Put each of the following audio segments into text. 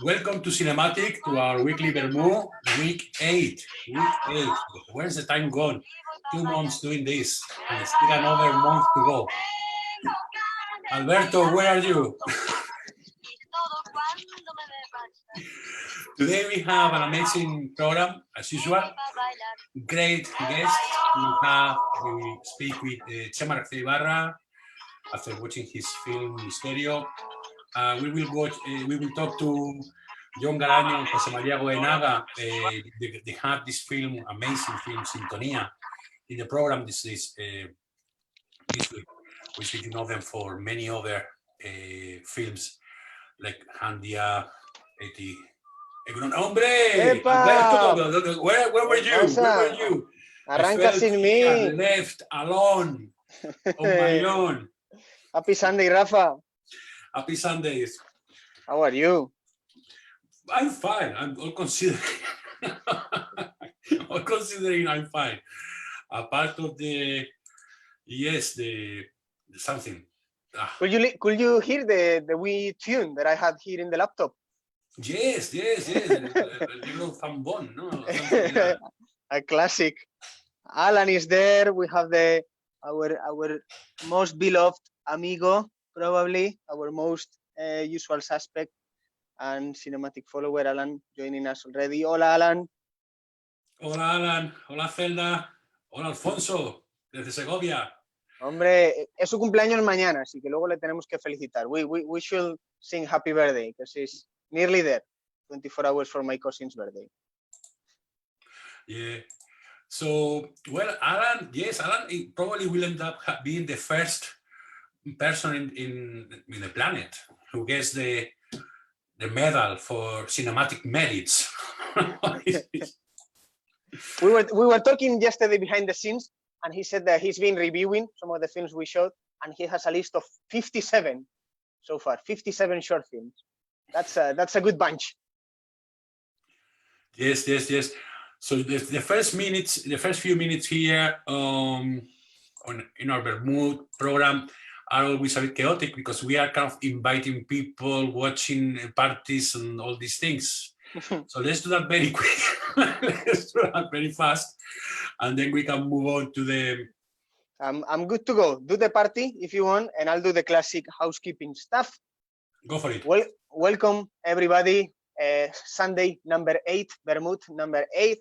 Welcome to CinemaAttic, to our weekly Vermouth, week 8. Where's the time gone? 2 months doing this, and still another month to go. Alberto, where are you? Today we have an amazing program, as usual. Great guests. We speak with Chema Garcia Ibarra after watching his film Misterio. We will talk to Jon Garaño and Jose Mari Goenaga. They have this film, amazing film, Sintonía, in the program this week, which you know them for many other films like Handia, Hombre, Alberto, where were you? Where were you? Arranca sin mí. Left alone on my own. Happy Sunday, Rafa. Happy Sundays. How are you? I'm fine. I'm all considering. All considering, I'm fine. A part of the something. Could you hear the wee tune that I had here in the laptop? Yes. A little thambon, no? Like a classic. Alan is there. We have our most beloved amigo, probably our most usual suspect and cinematic follower, Alan, joining us already. Hola, Alan. Hola, Alan. Hola, Zelda. Hola, Alfonso, desde Segovia. Hombre, es su cumpleaños mañana, así que luego le tenemos que felicitar. We should sing happy birthday, because he's nearly there. 24 hours for my cousin's birthday. Yeah. So, well, Alan probably will end up being the first person in the planet who gets the medal for cinematic merits. We were talking yesterday behind the scenes, and he said that he's been reviewing some of the films we showed, and he has a list of 57 so far, 57 short films. That's a good bunch. Yes. So the first few minutes here in our Vermouth program are always a bit chaotic because we are kind of inviting people, watching parties and all these things. So let's do that very quick. Let's do that very fast, and then we can move on to the. I'm good to go. Do the party if you want, and I'll do the classic housekeeping stuff. Go for it. Well, welcome everybody. Sunday number 8, Vermouth number 8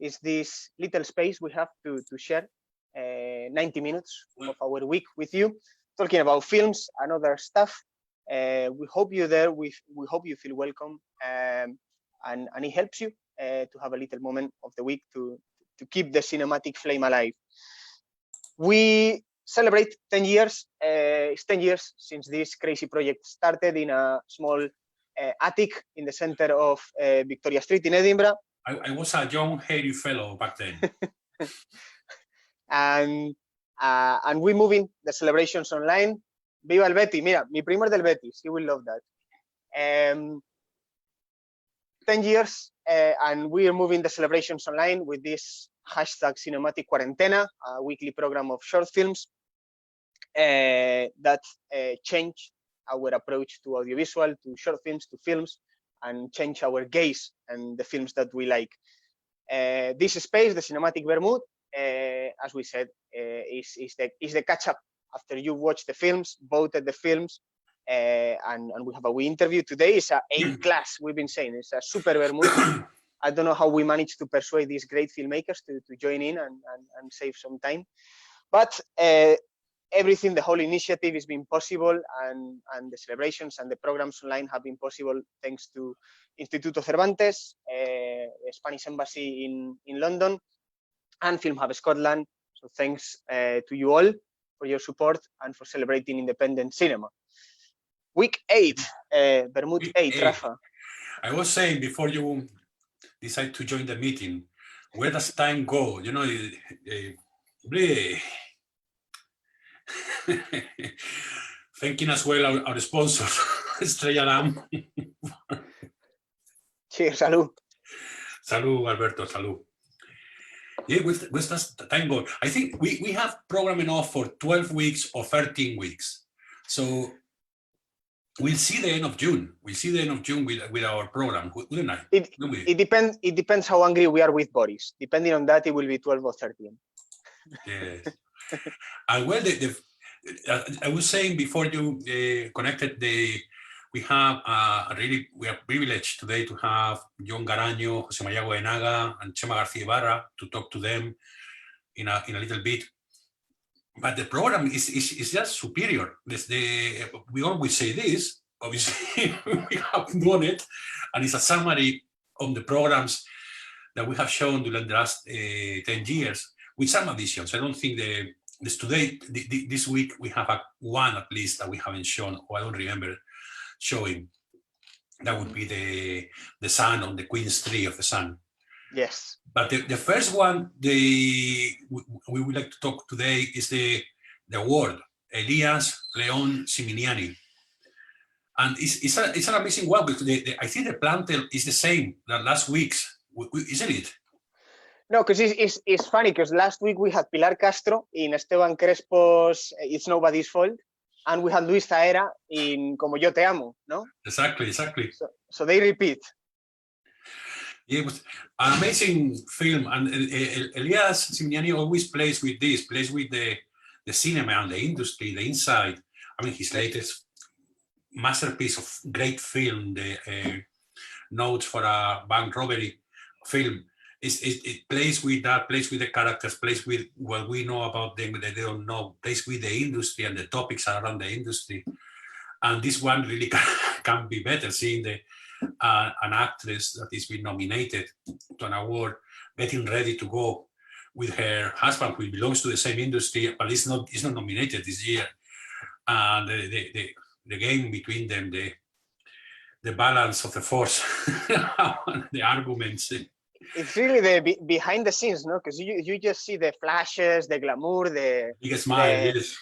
is this little space we have to share 90 minutes of our week with you, talking about films and other stuff. We hope you're there. We hope you feel welcome, and it helps you to have a little moment of the week to keep the cinematic flame alive. We celebrate 10 years. It's 10 years since this crazy project started in a small attic in the center of Victoria Street in Edinburgh. I was a young, hairy fellow back then. and we're moving the celebrations online. Viva el Betty. Mira, mi primo es del Betis. He will love that. 10 years, and we are moving the celebrations online with this hashtag Cinematic Cuarentena, a weekly program of short films that change our approach to audiovisual, to short films, to films, and change our gaze and the films that we like. This space, the Cinematic Vermouth, as we said, is the catch-up after you watch the films, voted the films, and we have a wee interview today. It's a A-class, we've been saying. It's a super Vermouth. I don't know how we managed to persuade these great filmmakers to join in and save some time. But everything, the whole initiative has been possible, and the celebrations and the programs online have been possible thanks to Instituto Cervantes, Spanish Embassy in London, and Film Hub Scotland. So thanks to you all for your support and for celebrating independent cinema. Week 8, Vermouth 8, Rafa. I was saying before you decide to join the meeting, where does time go? You know, thanking as well our sponsors, Estrella Damm. Cheers, salud. Salud, Alberto, salud. Yeah, where does time go? I think we have program enough for 12 weeks or 13 weeks. So we'll see the end of June. We'll see the end of June with our program, wouldn't I? It depends. It depends how angry we are with Boris. Depending on that, it will be 12 or 13. Yes. And well, I was saying before you connected, we are privileged today to have Jon Garaño, Jose Mari Goenaga, and Chema Garcia Ibarra to talk to them in a little bit. But the program is just superior. We always say this, obviously, we have done it, and it's a summary of the programs that we have shown during the last 10 years with some additions. I don't think this week we have one at least that we haven't shown, or I don't remember showing. That would be the sun on the Queen's tree of the sun. Yes. But the first one we would like to talk today is the award, Elias Siminiani. And it's an amazing one because I think the plantel is the same that last week's, isn't it? No, because it's funny because last week we had Pilar Castro in Esteban Crespo's It's Nobody's Fault, and we had Luis Zaera in Como Yo Te Amo, no? Exactly. So they repeat. It was an amazing film, and Elias Siminiani always plays with the cinema and the industry, the inside. I mean, his latest masterpiece of great film, the Notes for a Bank Robbery film, it plays with that, plays with the characters, plays with what we know about them that they don't know, plays with the industry and the topics around the industry. And this one really can be better, seeing an actress that is being nominated to an award, getting ready to go with her husband, who belongs to the same industry, but is not nominated this year. And the game between them, the balance of the force, the arguments. It's really the behind the scenes, no? Because you just see the flashes, the glamour, the smile, yes.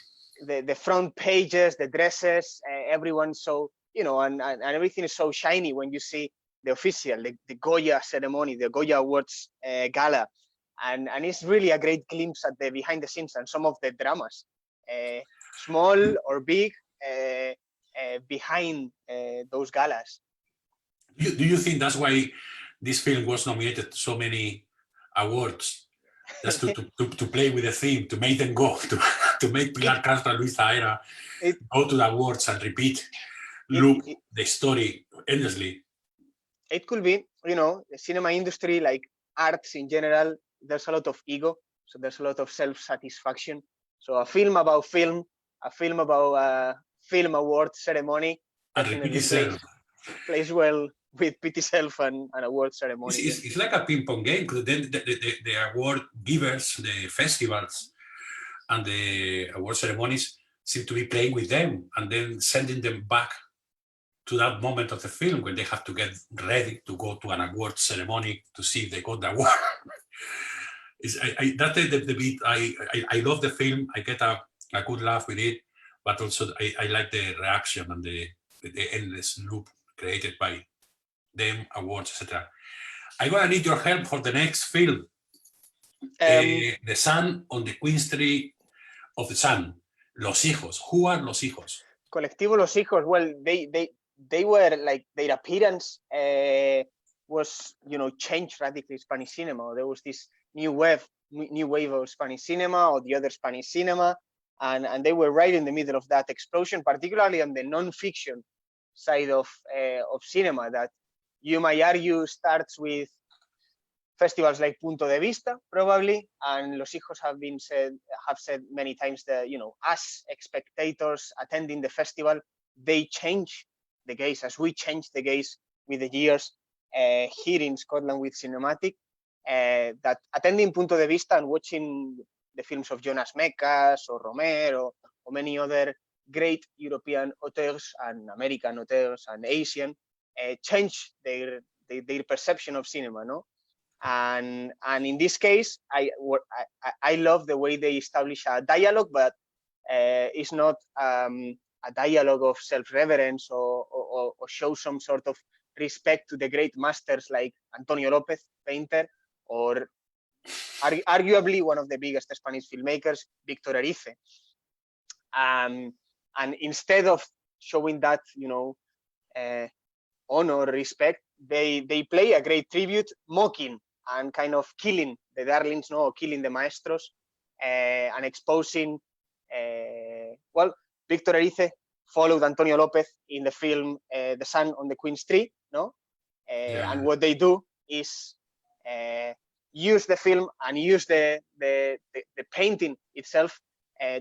The front pages, the dresses, everyone's so, and everything is so shiny when you see the official, the Goya ceremony, the Goya Awards gala. And it's really a great glimpse at the behind the scenes and some of the dramas, small or big, behind those galas. Do you think that's why this film was nominated to so many awards? Just to play with the theme, to make them go, to make Pilar Castro and Luis Zaera go to the awards and repeat, the story endlessly. It could be, the cinema industry, like arts in general, there's a lot of ego, so there's a lot of self-satisfaction. So a film about film, a film about a film award ceremony, definitely plays well with PT Self and award ceremony. It's like a ping pong game, because then the award givers, the festivals and the award ceremonies seem to be playing with them and then sending them back to that moment of the film when they have to get ready to go to an award ceremony to see if they got the award. That's the bit. I love the film. I get a good laugh with it, but also I like the reaction and the endless loop created by them, awards, etc. I'm gonna need your help for the next film. The Sun on the Queen's Tree of the Sun. Los Hijos. Who are Los Hijos? Colectivo Los Hijos. Well, they were like, their appearance was, changed radically Spanish cinema. There was this new wave of Spanish cinema, or the other Spanish cinema, and they were right in the middle of that explosion, particularly on the non-fiction side of cinema, that you might argue starts with festivals like Punto de Vista, probably, and Los Hijos have said many times that, as spectators attending the festival, they change the gaze, as we change the gaze with the years here in Scotland with CinemaAttic, that attending Punto de Vista and watching the films of Jonas Mekas or Romero or many other great European auteurs and American auteurs and Asian change their perception of cinema, no? And in this case, I love the way they establish a dialogue, but it's not a dialogue of self-reverence or show some sort of respect to the great masters like Antonio López, painter, or arguably one of the biggest Spanish filmmakers, Víctor Erice. And instead of showing that, honor, respect, they play a great tribute, mocking and kind of killing the darlings, or killing the maestros, and exposing. Victor Erice followed Antonio Lopez in the film The Sun on the Queen's Tree, and what they do is use the film and use the painting itself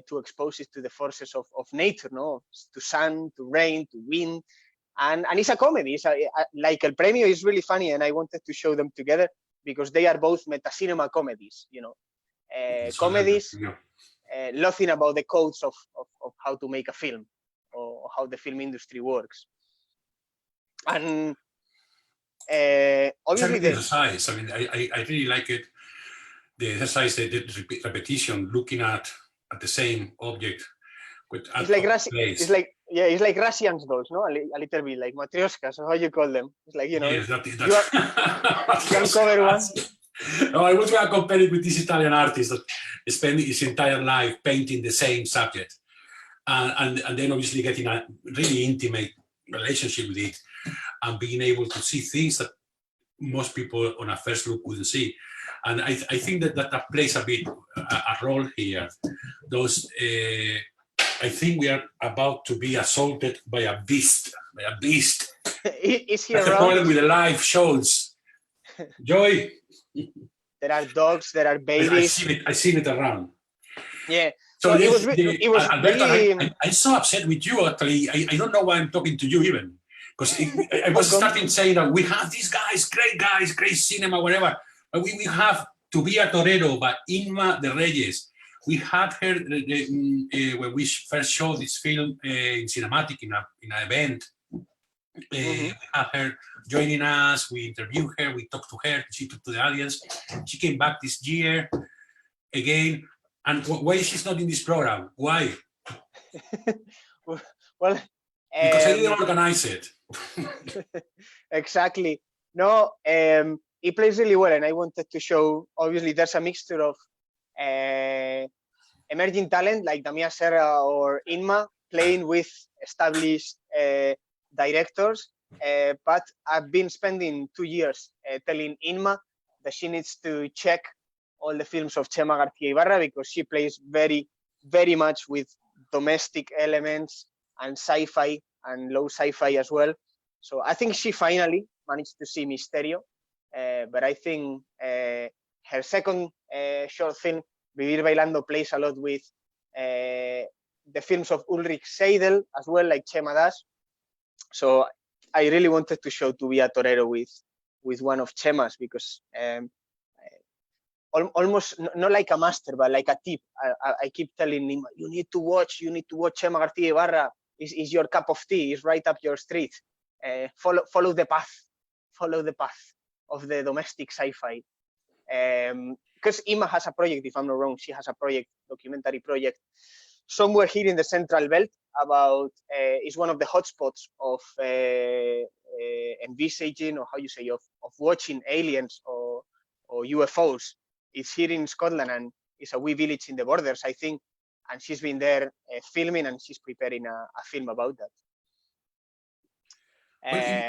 to expose it to the forces of nature, to sun, to rain, to wind, and it's a comedy. It's like El Premio is really funny, and I wanted to show them together because they are both metacinema comedies, comedies laughing about the codes of how to make a film or how the film industry works. And obviously the exercise. I mean, I really like it. The exercise, the repetition, looking at the same object. It's like it's like Russians dolls, no? A little bit like matryoshkas, or how you call them. It's like, Yes, you uncover one. No, I was going to compare it with this Italian artist that spent his entire life painting the same subject, and then obviously getting a really intimate relationship with it, and being able to see things that most people on a first look wouldn't see. And I think that plays a bit a role here. I think we are about to be assaulted by a beast. Is he That's around? the problem with the live shows. Joy. There are dogs, there are babies. I seen it around. Yeah. So it was Alberto, really... I'm so upset with you, actually. I don't know why I'm talking to you even. Because I was starting saying that we have these guys, great cinema, whatever. But we have To Be a Torero by Inma de Reyes. We had her when we first showed this film in CinemaAttic in an event. We had her joining us, we interviewed her, we talked to her, she talked to the audience. She came back this year again. And why she's not in this program? Why? Well, because I didn't organize it. Exactly. No, it plays really well, and I wanted to show, obviously, there's a mixture of emerging talent like Damia, Serra, or Inma playing with established directors, but I've been spending 2 years telling Inma that she needs to check all the films of Chema Garcia Ibarra because she plays very, very much with domestic elements and sci-fi and low sci-fi as well. So I think she finally managed to see Misterio, but I think her second short film, Vivir Bailando, plays a lot with the films of Ulrich Seidel as well, like Chema does. So I really wanted to show To Be a Torero with one of Chema's because almost not like a master, but like a tip. I keep telling him, you need to watch Chema Garcia Ibarra. Is your cup of tea. It's right up your street. Follow the path of the domestic sci-fi. Because Inma has a project, if I'm not wrong, she has a documentary project, somewhere here in the Central Belt about, is one of the hotspots of envisaging, or how you say, of watching aliens or UFOs. It's here in Scotland, and it's a wee village in the borders, I think, and she's been there filming, and she's preparing a film about that.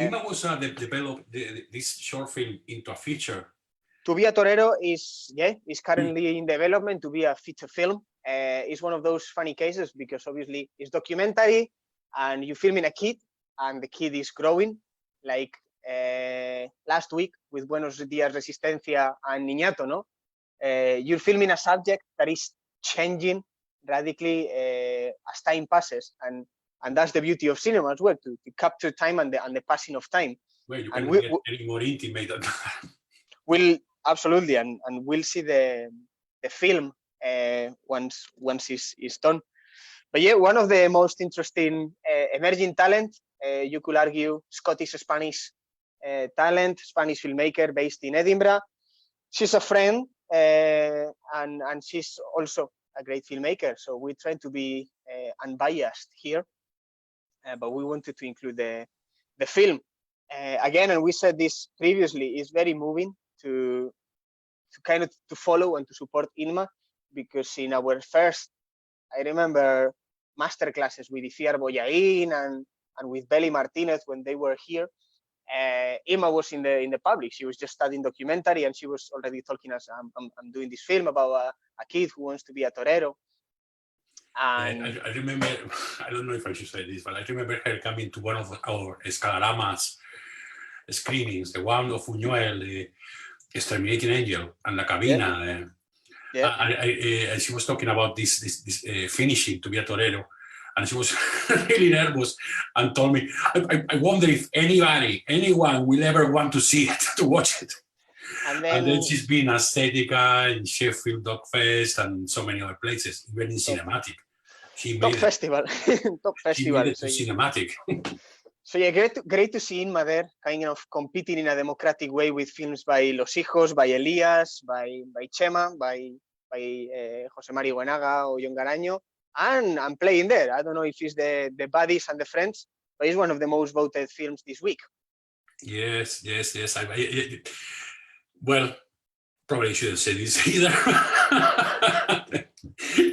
Inma was developed this short film into a feature. To Be a Torero is currently in development to be a feature film. It's one of those funny cases because obviously it's documentary and you film in a kid and the kid is growing. Like last week with Buenos Días Resistencia and Niñato, no? You're filming a subject that is changing radically as time passes, and that's the beauty of cinema as well, to capture time and the passing of time. Well, you can't get any more intimate than that. We'll absolutely, and we'll see the film once it's done. But yeah, one of the most interesting emerging talent, you could argue, Scottish-Spanish talent, Spanish filmmaker based in Edinburgh. She's a friend, and she's also a great filmmaker. So we try to be unbiased here, but we wanted to include the film. Again, and we said this previously, it's very moving to kind of to follow and to support Inma, because in our first, I remember master classes with Iciar Boyain and with Beli Martinez when they were here. Inma was in the public. She was just studying documentary, and she was already talking as I'm doing this film about a kid who wants to be a torero. And I remember, I don't know if I should say this, but I remember her coming to one of our Escalaramas screenings, the one of Buñuel, the Exterminating Angel, and La Cabina. And she was talking about this finishing to be a torero. And she was really nervous and told me, I wonder if anyone will ever want to see it, to watch it. And then she's been at Aesthetica in Sheffield, Dogfest, and so many other places, even in CinemaAttic. Top festival. Top festival. She made it to CinemaAttic. So yeah, great to see Inma there, kind of competing in a democratic way with films by Los Hijos, by Elias, by Chema, by Jose Mari Goenaga or Jon Garaño. And I'm playing there. I don't know if it's the Buddies and the Friends, but it's one of the most voted films this week. Yes. Well, probably shouldn't say this either.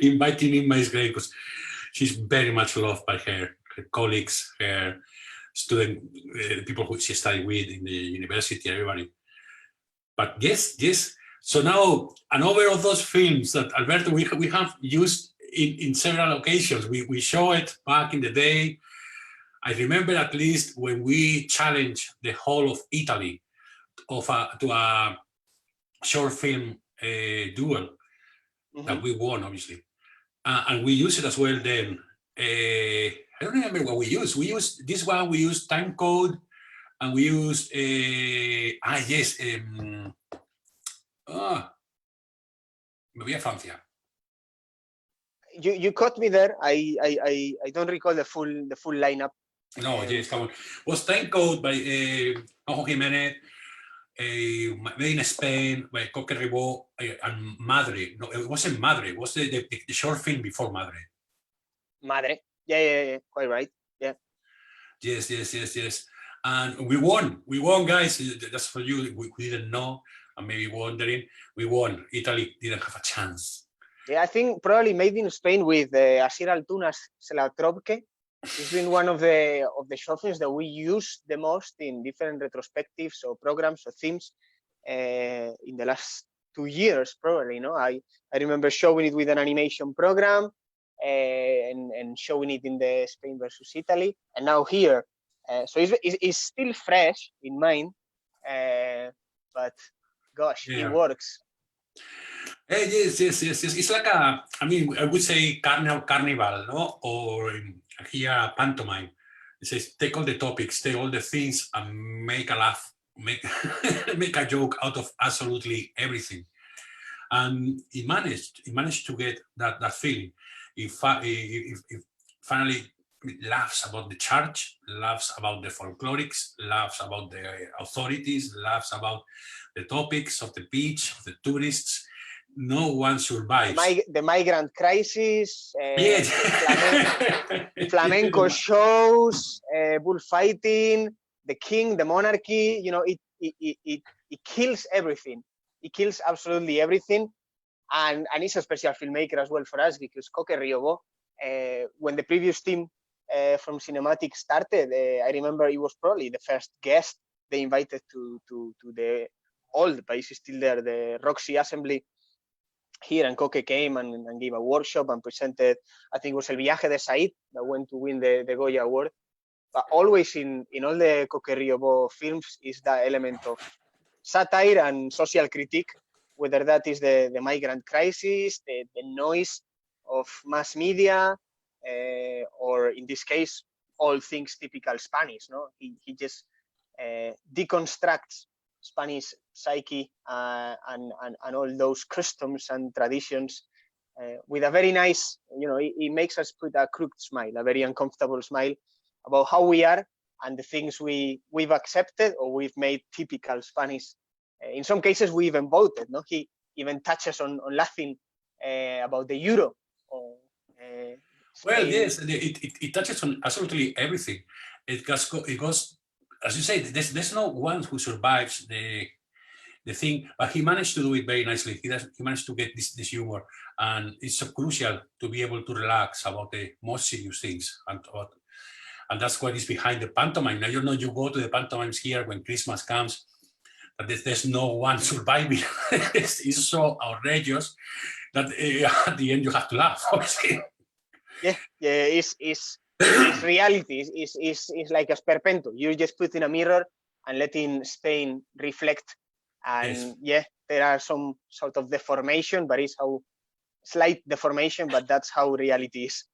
Inviting Inma is great because she's very much loved by her colleagues, her student, people who she studied with in the university, everybody. But yes. So now, another of those films that, Alberto, we have used in several occasions. We show it back in the day. I remember at least when we challenged the whole of Italy to a short film duel that we won, obviously. And we used it as well then. I don't remember what we used. We used this one, we used Time Code, and we used, me voy a Francia. You caught me there. I don't recall the full lineup. No, yes, come on. It was Time Code by Juanjo Jiménez, made in Spain by Coke Riobóo, and Madre. No, it wasn't Madre. It was the short film before Madre. Madre. Yeah. Quite right. Yeah. Yes. And we won. We won, guys. That's for you. We didn't know, and maybe wondering. We won. Italy didn't have a chance. Yeah, I think probably made in Spain with Asier Altuna's Selatrovke. It's been one of the short films that we use the most in different retrospectives or programs or themes in the last 2 years, probably. I remember showing it with an animation program and showing it in the Spain versus Italy, and now here. So it's still fresh in mind, but gosh, it works. Yes. It's like I would say carnival, no? Or here pantomime. It says take all the topics, take all the things, and make a laugh, make a joke out of absolutely everything. And it managed to get that feeling. It finally laughs about the church, laughs about the folklorics, laughs about the authorities, laughs about the topics of the beach, of the tourists. No one survives. The migrant crisis, flamenco shows, bullfighting, the king, the monarchy. It kills everything. It kills absolutely everything, and it's a special filmmaker as well for us because Coke Riobóo, when the previous team from CinemaAttic started, I remember it was probably the first guest they invited to the old, but it's still there, the Roxy Assembly here, and Coke came and gave a workshop and presented, I think it was El Viaje de Said that went to win the Goya Award. But always in all the Coke Riobóo films is that element of satire and social critique, whether that is the migrant crisis, the noise of mass media, or in this case, all things typical Spanish. No, he just deconstructs Spanish psyche and all those customs and traditions with a very nice, it makes us put a crooked smile, a very uncomfortable smile about how we are and the things we've accepted or we've made typical Spanish. In some cases, we even voted. No, he even touches on laughing about the euro. Well, yes, it touches on absolutely everything. It goes, as you say, there's no one who survives the the thing, but he managed to do it very nicely. He managed to get this humor, and it's so crucial to be able to relax about the most serious things, and that's what is behind the pantomime. Now, you go to the pantomimes here when Christmas comes, but there's no one surviving. It's so outrageous that at the end you have to laugh, obviously. Yeah, it's reality. It's like a sperpento. You're just putting a mirror and letting Spain reflect. And yes, there are some sort of deformation, but it's how slight deformation, but that's how reality is.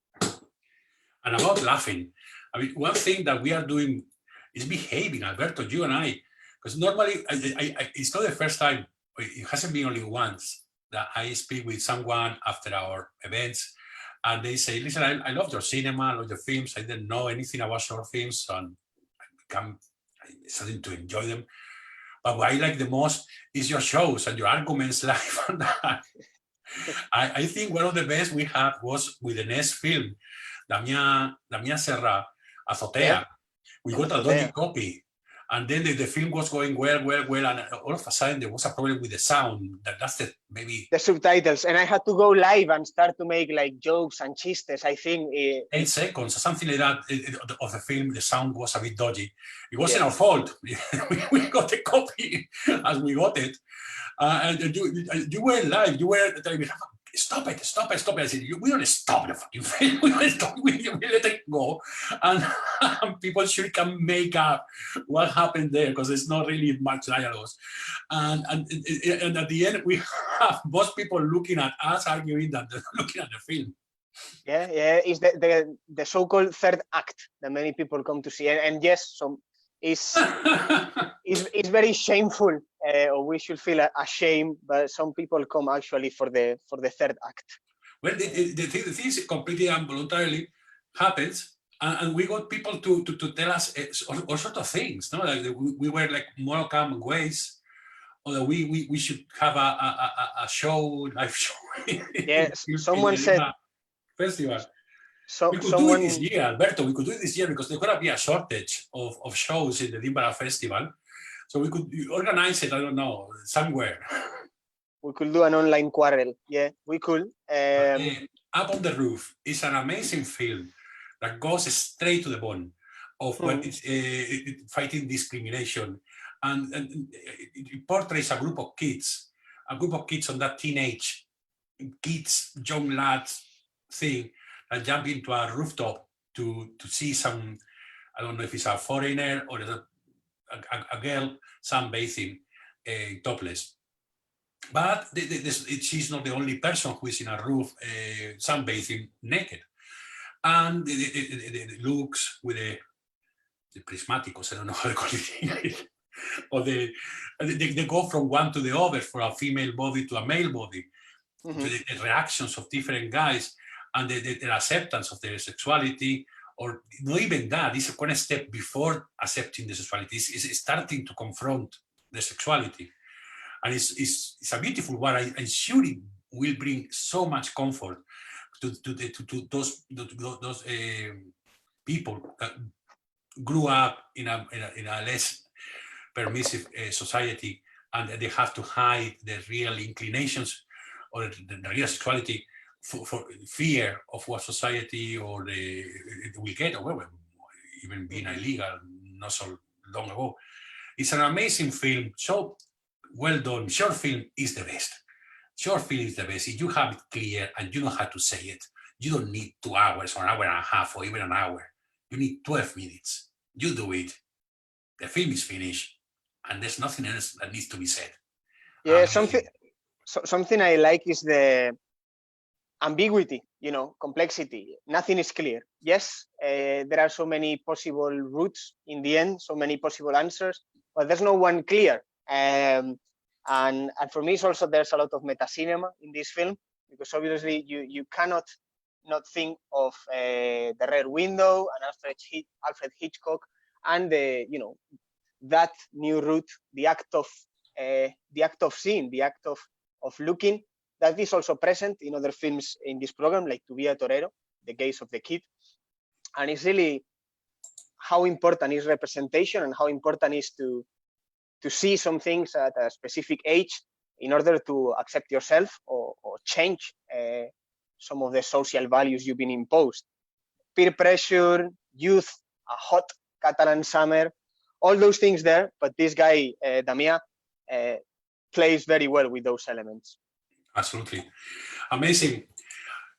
And about laughing, I mean, one thing that we are doing is behaving, Alberto, you and I, because normally it's not the first time, it hasn't been only once that I speak with someone after our events and they say, listen, I love your cinema, I love your films, I didn't know anything about short films and I'm starting to enjoy them. But what I like the most is your shows and your arguments live on that. I think one of the best we had was with the next film, Damia Serra, Azotea. Yeah. We got a dodgy copy. And then the film was going well, and all of a sudden there was a problem with the sound that lasted maybe the subtitles, and I had to go live and start to make like jokes and chistes. I think 8 seconds or something like that of the film. The sound was a bit dodgy. It wasn't our fault. we got the copy as we got it, and you were live. You were telling me, stop it. I said, we don't stop the fucking film. We let it go, and people sure can make up what happened there because there's not really much dialogue. And at the end, we have most people looking at us arguing than looking at the film. Yeah, it's the so-called third act that many people come to see, and yes, it's very shameful, or we should feel ashamed, but some people come actually for the third act. Well, the thing is completely involuntarily happens, and we got people to tell us all sorts of things. No, like we were like more common ways, or that we should have a show, live show. Yes, someone said festival. So we could do it this year, Alberto. We could do it this year because there's going to be a shortage of shows in the Edinburgh Festival. So we could organize it, I don't know, somewhere. We could do an online quarrel. Yeah, we could. Up on the Roof is an amazing film that goes straight to the bone of when it's fighting discrimination. And it portrays a group of kids on that teenage kids, young lads thing, and jump into a rooftop to see some, I don't know if it's a foreigner or a girl sunbathing topless. But she's not the only person who is in a roof sunbathing naked. And the looks with the prismáticos, I don't know how to call it, or they go from one to the other, from a female body to a male body, to the reactions of different guys, and the acceptance of their sexuality, or not even that, it's one step before accepting the sexuality. It's starting to confront the sexuality. And it's a beautiful one. I'm sure it will bring so much comfort to those people that grew up in a less permissive society, and they have to hide their real inclinations or the real sexuality for fear of what society or it will get, or well, even being illegal not so long ago. It's an amazing film, so well done. Short film is the best. Short film is the best. If you have it clear and you know how to say it, you don't need 2 hours or an hour and a half or even an hour. You need 12 minutes. You do it. The film is finished, and there's nothing else that needs to be said. Yeah, something I like is the ambiguity, complexity. Nothing is clear. Yes, there are so many possible routes in the end, so many possible answers, but there's no one clear. And for me, it's also there's a lot of meta cinema in this film, because obviously you cannot not think of the Rear Window and Alfred Hitchcock and that new route, the act of seeing, the act of looking. That is also present in other films in this program, like To Be a Torero, The Gaze of the Kid. And it's really how important is representation and how important is to to see some things at a specific age in order to accept yourself or change some of the social values you've been imposed. Peer pressure, youth, a hot Catalan summer, all those things there. But this guy, Damia, plays very well with those elements. Absolutely. Amazing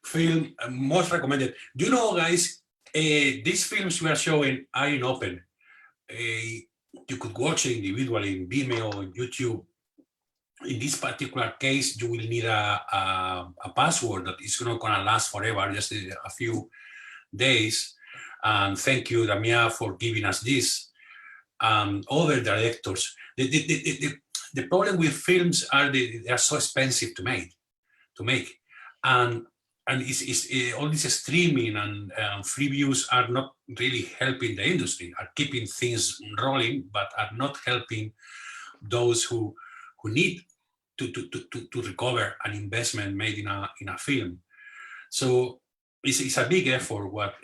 film, most recommended. Do you know, guys, these films we are showing are in open. You could watch it individually in Vimeo, on YouTube. In this particular case, you will need a password that is not going to last forever, just a few days. And thank you, Damia, for giving us this. Other directors. The problem with films are they are so expensive to make, and it's all this streaming and free views are not really helping the industry. Are keeping things rolling, but are not helping those who need to recover an investment made in a film. So it's a big effort what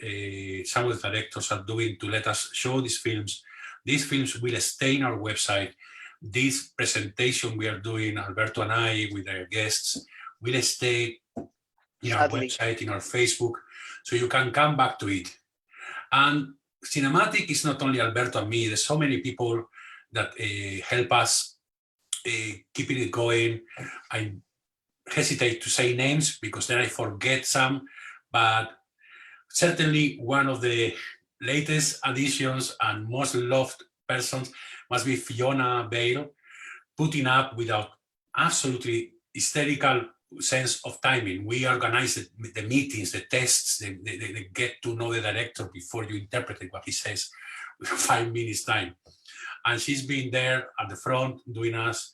some of the directors are doing to let us show these films. These films will stay in our website. This presentation we are doing, Alberto and I, with our guests, will stay in our website, in our Facebook, so you can come back to it. And CinemaAttic is not only Alberto and me. There's so many people that help us keeping it going. I hesitate to say names because then I forget some, but certainly one of the latest additions and most loved persons must be Fiona Bale, putting up without absolutely hysterical sense of timing. We organize the meetings, the tests, they get to know the director before you interpret what he says with 5 minutes time. And she's been there at the front doing us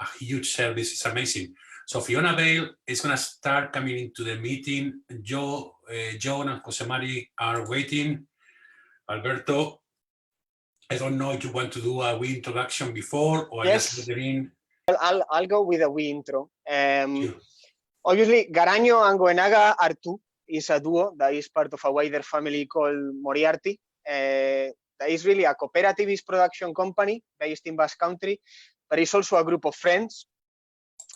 a huge service. It's amazing. So Fiona Bale is going to start coming into the meeting. Jon and Jose Mari are waiting. Alberto, I don't know if you want to do a wee introduction before or yes. I just get in. I'll go with a wee intro. Obviously, Garaño and Goenaga are two. It's a duo that is part of a wider family called Moriarty. That is really a cooperativist production company based in Basque Country, but it's also a group of friends,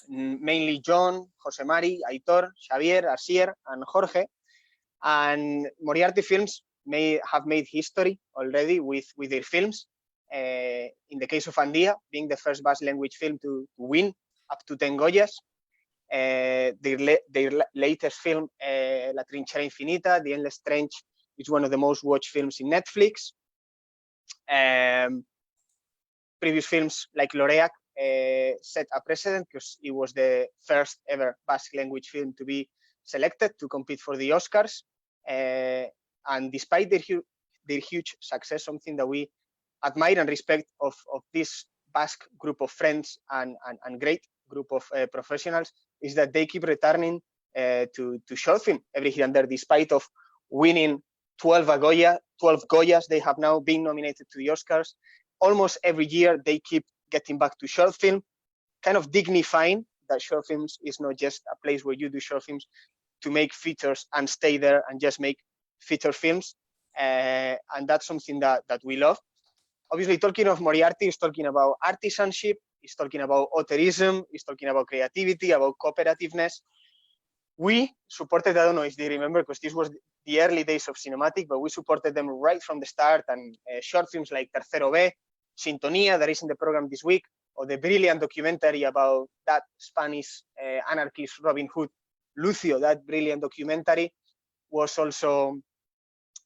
mainly Jon, Jose Mari, Aitor, Xavier, Asier, and Jorge. And Moriarty Films have made history already with their films. In the case of Andia, being the first Basque language film to win up to 10 Goyas. Their latest film, La Trinchera Infinita, The Endless Trench, is one of the most watched films in Netflix. Previous films like Loreac set a precedent because it was the first ever Basque language film to be selected to compete for the Oscars. And despite their huge success, something that we admire and respect of this Basque group of friends and great group of professionals is that they keep returning to short film every here and there, despite of winning 12 Goyas. They have now been nominated to the Oscars. Almost every year, they keep getting back to short film, kind of dignifying that short films is not just a place where you do short films to make features and stay there and just make feature films. And that's something that we love. Obviously, talking of Moriarty is talking about artisanship, is talking about auteurism, is talking about creativity, about cooperativeness. We supported, I don't know if they remember, because this was the early days of CinemaAttic, but we supported them right from the start. And short films like Tercero B, Sintonía, that is in the program this week, or the brilliant documentary about that Spanish anarchist Robin Hood, Lucio, that brilliant documentary was also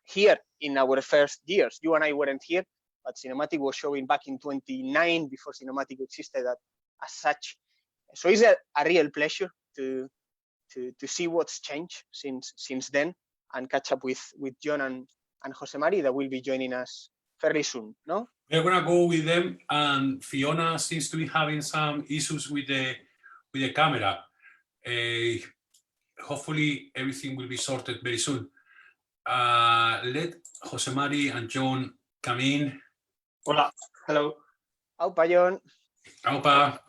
here in our first years. You and I weren't here, but CinemaAttic was showing back in 2009 before CinemaAttic existed as such. So it's a real pleasure to see what's changed since then and catch up with Jon and Jose Mari that will be joining us fairly soon, no? We're gonna go with them, and Fiona seems to be having some issues with the camera. Hopefully everything will be sorted very soon. Let Jose Mari and Jon come in. Hola, hello. Aupa, Jon. Aupa.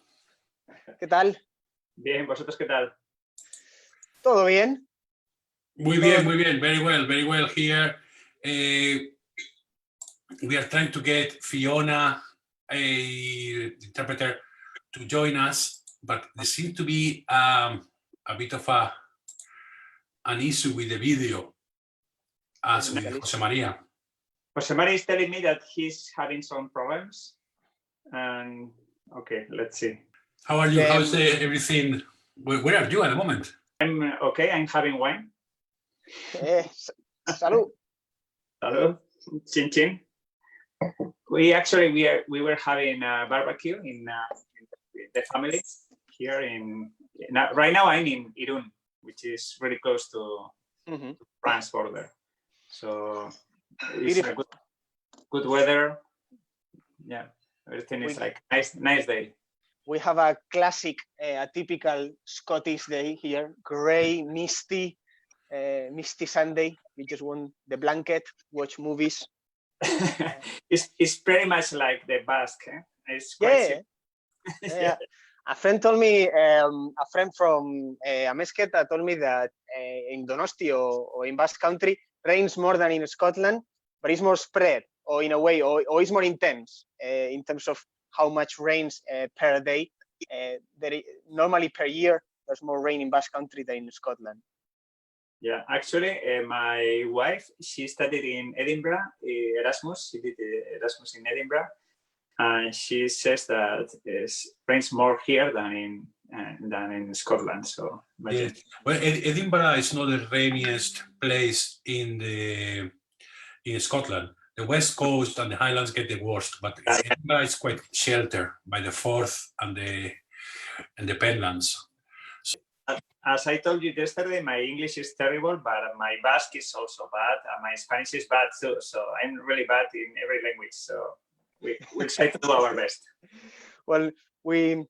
¿Qué tal? Bien, ¿vosotros qué tal? ¿Todo bien? Muy bien, muy bien. Very well here. We are trying to get Fiona a interpreter to join us, but there seemed to be a bit of an issue with the video, as with Jose Maria. Jose Mari is telling me that he's having some problems. And okay, let's see. How are you? How's everything? Where are you at the moment? I'm okay. I'm having wine. Salud. Hello, chin chin. We were having a barbecue in the family here right now I'm in Irún, which is really close to France border. So it's a good weather. Yeah, everything is like nice day. We have a classic, a typical Scottish day here. Grey, misty Sunday. We just want the blanket, watch movies. It's pretty much like the Basque. Eh? It's quite yeah. A friend told me, a friend from Amesqueta told me that in Donosti or in Basque Country rains more than in Scotland, but it's more spread, or in a way, or it's more intense in terms of how much rains per day. Normally per year, there's more rain in Basque Country than in Scotland. Yeah, actually, my wife, she studied in Edinburgh, Erasmus. She did Erasmus in Edinburgh, and she says that it rains more here than in Scotland. So, yeah. Well, Edinburgh is not the rainiest place in Scotland. The West Coast and the Highlands get the worst, but Edinburgh is quite sheltered by the Forth and the Penlands. As I told you yesterday, my English is terrible, but my Basque is also bad, and my Spanish is bad too. So I'm really bad in every language. So we'll try to do our best. Well, we'll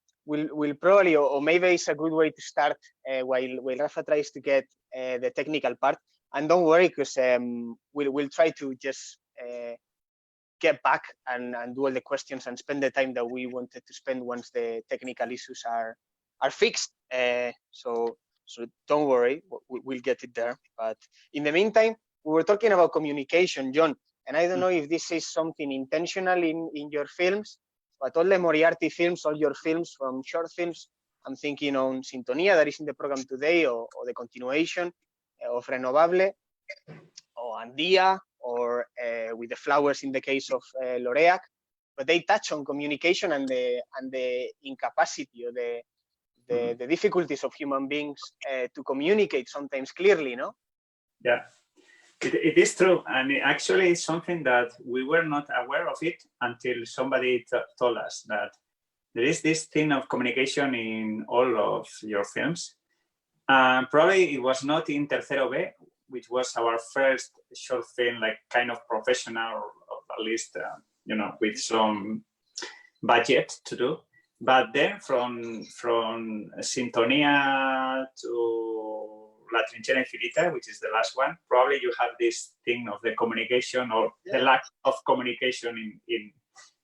probably, or maybe it's a good way to start while Rafa tries to get the technical part. And don't worry, because we'll try to just get back and do all the questions and spend the time that we wanted to spend once the technical issues are fixed. So don't worry, we'll get it there. But in the meantime, we were talking about communication, Jon, and I don't know if this is something intentional in your films, but all the Moriarty films, all your films from short films, I'm thinking on Sintonía that is in the program today, or the continuation of Renovable, or Andia, or with the flowers in the case of Loreac, but they touch on communication and the incapacity or the difficulties of human beings to communicate sometimes clearly, no? Yeah, it is true. And actually it's something that we were not aware of it until somebody told us that there is this thing of communication in all of your films. Probably it was not in Tercero B, which was our first short film, like kind of professional, or at least, with some budget to do. But then from Sintonía to La Trinchera Infinita, which is the last one, probably you have this thing of the communication or the lack of communication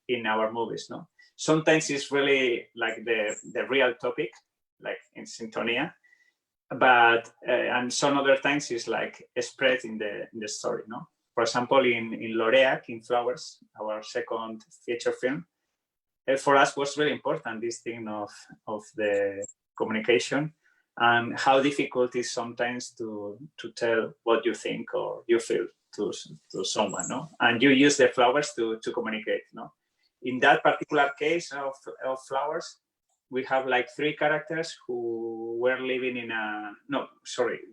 in our movies. No, sometimes it's really like the real topic, like in Sintonía, but and some other times it's like spread in the story. No, for example, in Loreac, in Flowers, our second feature film. For us was really important, this thing of the communication and how difficult it is sometimes to tell what you think or you feel to someone, no? And you use the flowers to communicate, no? In that particular case of Flowers, we have like 3 characters who were living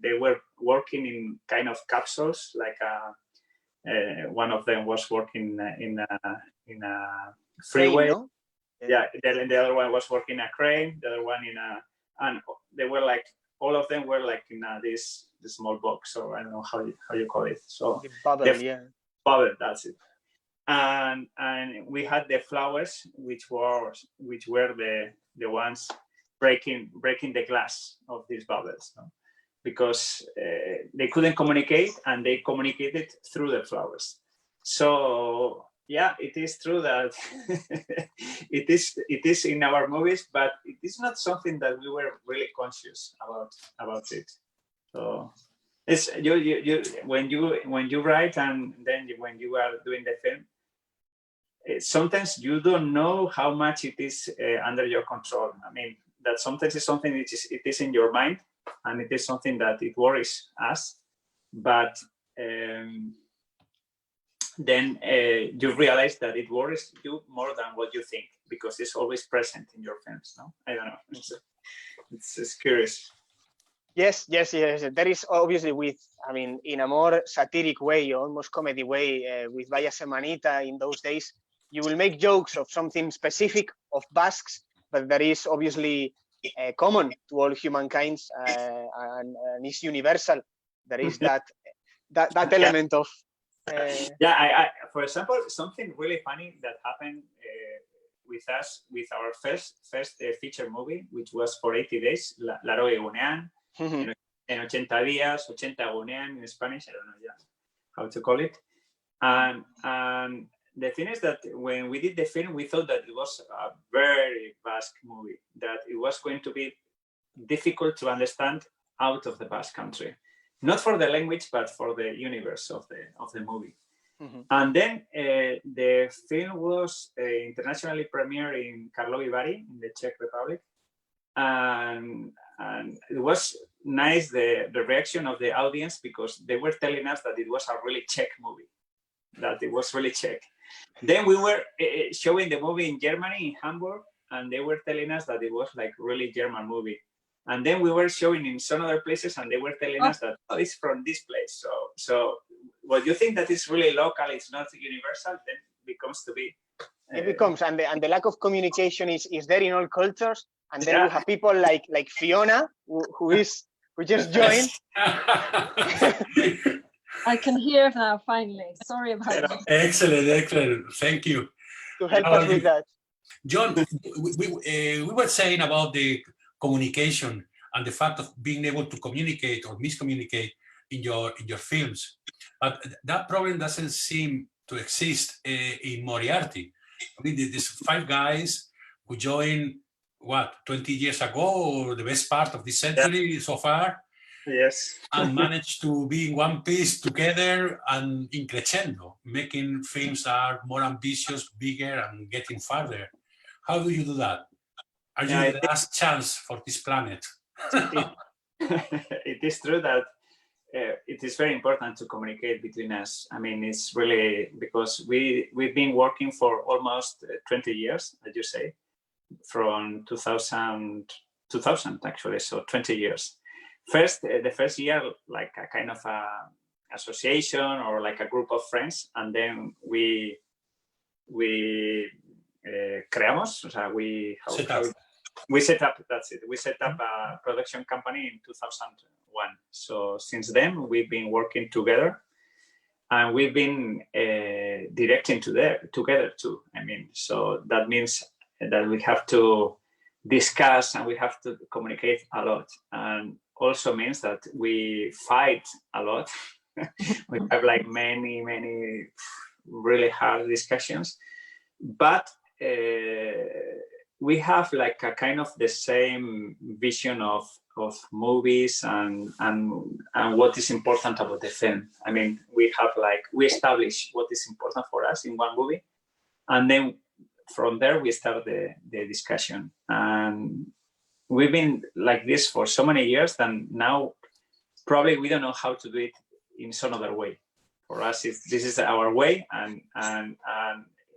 they were working in kind of capsules, like one of them was working in a freeway. No? Yeah, the other one was working in a crane, the other one and they were like, all of them were like in this small box, so I don't know how you call it. So the bubble, bubble, that's it. And we had the flowers, which were the ones breaking the glass of these bubbles, no? Because they couldn't communicate, and they communicated through the flowers. So yeah, it is true that it is in our movies, but it is not something that we were really conscious about it. So it's you when you write, and then when you are doing the film, sometimes you don't know how much it is under your control. I mean, that sometimes it's something it is in your mind, and it is something that it worries us, but then you realize that it worries you more than what you think, because it's always present in your films. No, I don't know. It's curious. Yes. There is obviously in a more satiric way, almost comedy way, with Vaya Semanita in those days, you will make jokes of something specific of Basques, but that is obviously common to all humankind and is universal. There is that element of. I for example, something really funny that happened with us with our first feature movie, which was for 80 days, Laro Egunean, en 80 días, 80 Egunean in Spanish, I don't know how to call it. And the thing is that when we did the film, we thought that it was a very Basque movie, that it was going to be difficult to understand out of the Basque country. Not for the language, but for the universe of the movie. And then the film was internationally premiered in Karlovy Vary in the Czech Republic, and it was nice the reaction of the audience, because they were telling us that it was a really Czech movie, that it was really Czech. Then we were showing the movie in Germany, in Hamburg, and they were telling us that it was like really German movie. And then we were showing in some other places, and they were telling us that it's from this place. So what you think that is really local, it's not universal, then becomes to be. It becomes, and the lack of communication is there in all cultures. And then we have people like Fiona, who just joined. I can hear now finally. Sorry about that. Excellent. Thank you. To help us with that. Jon, we were saying about the communication and the fact of being able to communicate or miscommunicate in your films, but that problem doesn't seem to exist in Moriarty. I mean, these 5 guys who joined 20 years ago, or the best part of this century so far, yes, and managed to be in one piece together and in crescendo, making films that are more ambitious, bigger, and getting farther. How do you do that? Are you the last chance for this planet? It is true that it is very important to communicate between us. I mean, it's really because we've been working for almost 20 years, as you say, from 2000 actually, so 20 years. The first year, like a kind of a association or like a group of friends, and then we creamos, o sea, we set up, that's it. We set up a production company in 2001. So since then, we've been working together, and we've been directing together too. I mean, so that means that we have to discuss and we have to communicate a lot, and also means that we fight a lot. We have like many really hard discussions, but we have like a kind of the same vision of movies and what is important about the film. I mean, we establish what is important for us in one movie, and then from there we start the discussion. And we've been like this for so many years that now probably we don't know how to do it in some other way. For us, this is our way, and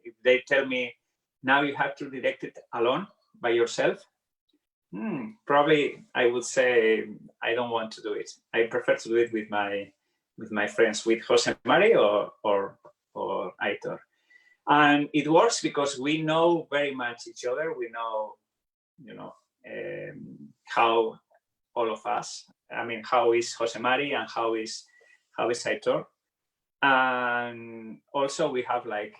if they tell me now you have to direct it alone by yourself, probably I would say I don't want to do it. I prefer to do it with my friends, with Jose Mari or Aitor. And it works because we know very much each other. We know, how all of us. I mean, how is Jose Mari and how is Aitor. And also we have like,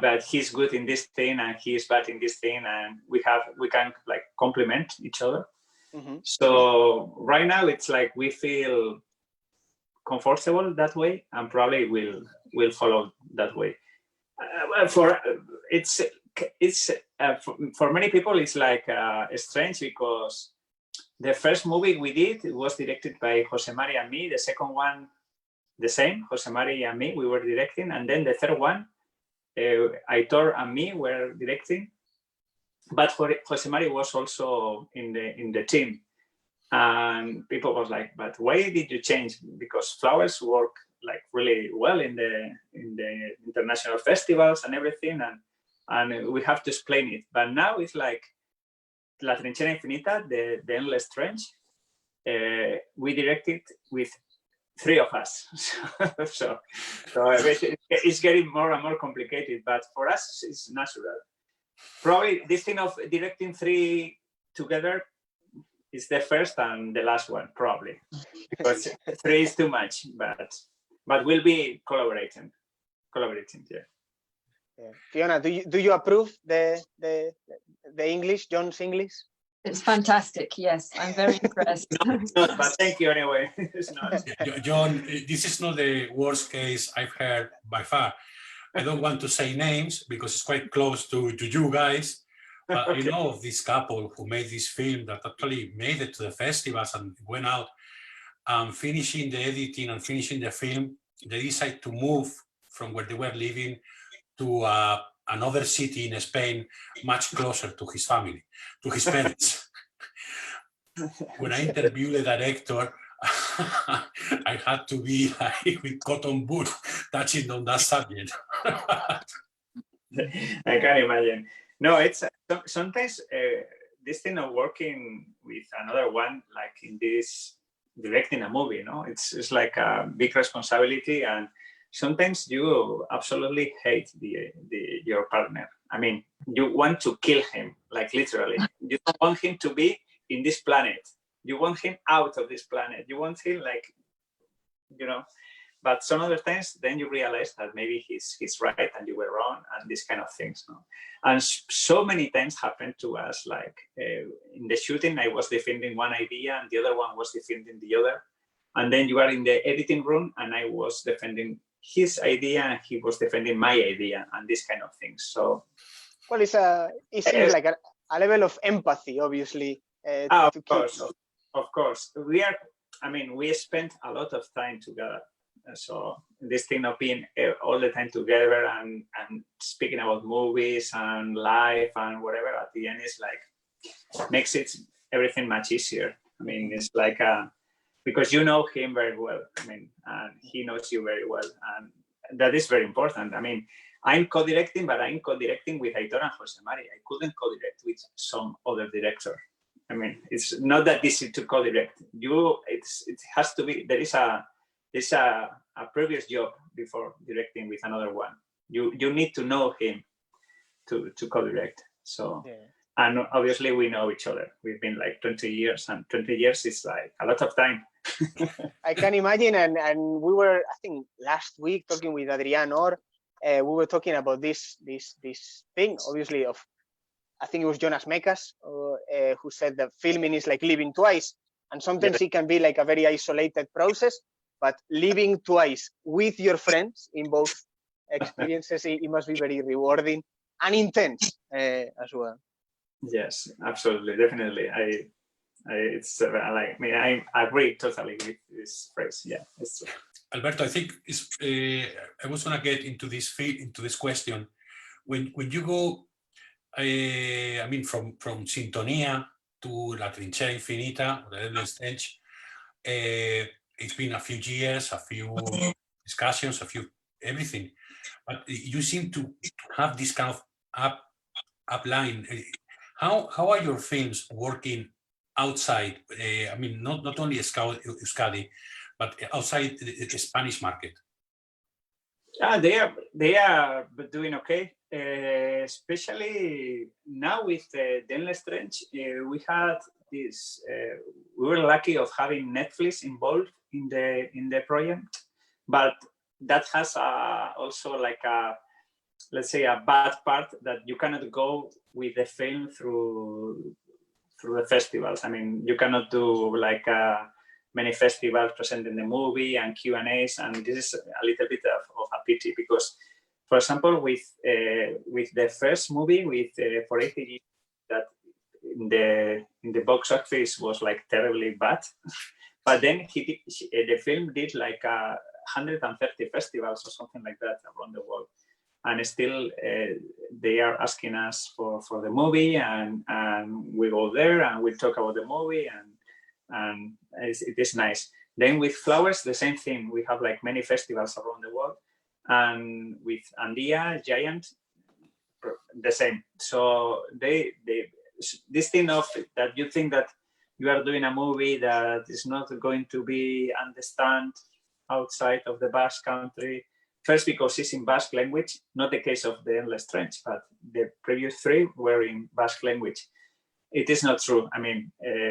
that he's good in this thing and he is bad in this thing, and we can like complement each other. Mm-hmm. So right now it's like we feel comfortable that way, and probably will follow that way. For many people it's like strange, because the first movie we did, it was directed by Jose Mari and me. The second one the same. Jose Mari and me, we were directing, and then the third one, Aitor and me were directing. But Jose Mari was also in the team, and people was like, "But why did you change?" Because flowers work like really well in the international festivals and everything, and we have to explain it. But now it's like La Trinchera Infinita, the Endless Trench. We directed with 3 of us, so it's getting more and more complicated. But for us, it's natural. Probably this thing of directing 3 together is the first and the last one, probably, because 3 is too much. But we'll be collaborating. Yeah. Yeah. Fiona, do you approve the English, Jon's English? It's fantastic. Yes, I'm very impressed. No, but thank you anyway. It's not. Jon, this is not the worst case I've heard by far. I don't want to say names because it's quite close to you guys. But Okay. I know of this couple who made this film that actually made it to the festivals and went out. Finishing the editing and finishing the film, they decided to move from where they were living to another city in Spain, much closer to his family, to his parents. When I interviewed the director, I had to be like with cotton boots touching on that subject. I can imagine. No, it's sometimes this thing of working with another one, like in this directing a movie, it's like a big responsibility, and sometimes you absolutely hate your partner. I mean, you want to kill him, like literally. You don't want him to be in this planet. You want him out of this planet. You want him like, But some other times, then you realize that maybe he's right and you were wrong, and these kind of things. And so many times happened to us, like in the shooting, I was defending one idea and the other one was defending the other. And then you are in the editing room and I was defending his idea and he was defending my idea, and these kind of things. So, well, it seems like a level of empathy, obviously. Of course. We spent a lot of time together. So this thing of being all the time together and speaking about movies and life and whatever, at the end is like, makes everything much easier. I mean, it's like, because you know him very well. I mean, and he knows you very well. And that is very important. I mean, I'm co-directing, but I'm co-directing with Aitor and Jose Mari. I couldn't co-direct with some other director. I mean, it's not that easy to co-direct. It has to be, there's a previous job before directing with another one. You need to know him to co-direct. So, yeah. And obviously we know each other. We've been like 20 years, and 20 years is like a lot of time. I can imagine, and we were, I think, last week talking with Adrián Or, we were talking about this thing, obviously, of, I think it was Jonas Mekas, who said that filming is like living twice, and sometimes it can be like a very isolated process, but living twice with your friends in both experiences, it must be very rewarding and intense as well. Yes, absolutely, definitely. I agree totally with this phrase. Yeah, it's true. Alberto, I think I was going to get into this question. When you go, from Sintonía to La Trinchera Infinita, the Endless Trench, it's been a few years, a few discussions, everything. But you seem to have this kind of upline. How are your films working outside? Not only Euskadi, but outside the Spanish market. They are doing okay. Especially now with the Endless Trench, we had this. We were lucky of having Netflix involved in the project, but that has also like let's say a bad part, that you cannot go with the film through the festivals. I mean, you cannot do like many festivals presenting the movie and Q&As, and this is a little bit of a pity, because, for example, with the first movie with For 80 Years, that in the box office was like terribly bad, but then the film did like 130 festivals or something like that around the world. And still, they are asking us for the movie, and we go there and we talk about the movie, and it is nice. Then with flowers, the same thing. We have like many festivals around the world, and with Andia, Giant, the same. So this thing of that you think that you are doing a movie that is not going to be understood outside of the Basque country. First, because it's in Basque language, not the case of the Endless Trench, but the previous 3 were in Basque language. It is not true. I mean,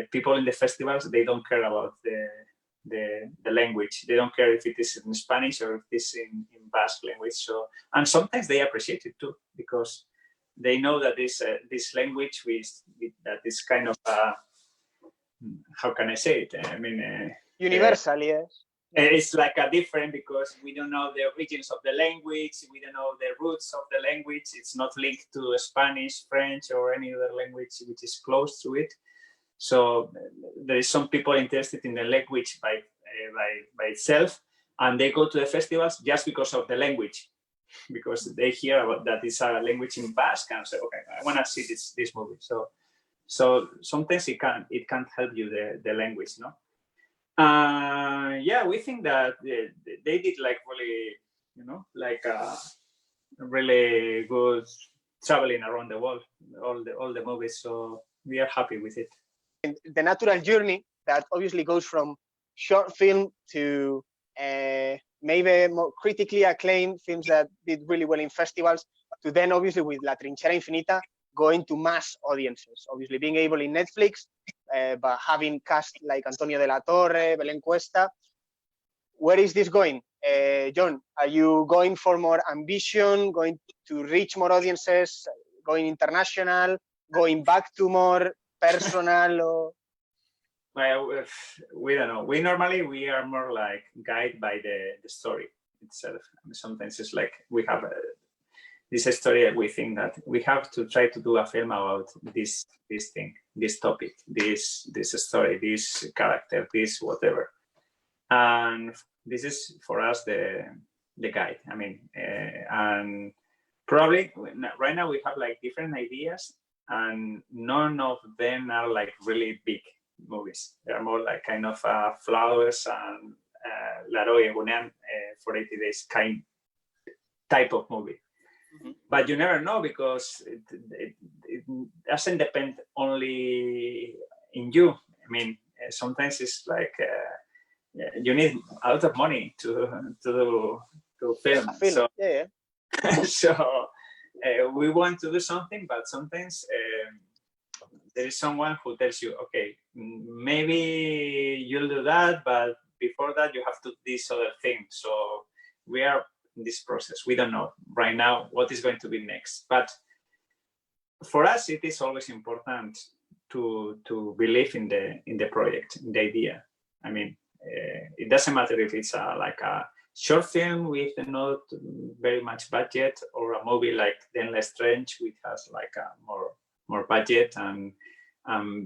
people in the festivals, they don't care about the language. They don't care if it is in Spanish or if it is in Basque language. So, and sometimes they appreciate it too, because they know that this language that is kind of how can I say it? I mean, universal, yes. It's like a different, because we don't know the origins of the language, we don't know the roots of the language. It's not linked to Spanish, French, or any other language which is close to it. So there is some people interested in the language by itself, and they go to the festivals just because of the language, because they hear about that it's a language in Basque and say, okay, I want to see this movie. So sometimes it can't help you the language, no. Yeah, we think that they did like really, like really good traveling around the world, all the movies. So we are happy with it. The natural journey that obviously goes from short film to maybe more critically acclaimed films that did really well in festivals, to then obviously with La Trinchera Infinita going to mass audiences, obviously being able in Netflix, but having cast like Antonio de la Torre, Belén Cuesta. Where is this going? Jon, are you going for more ambition, going to reach more audiences, going international, going back to more personal? Or... Well, we don't know. We are more like guided by the story itself. I mean, sometimes it's like we have this story. We think that we have to try to do a film about this thing, this topic, this story, this character, this whatever. And this is for us the guide. I mean, and probably right now we have like different ideas, and none of them are like really big movies. They are more like kind of flowers and Laroy and Goenaga for 80 days type of movie. Mm-hmm. But you never know, because it doesn't depend only in you. I mean, sometimes it's like you need a lot of money to film. So, yeah. So we want to do something, but sometimes there is someone who tells you, okay, maybe you'll do that, but before that you have to do this other thing. So we are in this process. We don't know right now what is going to be next. But for us, it is always important to believe in the project, in the idea. I mean, it doesn't matter if it's like a short film with not very much budget, or a movie like The Endless Trench, which has like a more budget and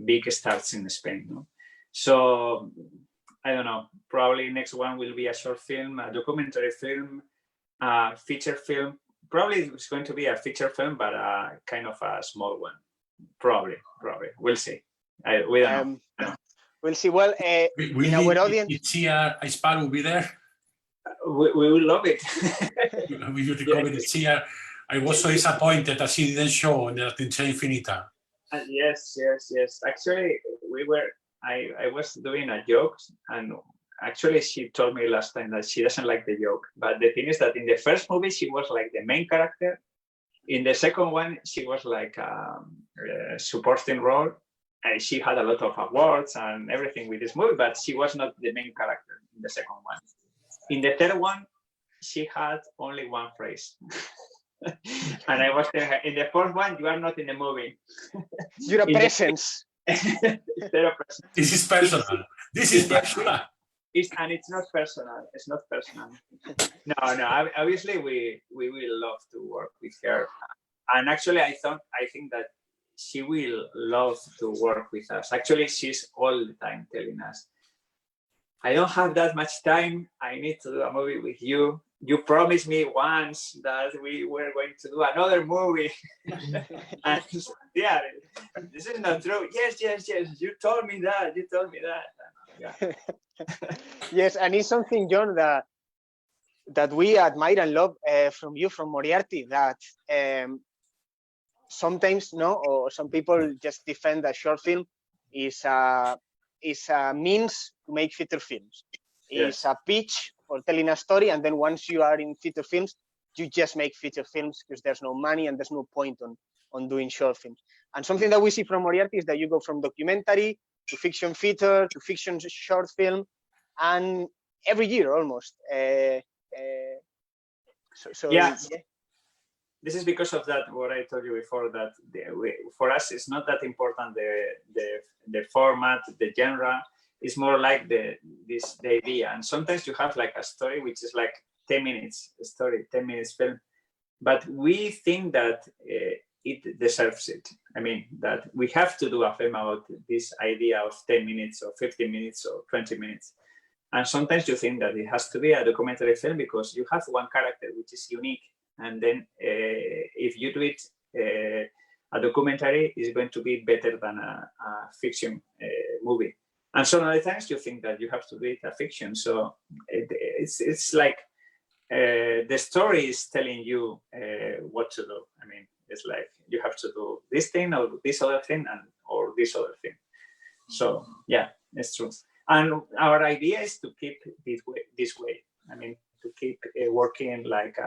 big stars in Spain. No? So I don't know. Probably next one will be a short film, a documentary film, a feature film. Probably it's going to be a feature film, but kind of a small one. Probably. We'll see. We don't know. We'll see. Well, in our audience, Ispar will be there. We will love it. We will recover it here. I was so disappointed that she didn't show in La Trinchera Infinita. Yes. Actually, I was doing a joke, and actually she told me last time that she doesn't like the joke. But the thing is that in the first movie she was like the main character. In the second one she was like a supporting role. She had a lot of awards and everything with this movie, but she was not the main character in the second one. In the third one, she had only one phrase. And I was telling her, in the fourth one, you are not in the movie. You're a presence. This is personal. This is personal. And it's not personal. It's not personal. No. Obviously, we will love to work with her. And actually, I think that she will love to work with us. Actually, she's all the time telling us, I don't have that much time. I need to do a movie with you. You promised me once that we were going to do another movie. And yeah, this is not true. Yes. You told me that. Yeah. Yes, and it's something, John, that we admire and love from you, from Moriarty, that sometimes, no, or some people just defend that short film is a means to make feature films. It's a pitch for telling a story, and then once you are in feature films, you just make feature films because there's no money and there's no point on doing short films. And something that we see from Moriarty is that you go from documentary to fiction feature to fiction short film, and every year almost. This is because of that, what I told you before, that for us it's not that important the format, the genre. It's more like the idea. And sometimes you have like a story which is like 10 minutes story, 10 minutes film, but we think that it deserves it. I mean, that we have to do a film about this idea of 10 minutes or 15 minutes or 20 minutes. And sometimes you think that it has to be a documentary film because you have one character which is unique. And then if you do it, a documentary is going to be better than a fiction movie. And some other times you think that you have to do it a fiction. So it's like the story is telling you what to do. I mean, it's like you have to do this thing or this other thing or this other thing. So yeah, it's true. And our idea is to keep this way. I mean, to keep working like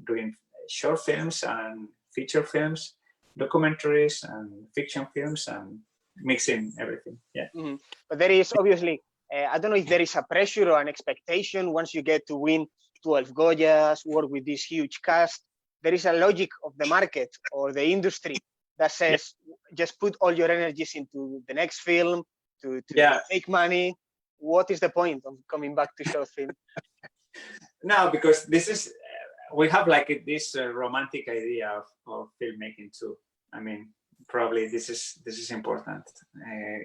doing short films and feature films, documentaries and fiction films, and mixing everything. Yeah. Mm-hmm. But there is obviously, I don't know if there is a pressure or an expectation once you get to win 12 Goyas, work with this huge cast. There is a logic of the market or the industry that says, just put all your energies into the next film to make money. What is the point of coming back to short film? No, because this is, we have like this romantic idea of filmmaking too. I mean, probably this is important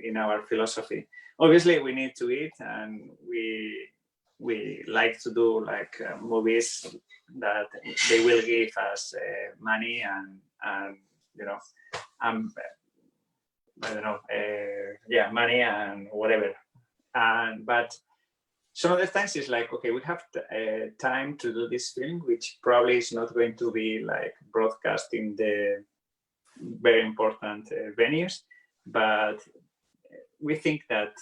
in our philosophy. Obviously, we need to eat, and we like to do like movies that they will give us money and you know, I don't know, money and whatever. But some of the times it's like, okay, we have time to do this film, which probably is not going to be like broadcast in the very important venues, but we think that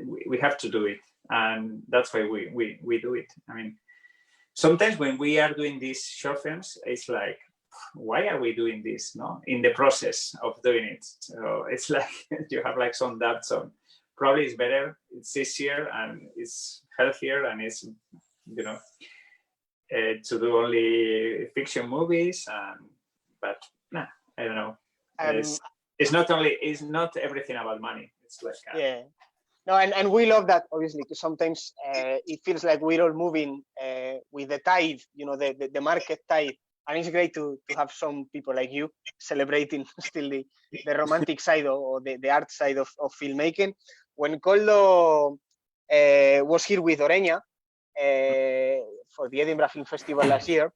we have to do it, and that's why we do it. I mean, sometimes when we are doing these short films, it's like, why are we doing this? No, in the process of doing it, so it's like you have like some doubts on. Probably it's better, it's easier, and it's healthier, and it's, you know, to do only fiction movies. But nah, I don't know. It's not everything about money. It's like no, and we love that obviously, because sometimes it feels like we're all moving with the tide, you know, the market tide, and it's great to have some people like you celebrating still the romantic side or the art side of filmmaking. When Koldo was here with Oreña for the Edinburgh Film Festival last year,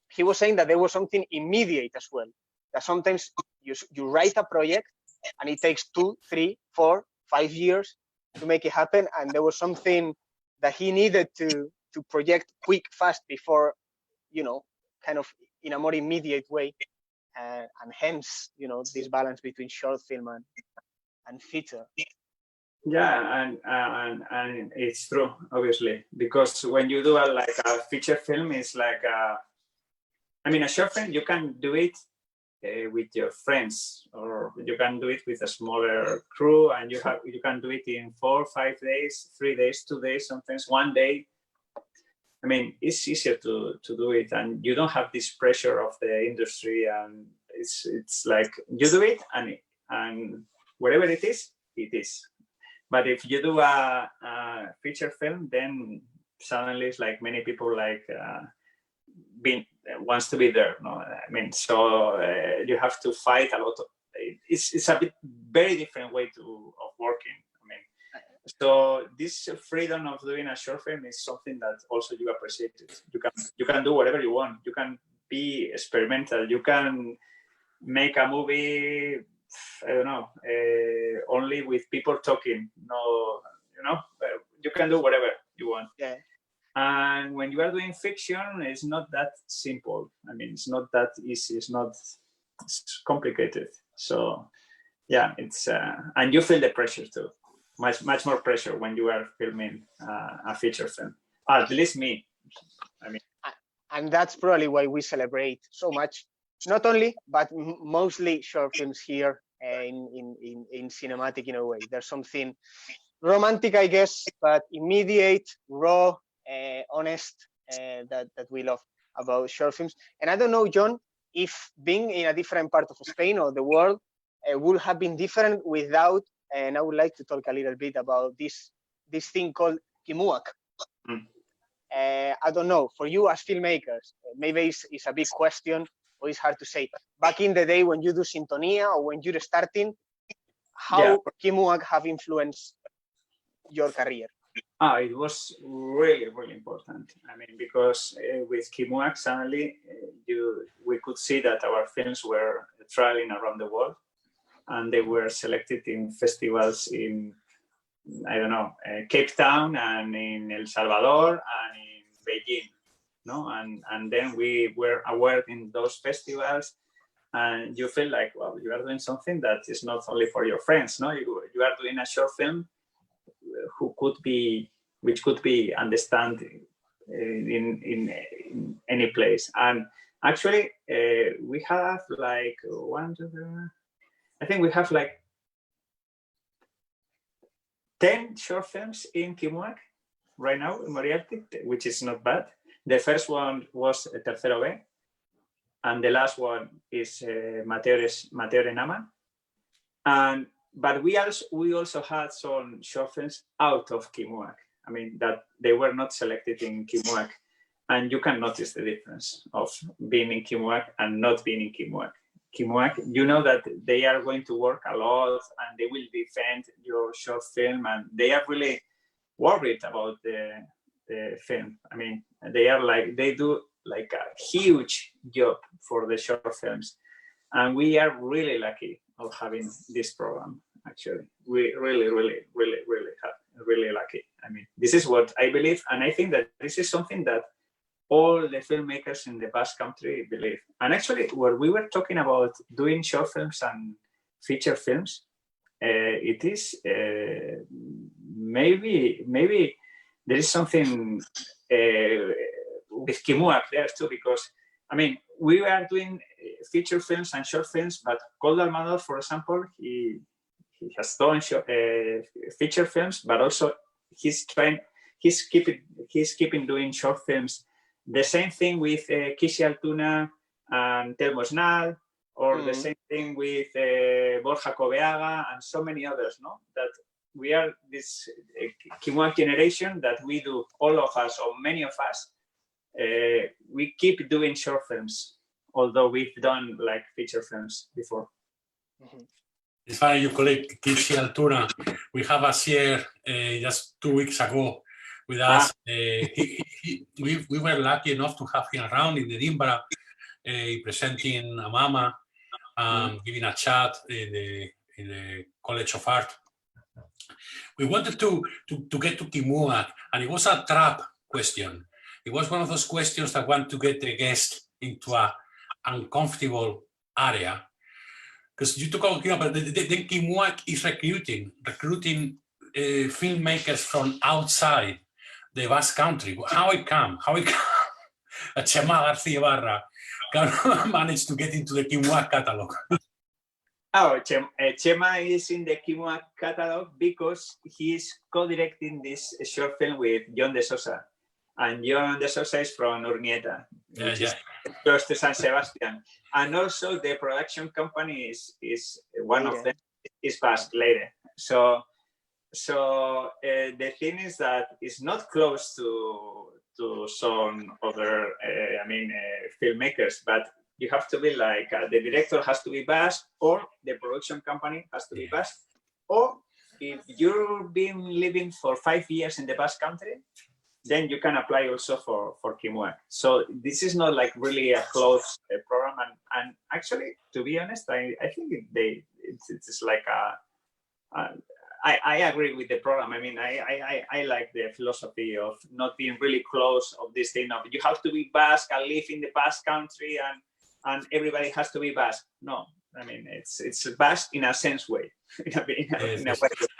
he was saying that there was something immediate as well. That sometimes you write a project and it takes 2, 3, 4, 5 years to make it happen. And there was something that he needed to project quick, fast before, you know, kind of in a more immediate way. And hence, you know, this balance between short film and feature. Yeah, and it's true, obviously, because when you do like a feature film, it's like I mean, a short film, you can do it with your friends, or you can do it with a smaller crew, and you can do it in 4 or 5 days, 3 days, 2 days, sometimes 1 day. I mean, it's easier to do it, and you don't have this pressure of the industry, and it's like you do it, and whatever it is, it is. But if you do a feature film, then suddenly it's like many people like wants to be there. No, I mean, so you have to fight a lot. It's a very different way of working. I mean, So this freedom of doing a short film is something that also you appreciate. You can do whatever you want. You can be experimental. You can make a movie, I don't know, only with people talking. No, you can do whatever you want. Yeah. And when you are doing fiction, it's not that simple. I mean, it's not that easy. It's complicated. So yeah, it's and you feel the pressure too. Much more pressure when you are filming a feature film. At least me. I mean, and that's probably why we celebrate so much, not only but mostly short films here in CinemaAttic. In a way, there's something romantic, I guess, but immediate, raw, honest that we love about short films. And I don't know, Jon, if being in a different part of Spain or the world would have been different without. And I would like to talk a little bit about this thing called kimuak. I don't know, for you as filmmakers, maybe it's a big question or it's hard to say. Back in the day when you do Sintonia or when you're starting, how kimuak have influenced your career? It was really, really important. I mean, because with kimuak, suddenly we could see that our films were traveling around the world. And they were selected in festivals in, I don't know, Cape Town and in El Salvador and in Beijing, no? And then we were awarded in those festivals, and you feel like, well, you are doing something that is not only for your friends, no? You are doing a short film which could be understood in any place. And actually, we have like I think we have like 10 short films in kimuak right now in Moriarty, which is not bad. The first one was Tercero B, and the last one is Mateo Nama. But we also had some short films out of kimuak. I mean, that they were not selected in kimuak, and you can notice the difference of being in kimuak and not being in kimuak. Kimuak, you know that they are going to work a lot and they will defend your short film, and they are really worried about the film. I mean, they do like a huge job for the short films, and we are really lucky of having this program. Actually, we really lucky. I mean, this is what I believe, and I think that this is something that all the filmmakers in the Basque Country believe. And actually, when we were talking about doing short films and feature films, it is maybe there is something with kimuak there too, because I mean, we are doing feature films and short films, but Koldo Almador, for example, he has done feature films, but also he's keeping doing short films. The same thing with Kishi Altuna and Telmo Snal, or the same thing with Borja Coveaga and so many others, no? That we are this kimuak generation that we do, all of us, or many of us, we keep doing short films, although we've done like feature films before. It's funny you collect Kishi Altuna. We have us here just 2 weeks ago with us. We were lucky enough to have him around in Edinburgh, presenting a mama, giving a chat in the College of Art. We wanted to get to kimuak, and it was a trap question. It was one of those questions that want to get the guest into an uncomfortable area. Because you talk about the kimuak is recruiting filmmakers from outside the Basque Country. How it come? Chema Garcia Ibarra can manage to get into the kimuak catalog. Chema is in the kimuak catalog because he is co-directing this short film with Jon de Sosa. And Jon de Sosa is from Urnieta, which is close to San Sebastian. And also the production company is one of them is Basque, Leire. So the thing is that it's not close to some other, filmmakers, but you have to be like, the director has to be Basque, or the production company has to be Basque, or if you've been living for 5 years in the Basque Country, then you can apply also for CinemaAttic. So this is not like really a close program. And actually, to be honest, I think it's like I agree with the program. I mean, I like the philosophy of not being really close of this thing of you have to be Basque and live in the Basque Country and everybody has to be Basque. No, I mean, it's Basque in a sense way. in a way.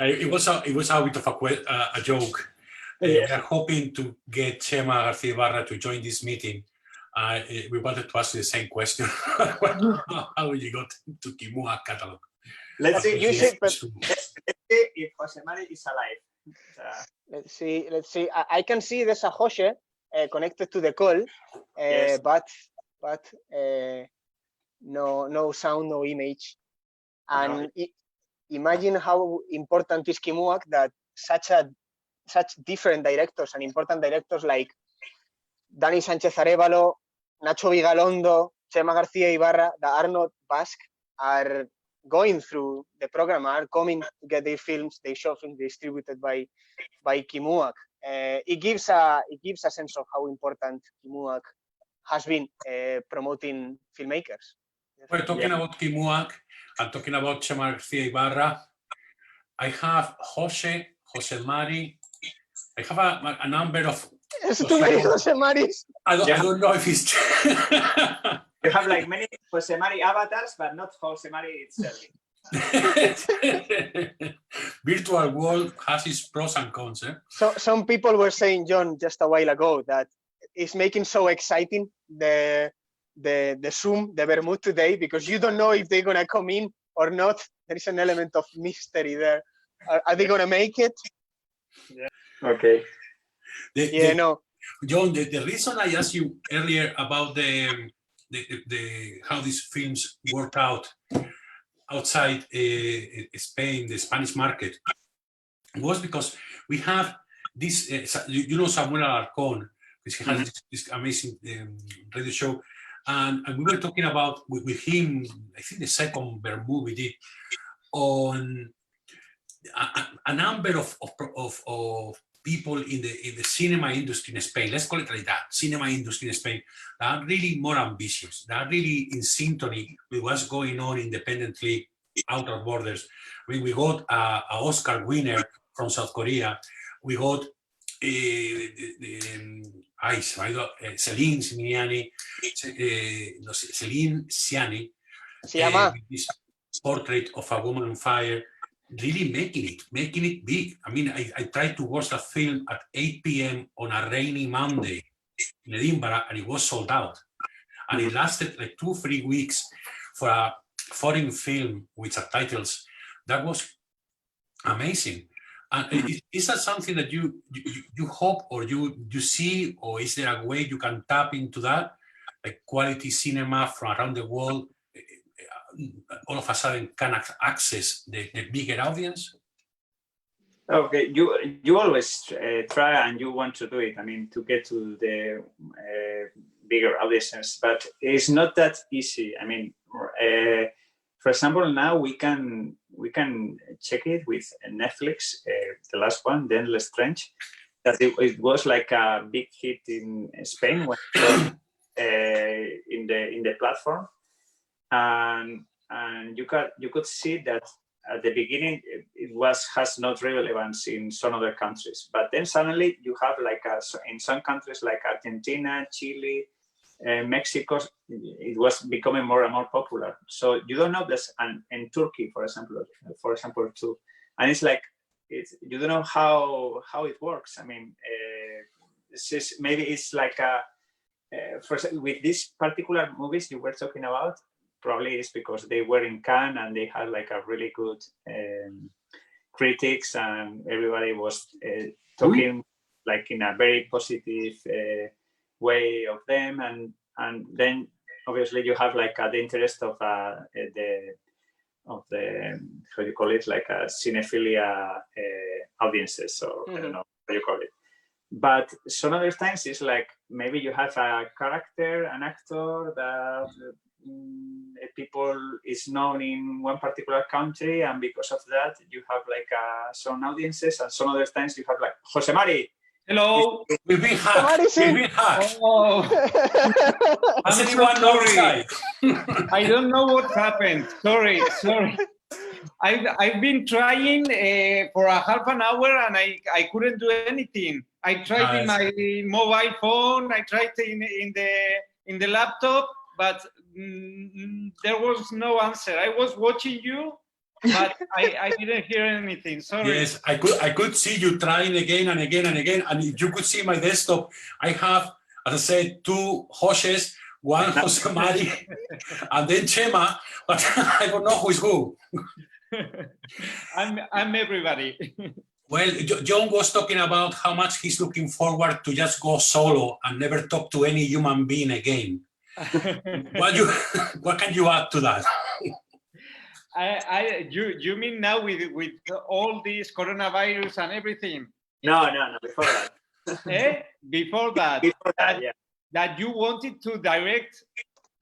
It was a bit of a joke. We are hoping to get Chema Garcia Ibarra to join this meeting. We wanted to ask you the same question. How you got to CinemaAttic catalog? Let's see if Jose Mari is alive. Let's see. I can see there's a Jose connected to the call, Yes. but no sound, no image. And imagine how important is CinemaAttic that such different directors and important directors like Dani Sánchez Arévalo, Nacho Vigalondo, Chema Garcia Ibarra, that are not Basque, are going through the program, are coming to get their films, their short films distributed by CinemaAttic. It gives a sense of how important CinemaAttic has been promoting filmmakers. We're talking about CinemaAttic and talking about Chema Garcia Ibarra. I have Jose Mari. I have a number of. There's too many Jose Maris. I don't know if it's. You have like many Jose Mari avatars, but not Jose Mari itself. Virtual world has its pros and cons. So some people were saying, John, just a while ago, that it's making so exciting the Zoom, the Vermouth today, because you don't know if they're gonna come in or not. There is an element of mystery there. Are they gonna make it? Yeah. Okay. John, the reason I asked you earlier about the how these films work out outside Spain, the Spanish market, was because we have this, Samuel Alarcón, because he has this amazing radio show, and we were talking about with him, I think the second Vermouth we did, on a number of people in the cinema industry in Spain, let's call it like that, cinema industry in Spain, that are really more ambitious, that are really in synchrony with what's going on independently out of borders. I mean, we got an Oscar winner from South Korea. We got Celine Siminiani, Celine Siani, this portrait of a woman on fire, really making it big. I mean, I tried to watch that film at 8 p.m. on a rainy Monday in Edinburgh, and it was sold out. And it lasted like 2-3 weeks for a foreign film with subtitles. That was amazing. And is that something that you hope, or you see, or is there a way you can tap into that, like quality cinema from around the world, all of a sudden can access the bigger audience? Okay, you always try and you want to do it. I mean, to get to the bigger audiences, but it's not that easy. I mean, for example, now we can check it with Netflix, the last one, The Endless Trench, that it was like a big hit in Spain when it was, in the platform. And you could see that at the beginning it has no relevance in some other countries, but then suddenly you have like in some countries like Argentina, Chile, Mexico, it was becoming more and more popular. So you don't know this, and in Turkey, for example too, and it's like you don't know how it works. I mean, maybe it's like with these particular movies you were talking about. Probably it's because they were in Cannes and they had like a really good critics, and everybody was talking like in a very positive way of them, and then obviously you have like the interest of the how you call it, like a cinephilia audiences, or I don't know how you call it. But some other times it's like maybe you have a character, an actor that people is known in one particular country, and because of that, you have like some audiences, and some other times you have like Jose Mari. Hello. We've been hacked. We've been hacked. Oh, Does anyone know this guy? I don't know what happened. Sorry. I've been trying for a half an hour and I couldn't do anything. I tried in my mobile phone. I tried in the laptop, but there was no answer. I was watching you, but I didn't hear anything. Sorry. Yes, I could see you trying again and again and again. And if you could see my desktop, I have, as I said, two Joses, one Jose Mari, and then Chema, but I don't know who is who. I'm everybody. Well, Jon was talking about how much he's looking forward to just go solo and never talk to any human being again. What can you add to that? You mean now with all this coronavirus and everything? No, before that. Before that, yeah. That you wanted to direct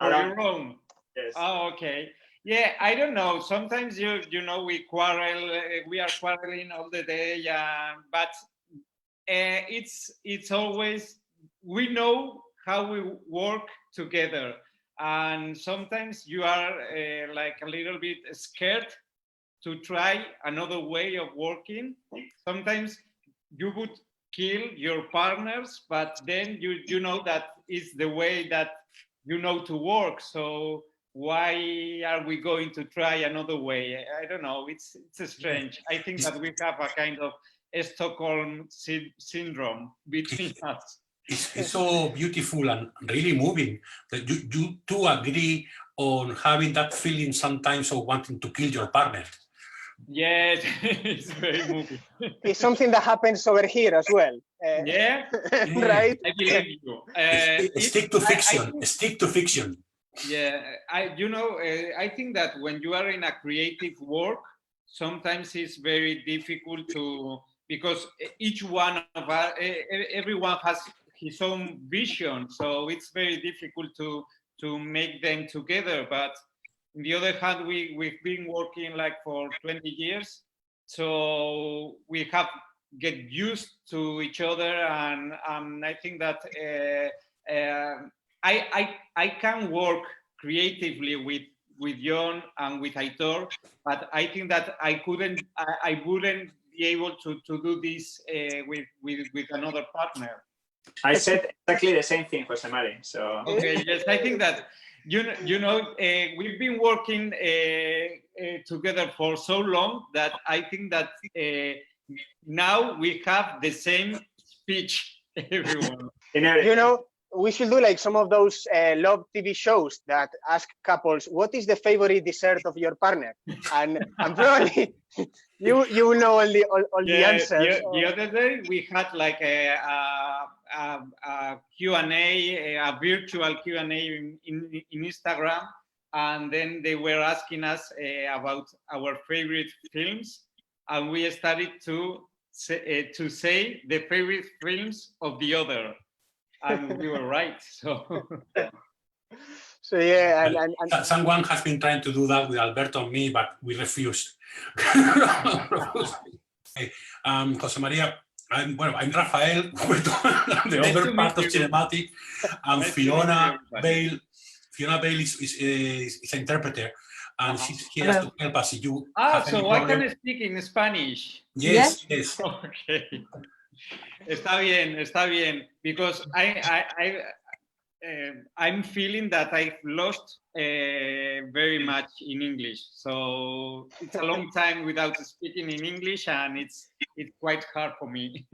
on your own. Yes. Oh, okay. Yeah, I don't know. Sometimes you know we quarrel. We are quarreling all the day, but it's always we know how we work together, and sometimes you are like a little bit scared to try another way of working. Sometimes you would kill your partners, but then you know that is the way that you know to work. So why are we going to try another way? I don't know. It's strange. I think that we have a kind of Stockholm syndrome between us. It's so beautiful and really moving that you two agree on having that feeling sometimes of wanting to kill your partner. Yes, it's very moving. It's something that happens over here as well. Yeah, right? I believe you. Stick to fiction. Stick to fiction. Yeah, I think that when you are in a creative work, sometimes it's very difficult because each one of us, everyone has his own vision, so it's very difficult to make them together. But on the other hand, we've been working like for 20 years, so we have get used to each other, and I think that I can work creatively with Jon and with Aitor, but I think that I wouldn't be able to do this with another partner. I said exactly the same thing, Jose Mari. So okay, yes, I think that we've been working together for so long that I think that now we have the same speech, everyone. We should do like some of those love TV shows that ask couples, what is the favorite dessert of your partner? And probably you know all the answers. The other day we had like a Q&A, a virtual Q&A in Instagram, and then they were asking us about our favorite films, and we started to say the favorite films of the other. And we were right. So yeah, and someone has been trying to do that with Alberto and me, but we refused. Jose Maria, I'm Rafael, the other part of CinemaAttic, and Fiona Bale. Fiona Bale is an interpreter, and she's here to help us. If you so I can speak in Spanish. Yes. Okay. Está bien, because I'm feeling that I've lost very much in English. So it's a long time without speaking in English, and it's quite hard for me.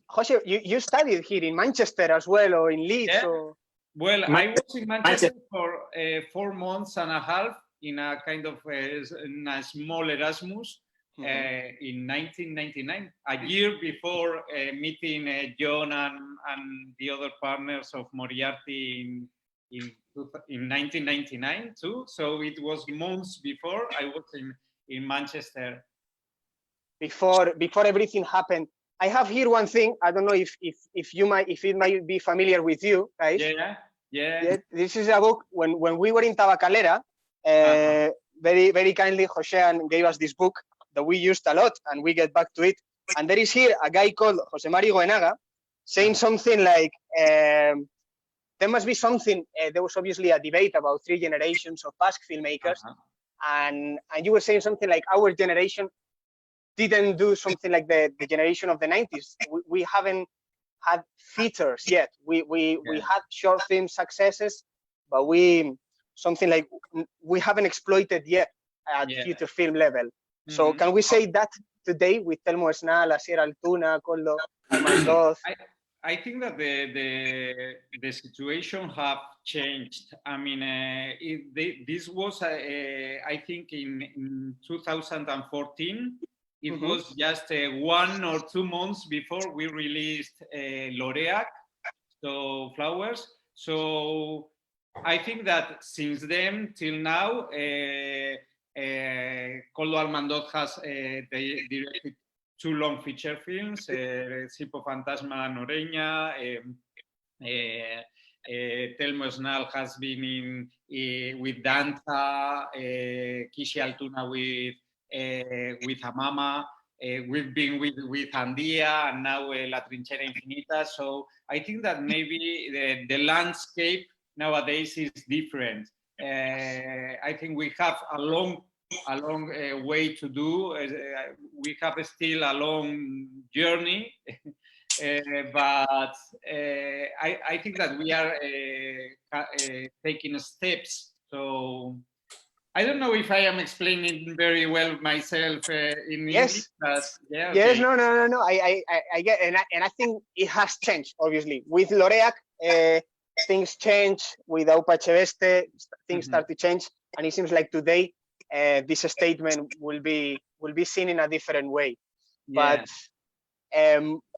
Jose, you studied here in Manchester as well, or in Leeds? Yeah. Or... Well, I was in Manchester for 4 months and a half in a kind of in a small Erasmus. In 1999, a year before meeting Jon and the other partners of Moriarty in 1999 too. So it was months before I was in Manchester. Before everything happened, I have here one thing. I don't know if it might be familiar with you guys. Yeah. This is a book. When we were in Tabacalera, Very, very kindly, Jose gave us this book that we used a lot, and we get back to it. And there is here a guy called Jose Mari Goenaga saying something like, there must be something, there was obviously a debate about 3 generations of Basque filmmakers, and you were saying something like our generation didn't do something like the generation of the 90s. We haven't had features yet. We had short film successes, but something like we haven't exploited yet at feature film level. So can we say that today with Telmo Esnal, Asier Altuna, Koldo Almandoz? I think that the situation have changed. I mean, this was, I think, in 2014. It was just 1 or 2 months before we released Loreac, so Flowers. So I think that since then till now, Koldo Almandoz has directed 2 long feature films, Sipo Fantasma Noreña, Telmo Esnal has been with Danza, Kishi Altuna with Amama, we've been with Andia, and now La Trinchera Infinita. So I think that maybe the landscape nowadays is different. I think we have a long way to do. We have still a long journey, but I think that we are taking steps. So I don't know if I am explaining very well myself in English. But yeah, yes, no. I get, and I think it has changed. Obviously, with Loreac, things change. With Aupa Cheveste, things start to change, and it seems like today this statement will be seen in a different way. But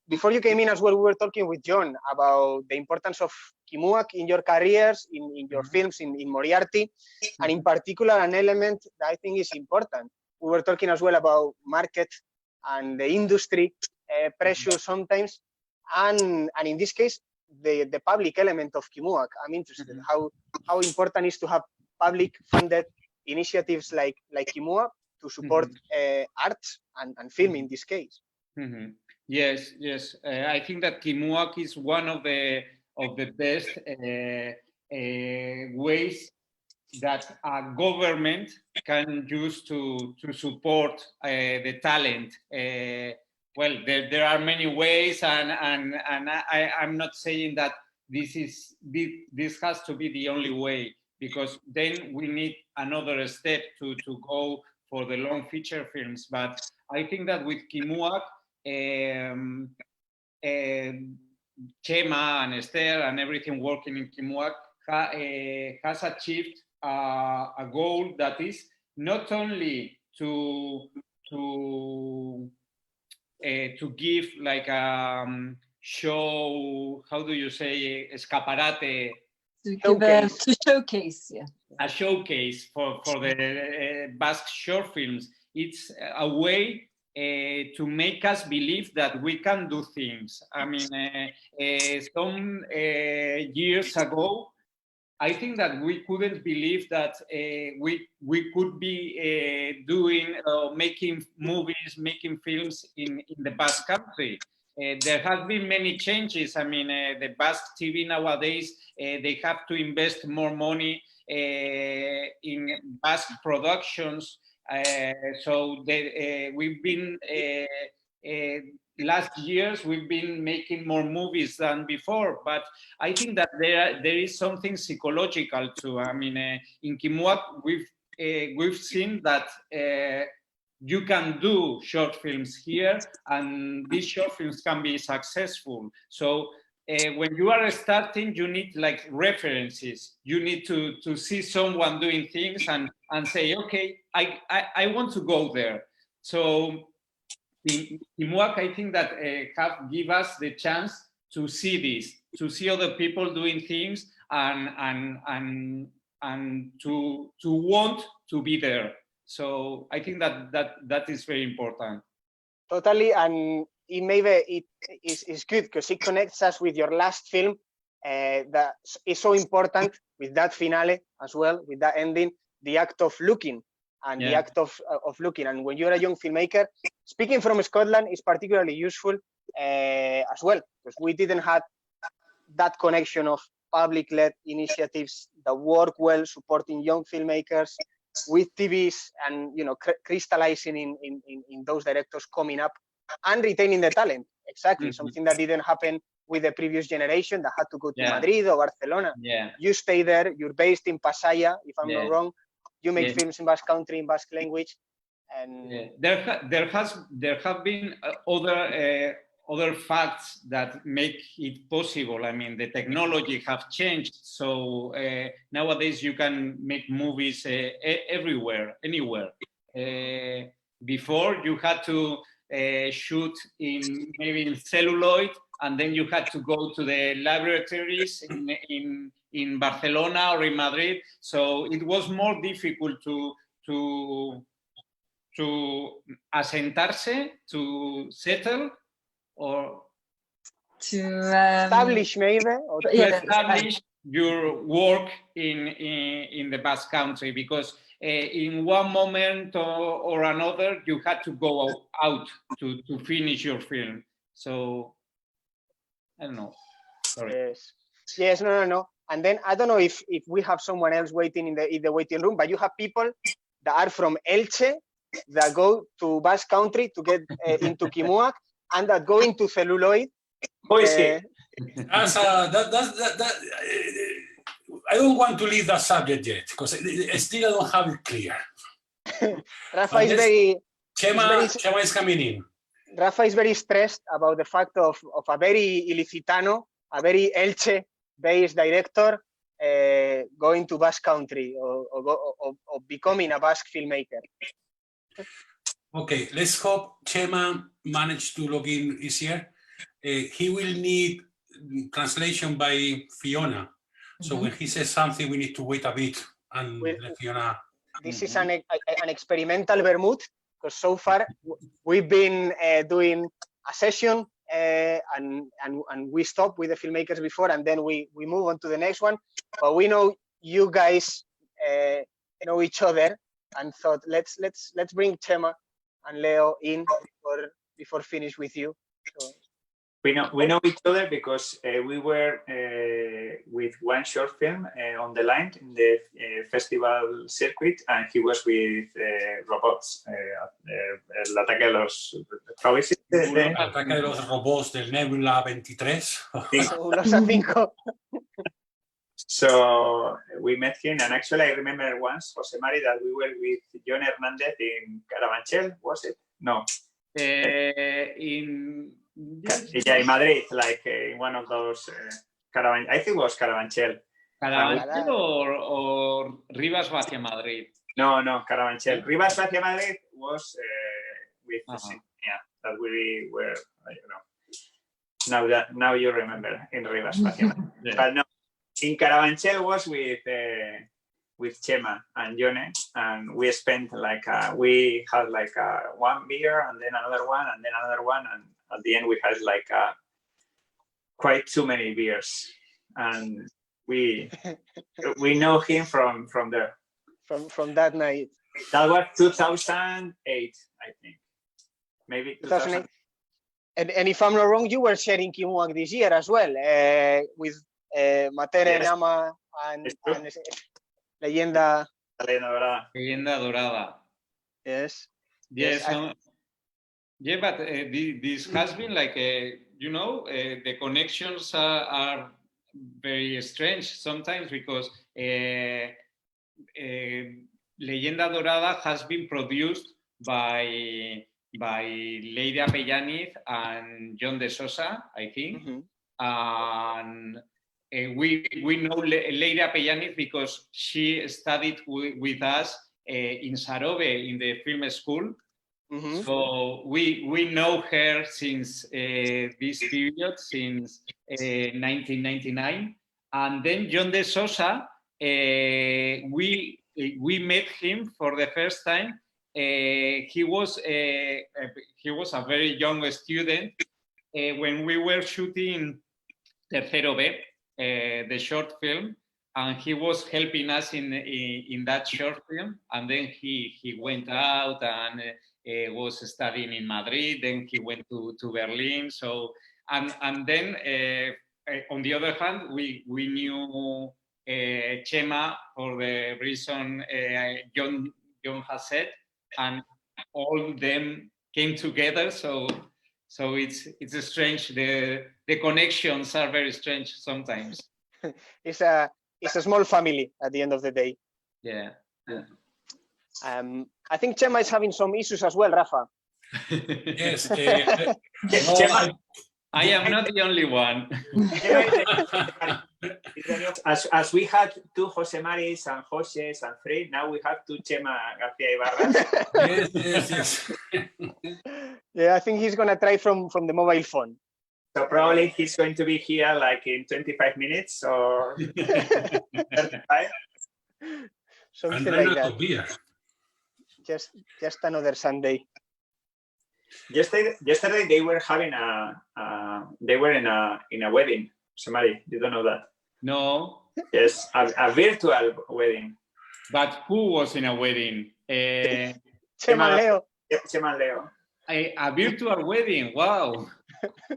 before you came in as well, we were talking with Jon about the importance of Kimuak in your careers, in your films, in Moriarty, and in particular an element that I think is important. We were talking as well about market and the industry pressure sometimes, and in this case, the public element of Kimuak. I'm interested how important it is to have public funded initiatives like Kimuak to support arts and film in this case. Yes. I think that Kimuak is one of the best ways that a government can use to support the talent. Well, there are many ways, and I'm not saying that this has to be the only way, because then we need another step to go for the long feature films. But I think that with Kimuak, Chema and Esther and everything working in Kimuak has achieved a goal that is not only to give like a show, how do you say, escaparate? To showcase, a showcase for the Basque short films. It's a way to make us believe that we can do things. I mean, some years ago, I think that we couldn't believe that we could be making movies, making films in the Basque country. There have been many changes. I mean, the Basque TV nowadays, they have to invest more money in Basque productions. So we've been, last years, we've been making more movies than before, but I think that there is something psychological too. I mean, in Kimuak, we've seen that you can do short films here, and these short films can be successful. So when you are starting, you need like references. You need to see someone doing things and say, okay, I want to go there. So Kimuak, I think that have give us the chance to see this, to see other people doing things and to want to be there. So I think that is very important. Totally, and it is good because it connects us with your last film that is so important with that finale as well, with that ending, the act of looking and the act of looking. And when you're a young filmmaker, speaking from Scotland is particularly useful as well, because we didn't have that connection of public-led initiatives that work well supporting young filmmakers with TVs and, you know, crystallizing in those directors coming up and retaining the talent. Exactly, something that didn't happen with the previous generation that had to go to Madrid or Barcelona. You stay there, you're based in Pasaya, if I'm not wrong. You make films in Basque Country, in Basque language. And there have been other facts that make it possible. I mean, the technology have changed, so nowadays you can make movies everywhere, anywhere. Before you had to shoot maybe in celluloid, and then you had to go to the laboratories in Barcelona or in Madrid. So it was more difficult to asentarse, to settle, or to establish maybe, or to establish your work in the Basque Country, because in one moment or another you had to go out to finish your film. So I don't know. Sorry. Yes, no. And then I don't know if we have someone else waiting in the waiting room, but you have people that are from Elche that go to Basque Country to get into Kimuak, and that go into celluloid. I don't want to leave that subject yet, because still I don't have it clear. Rafa is very... Chema is coming in. Rafa is very stressed about the fact of a very ilicitano, a very Elche-based director going to Basque Country or becoming a Basque filmmaker. Okay, let's hope Chema managed to log in easier. He will need translation by Fiona. So when he says something, we need to wait a bit and let Fiona. This is an experimental Vermouth, because so far we've been doing a session and we stopped with the filmmakers before, and then we move on to the next one. But we know you guys know each other, and thought let's bring Chema and Leo in before finish with you. So. We know each other because we were with one short film on the line in the festival circuit, and he was with robots. El ataque de los Ataque de los robots del Nebula 23. So we met him, and actually I remember once, Jose Mari, that we were with Jon Hernandez in Carabanchel, was it? No. In Madrid, like in one of those caravan. I think it was Carabanchel. Carabanchel or Rivas hacia Madrid? No, Carabanchel. Rivas hacia Madrid was with that we were. I don't know. Now you remember in Rivas hacia Madrid. But no, in Carabanchel was with Chema and Jone, and we spent we had one beer and then another one and then another one, and at the end we had quite too many beers, and we know him from there. From that night. That was 2008, I think. Maybe 2008. And if I'm not wrong, you were sharing Kimuak this year as well, with Matere, Nama, and Leyenda Dorada. Yes. But this has been the connections are very strange sometimes, because Leyenda Dorada has been produced by Leire Apellaniz and John de Sosa, I think. And we know Leire Apellaniz because she studied with us in Sarobe in the film school. So we know her since this period, since 1999. And then John de Sosa, we met him for the first time. He was a very young student when we were shooting Tercero B, the short film, and he was helping us in that short film. And then he went out and was studying in Madrid. Then he went to Berlin. So and then on the other hand, we knew Chema for the reason Jon has said, and all them came together. So it's strange. The connections are very strange sometimes. It's a small family at the end of the day. Yeah. I think Chema is having some issues as well, Rafa. Yes. I am not the only one. As we had 2 Jose Maris and Joses and 3, now we have 2 Chema Garcia Ibarra. Yes. Yeah, I think he's gonna try from the mobile phone. So probably he's going to be here like in 25 minutes or 35. Something like that. Beer. Just another Sunday. Yesterday they were having they were in a wedding. Somebody, you don't know that? No. Yes, a virtual wedding. But who was in a wedding? Chema and Leo. Chema and Leo. A virtual wedding. Wow,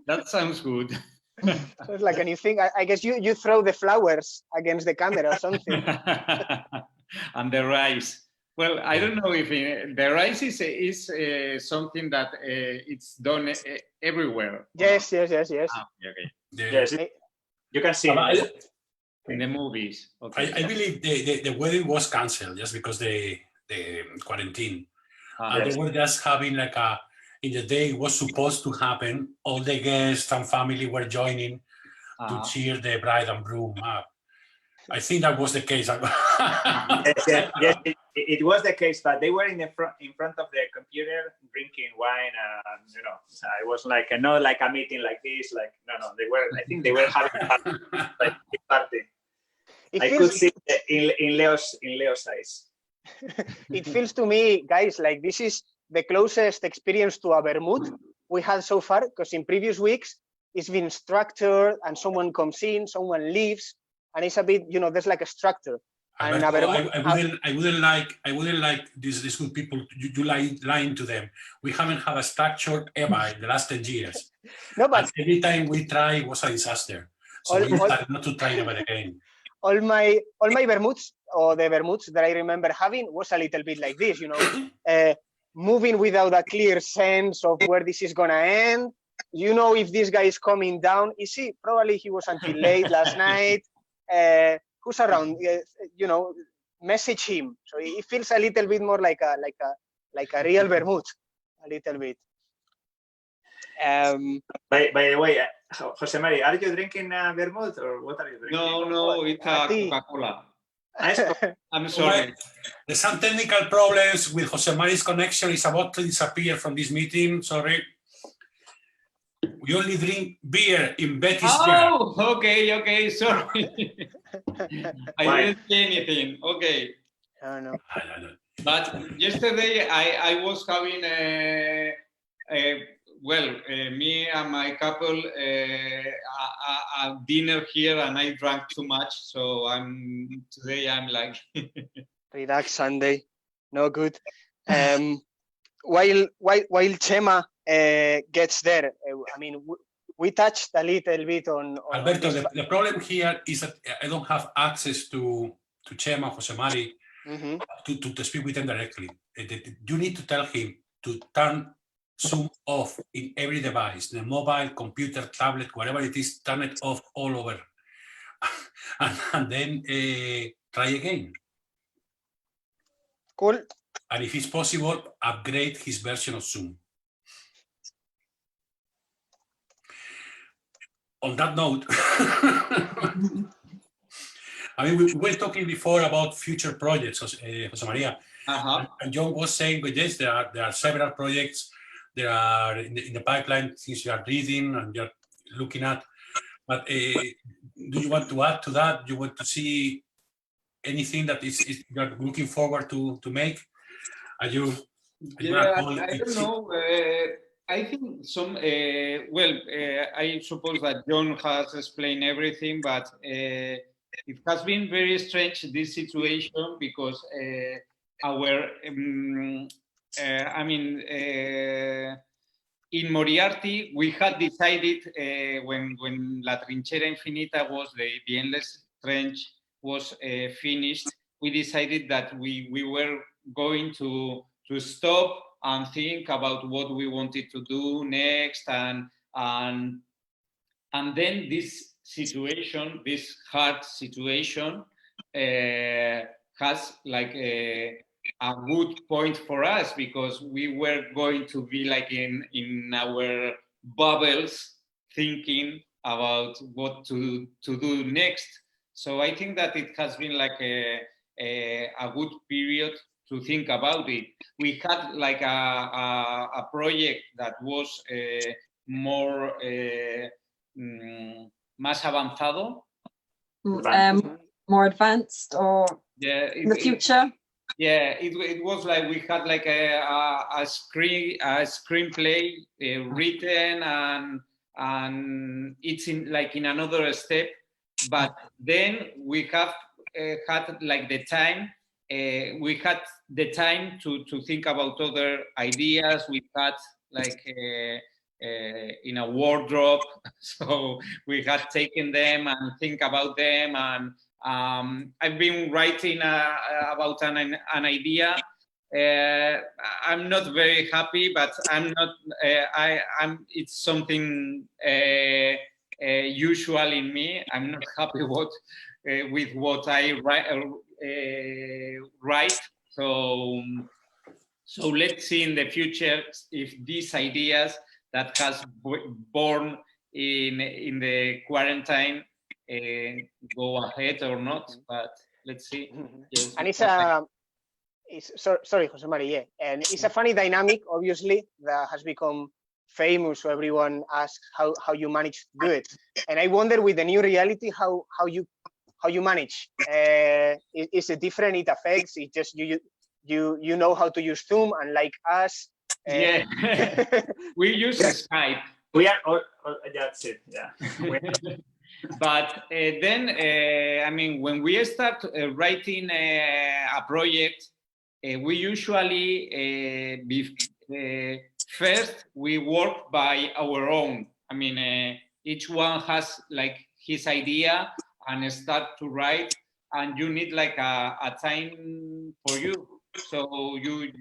that sounds good. So it's like a new thing. I guess you throw the flowers against the camera or something. And the rice. Well, I don't know if the rice is something that it's done everywhere. Yes. Okay. Yes, you can see it in the movies. Okay. I believe the wedding was cancelled just because the quarantine. And they were just having like in the day it was supposed to happen, all the guests and family were joining to cheer the bride and groom up. I think that was the case. yes, it was the case, but they were in front of the computer drinking wine, and it was like not like a meeting like this. Like no, they were. I think they were having a party. I could see in Leo's eyes. It feels to me, guys, like this is the closest experience to a Vermouth we had so far, because in previous weeks it's been structured and someone comes in, someone leaves, and it's a bit, there's like a structure. And I wouldn't like these good people. You lying to them. We haven't had a structure ever in the last 10 years. No, but and every time we try, it was a disaster. So we decided not to try ever again. All my Vermouths, or the Vermouths that I remember having, was a little bit like this, moving without a clear sense of where this is gonna end. If this guy is coming down, is he? Probably he was until late last night. Who's around? Message him. So it feels a little bit more like a real Vermouth, a little bit. By the way, Jose Mari, are you drinking Vermouth or what are you drinking? No, it's a Coca-Cola. I'm sorry. There's some technical problems with Jose Mari's connection. It's about to disappear from this meeting. Sorry. We only drink beer in Betty's bar. Oh, okay, sorry. I didn't see anything. Okay. I don't know. But yesterday I was having me and my couple a dinner here, and I drank too much. So today I'm like relax Sunday, no good. While Chema gets there, we touched a little bit on Alberto, the problem here is that I don't have access to Chema, Jose Mari, to speak with them directly. You need to tell him to turn Zoom off in every device, the mobile, computer, tablet, whatever it is, turn it off all over. and then try again. Cool. And if it's possible, upgrade his version of Zoom. On that note, we were talking before about future projects, Jose Maria. And Jon was saying, but yes, there are several projects. There are in the pipeline, things you are reading and you're looking at. But do you want to add to that? Do you want to see anything that you're looking forward to make? I don't know. I think I suppose that Jon has explained everything, but it has been very strange, this situation, because our, in Moriarty, we had decided when La Trinchera Infinita was the Endless Trench was finished, we decided that we were going to stop and think about what we wanted to do next, and then this situation, this hard situation, has like a good point for us, because we were going to be like in our bubbles thinking about what to do next. So I think that it has been like a good period to think about it. We had like a project that was more más avanzado. More advanced, or in the future? It was like we had like a screenplay written, and it's in another step. But then we have had like the time. We had the time to think about other ideas. We had like in a wardrobe, so we had taken them and think about them. And I've been writing about an idea. I'm not very happy, but I'm not. It's something usual in me. I'm not happy with what I write. So let's see in the future if these ideas that has born in the quarantine go ahead or not, but let's see. Yes. And sorry, Jose Mari, yeah. And it's a funny dynamic, obviously, that has become famous, so everyone asks how you manage to do it. And I wonder, with the new reality, how you manage. Is it different? It affects. It just you know how to use Zoom, and like us. Yeah, we use Skype. We are. That's it. Yeah. But then, I mean, when we start writing a project, we usually first we work by our own. I mean, each one has like his idea and start to write, and you need like a time for you. So you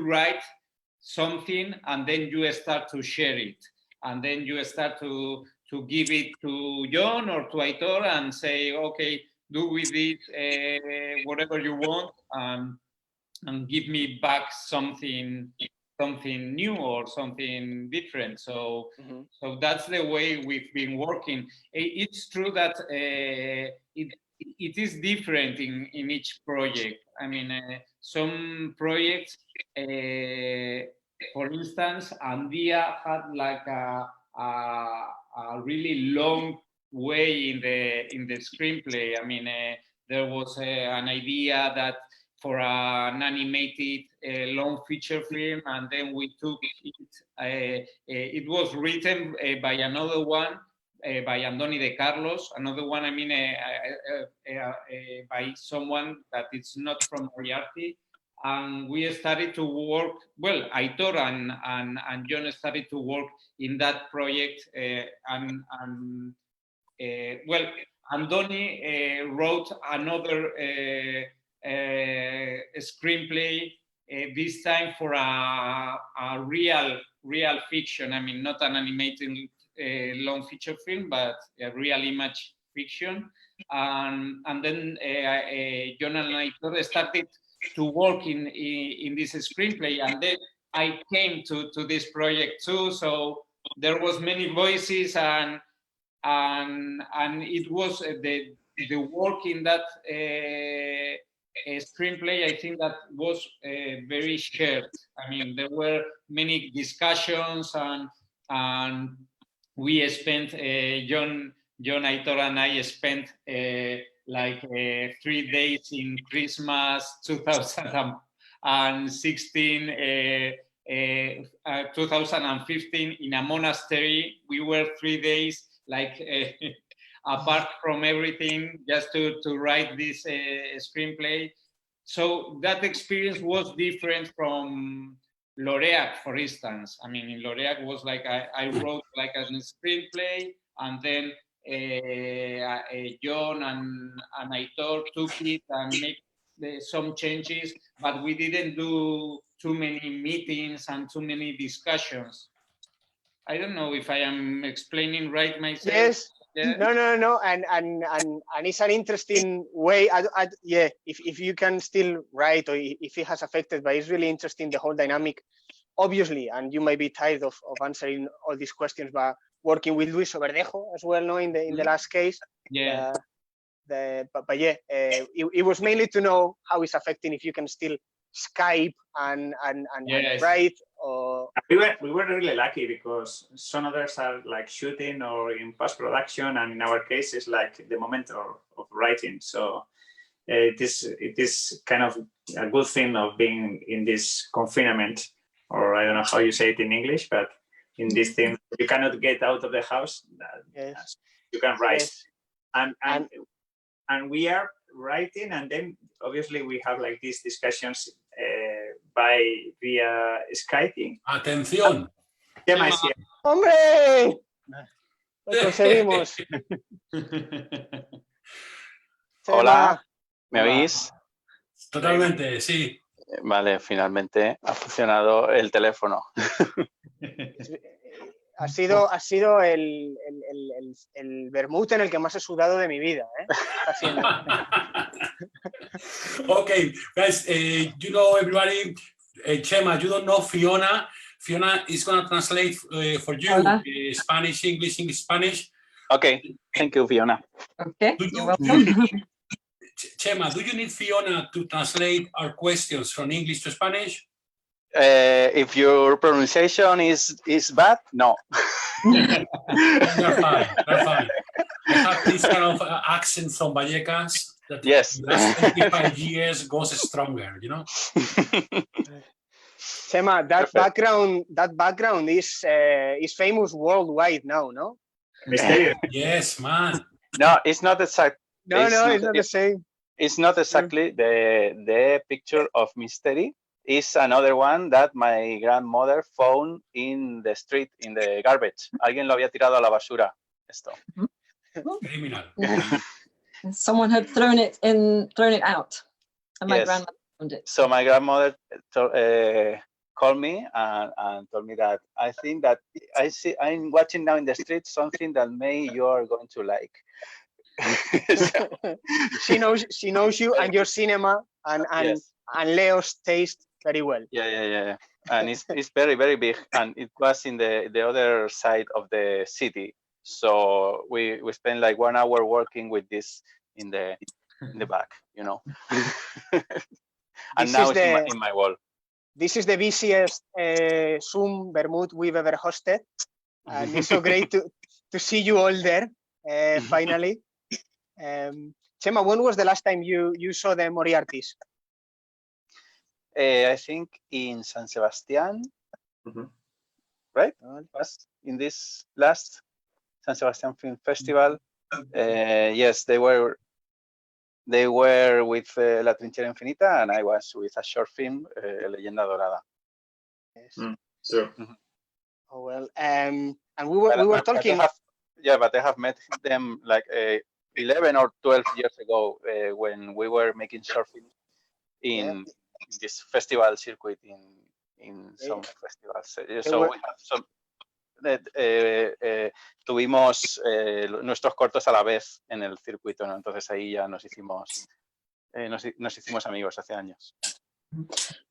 write something, and then you start to share it, and then you start to give it to Jon or to Aitor and say, okay, do with it whatever you want, and give me back something new or something different. So so that's the way we've been working. It's true that it is different in each project. I mean, some projects, for instance, Andia had like a really long way in the screenplay. I mean, there was an idea that for an animated long feature film, and then we took it. It was written by another one, by Andoni de Carlos. Another one, I mean, by someone that is not from Moriarty. And we started to work, well, Aitor and Jon started to work in that project. Well, Andoni wrote another screenplay, this time for a real fiction. I mean, not an animated long feature film, but a real image fiction. And then Jon and Aitor started to work in this screenplay, and then I came to this project too. So there was many voices, and it was the work in that screenplay. I think that was very shared. I mean, there were many discussions, and we spent Jon, Aitor, and I spent like 3 days in Christmas 2016, 2015 in a monastery. We were 3 days like apart from everything, just to write this screenplay. So that experience was different from Loreac, for instance. I mean, in Loreac was like I wrote like a screenplay, and then Jon and Aitor took it and made some changes, but we didn't do too many meetings and too many discussions. I don't know if I am explaining right myself. Yes. Yeah. No, and it's an interesting way. Yeah, if you can still write, or if it has affected, but it's really interesting, the whole dynamic, obviously. And you might be tired of answering all these questions, but working with Luis Verdejo as well, no, in the last case. Yeah. But yeah, it was mainly to know how it's affecting, if you can still Skype and Yes. write. Or we were really lucky because some others are like shooting or in post-production, and in our case it's like the moment of writing. So it is kind of a good thing of being in this confinement, or I don't know how you say it in English, but in this thing you cannot get out of the house. yes. You can write. Yes. And we are writing, and then obviously we have like these discussions via Skyping. Atención. Chema is here. ¡Hombre! Lo conseguimos. Hola, ¿me oís? Totalmente, sí. Vale, finalmente ha funcionado el teléfono. Ha sido el Vermut en el que más he sudado de mi vida, ¿eh? Okay, guys, you know everybody, Chema, you don't know Fiona. Fiona is going to translate for you Spanish, English, English, Spanish. Okay, thank you, Fiona. Okay, you're welcome. Chema, do you need Fiona to translate our questions from English to Spanish? If your pronunciation is bad, no. They're fine. I have this kind of accent from Vallecas that Yes. in the last 25 years goes stronger, you know? Chema, that background is famous worldwide now, no? Yes, man. No, it's not exact. No, it's not the same. It's not exactly the picture of mystery. It's another one that my grandmother found in the street, in the garbage. Alguien lo había tirado a la basura. Esto. Criminal. Someone had thrown it out, and my grandmother found it. So my grandmother called me and told me that I think that I'm watching now in the street something that you are going to like. She knows you and your cinema and yes. and Leo's taste very well. Yeah. And it's very, very big, and it was in the other side of the city. So we spent like 1 hour working with this in the back, you know. And now it's in my wall. This is the busiest Zoom Vermouth we've ever hosted, and it's so great to see you all there finally. Chema, when was the last time you saw the Moriartys? I think in San Sebastián, right? It was in this last San Sebastián Film Festival. Yes, they were with La Trinchera Infinita, and I was with a short film, Leyenda Dorada. Yes. Sure. Oh well, and we were talking. But I have met them like 11 or 12 years ago when we were making short films in this festival circuit in some festivals. So we have some. Tuvimos nuestros cortos a la vez en el circuito, ¿no? Entonces ahí ya nos hicimos amigos hace años.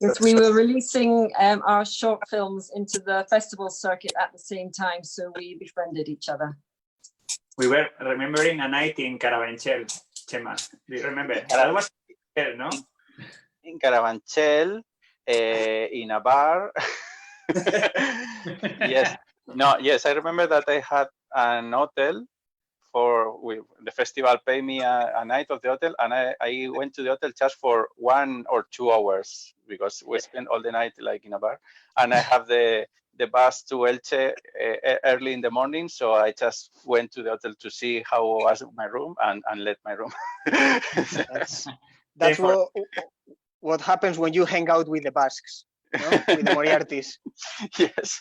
Yes, we were releasing our short films into the festival circuit at the same time, so we befriended each other. We were remembering a night in Carabanchel, Chema. Do you remember? That was there, no? In Carabanchel, in a bar. Yes. No, yes, I remember that I had an hotel the festival paid me a night of the hotel, and I went to the hotel just for 1 or 2 hours because we spent all the night like in a bar, and I have the bus to Elche early in the morning, so I just went to the hotel to see how was my room and let my room. That's what happens when you hang out with the Basques, no? With the Moriartys. Yes.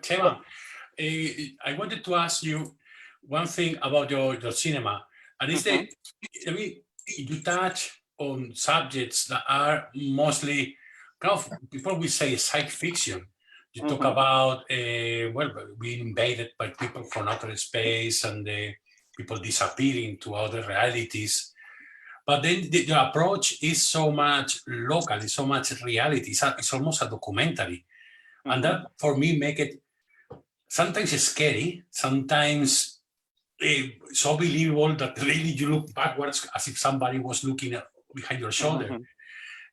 Chema, I wanted to ask you one thing about your cinema, and is that, I mean, you touch on subjects that are mostly kind of, before we say science fiction, you talk about being invaded by people from outer space and people disappearing to other realities. But then the approach is so much local, it's so much reality, it's almost a documentary. And that, for me, make it sometimes scary, sometimes so believable that really you look backwards as if somebody was looking behind your shoulder.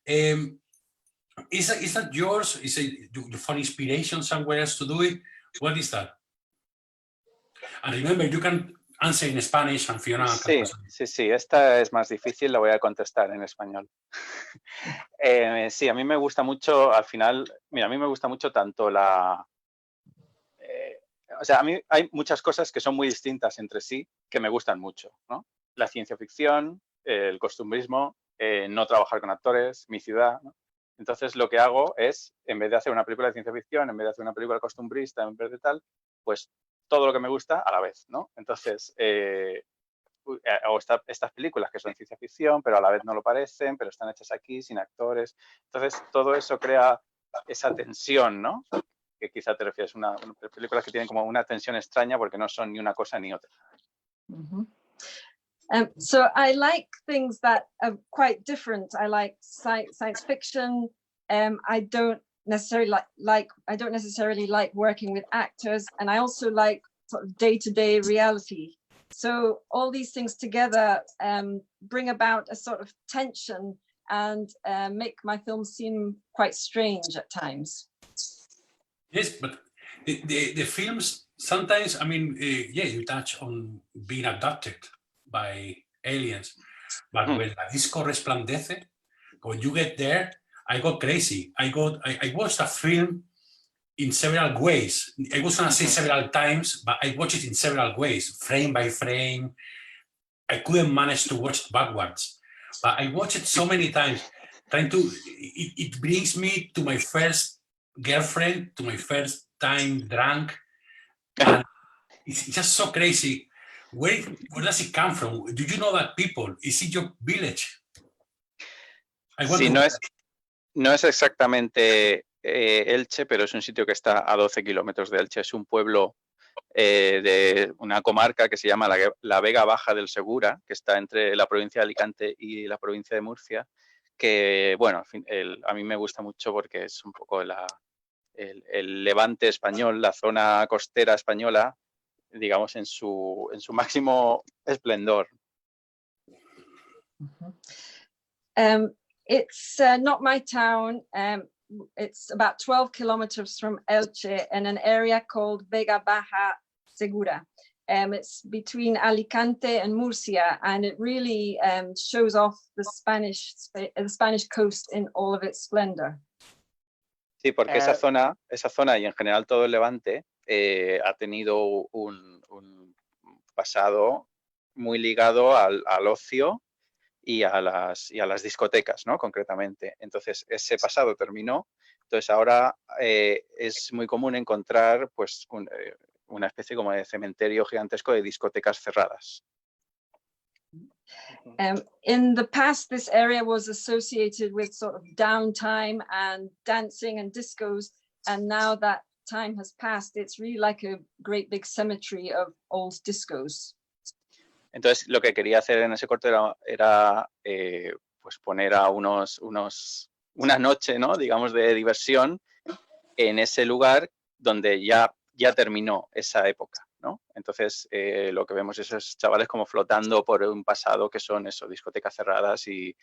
Is that yours? Is it you find inspiration somewhere else to do it? What is that? And remember, you can answer in Spanish and Fiona. Sí, esta es más difícil, la voy a contestar en español. Sí, a mí me gusta mucho, al final, mira, a mí me gusta mucho tanto o sea, a mí hay muchas cosas que son muy distintas entre sí que me gustan mucho, ¿no? La ciencia ficción, el costumbrismo, no trabajar con actores, mi ciudad, ¿no? Entonces lo que hago es, en vez de hacer una película de ciencia ficción, en vez de hacer una película costumbrista, en vez de tal, pues todo lo que me gusta a la vez, ¿no? Entonces, hago estas películas que son ciencia ficción, pero a la vez no lo parecen, pero están hechas aquí, sin actores. Entonces, todo eso crea esa tensión, ¿no? Que quizá te refieres a películas que tienen como una tensión extraña porque no son ni una cosa ni otra. So I like things that are quite different. I like science fiction. I don't necessarily like working with actors, and I also like sort of day-to-day reality. So all these things together bring about a sort of tension and make my films seem quite strange at times. Yes, but the films sometimes, I mean, yeah, you touch on being abducted by aliens, but when La Disco Resplandece, when you get there, I got crazy. I watched a film in several ways. I was gonna say several times, but I watched it in several ways, frame by frame. I couldn't manage to watch it backwards, but I watched it so many times, trying to, it brings me to my first girlfriend, to my first time drunk, and it's just so crazy. Where does it come from? Do you know that people? Is it your village? Sí, no es exactamente Elche, pero es un sitio que está a 12 kilómetros de Elche. Es un pueblo de una comarca que se llama la Vega Baja del Segura, que está entre la provincia de Alicante y la provincia de Murcia, que, bueno, a mí me gusta mucho porque es un poco el levante español, la zona costera española, digamos, en su máximo esplendor. It's not my town. It's about 12 kilometers from Elche in an area called Vega Baja Segura. It's between Alicante and Murcia, and it really shows off the Spanish coast in all of its splendor. Sí, porque esa zona y en general todo el Levante ha tenido un pasado muy ligado al ocio y a las discotecas, ¿no? Concretamente. Entonces, ese pasado terminó. Entonces, ahora es muy común encontrar pues, una especie como de cementerio gigantesco de discotecas cerradas. In the past, this area was associated with sort of downtime and dancing and discos, and now that time has passed, it's really like a great big cemetery of old discos. Entonces, lo que quería hacer en ese corto era pues poner a una noche, ¿no? Digamos, de diversión en ese lugar donde ya terminó esa época, ¿no? Entonces, lo que vemos es esos chavales como flotando por un pasado que son eso, discotecas cerradas y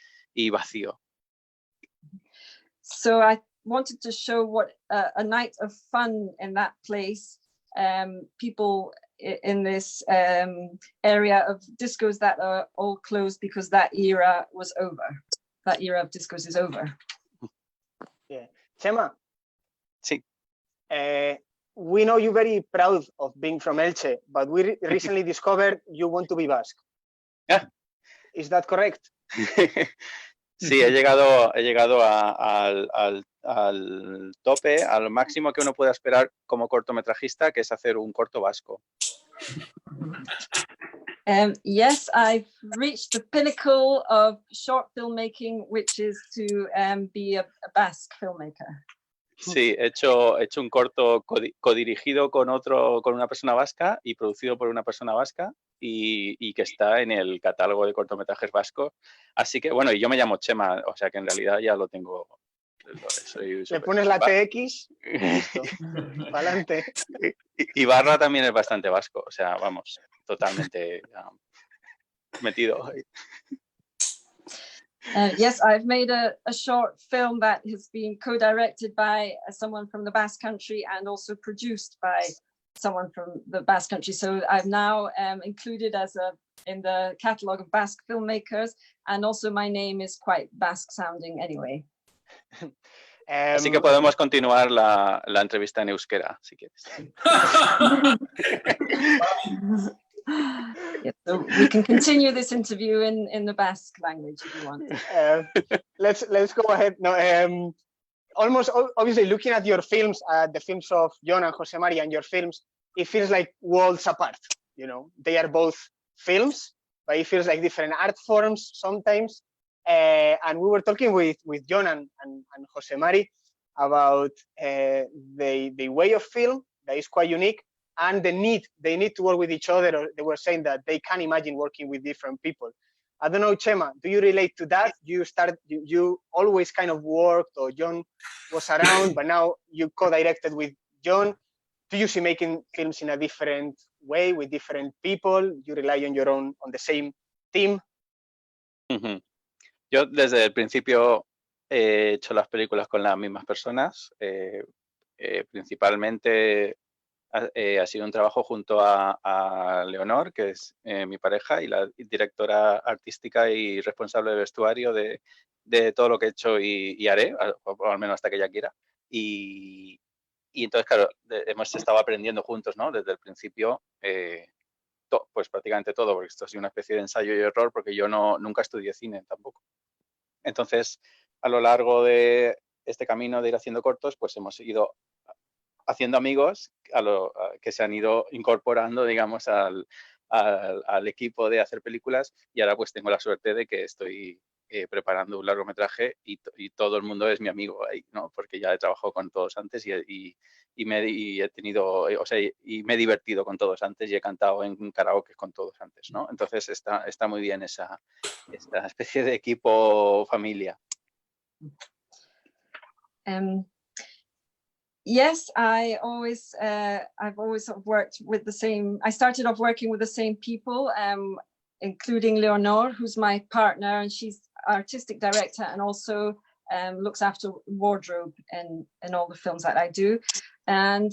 vacío. So wanted to show what a night of fun in that place. People in this area of discos that are all closed because that era was over. That era of discos is over. Yeah, Chema. Sí. We know you're very proud of being from Elche, but we recently discovered you want to be Basque. Yeah. Is that correct? Sí, he llegado al tope, al máximo que uno puede esperar como cortometrajista, que es hacer un corto vasco. Yes, I've reached the pinnacle of short filmmaking, which is to be a Basque filmmaker. Sí, he hecho un corto codirigido con una persona vasca y producido por una persona vasca y que está en el catálogo de cortometrajes vascos. Así que, bueno, y yo me llamo Chema, o sea que en realidad ya lo tengo. Le pones la TX y listo. Pa'lante. Ibarra también es bastante vasco, o sea, vamos, totalmente metido. Yes, I've made a short film that has been co-directed by someone from the Basque Country and also produced by someone from the Basque Country. So I've now included in the catalogue of Basque filmmakers, and also my name is quite Basque sounding anyway. Así que podemos continuar la entrevista en euskera, si quieres. Yeah, so we can continue this interview in the Basque language if you want. Let's go ahead. No, almost obviously looking at your films, the films of Jon and Jose Mari and your films, it feels like worlds apart. You know, they are both films, but it feels like different art forms sometimes. And we were talking with Jon and Jose Mari about the way of film that is quite unique, and they need to work with each other. Or they were saying that they can't imagine working with different people. I don't know, Chema, do you relate to that? You always kind of worked, or Jon was around, but now you co-directed with Jon. Do you see making films in a different way with different people? You rely on the same team? Uh-huh. Yo desde el principio he hecho las películas con las mismas personas. Principalmente ha sido un trabajo junto a Leonor, que es mi pareja y la directora artística y responsable de vestuario de todo lo que he hecho y haré, o al menos hasta que ella quiera. Y entonces, claro, hemos estado aprendiendo juntos, ¿no? Desde el principio, pues prácticamente todo, porque esto ha sido una especie de ensayo y error, porque yo nunca estudié cine tampoco. Entonces, a lo largo de este camino de ir haciendo cortos, pues hemos ido haciendo amigos que se han ido incorporando, digamos, al equipo de hacer películas, y ahora pues tengo la suerte de que estoy preparando un largometraje y todo el mundo es mi amigo ahí, ¿no? Porque ya he trabajado con todos antes y me he divertido con todos antes y he cantado en karaoke con todos antes, ¿no? Entonces está muy bien esta especie de equipo familia. Yes, I've always worked with the same. I started off working with the same people, including Leonor, who's my partner, and she's artistic director and also looks after wardrobe in all the films that I do. And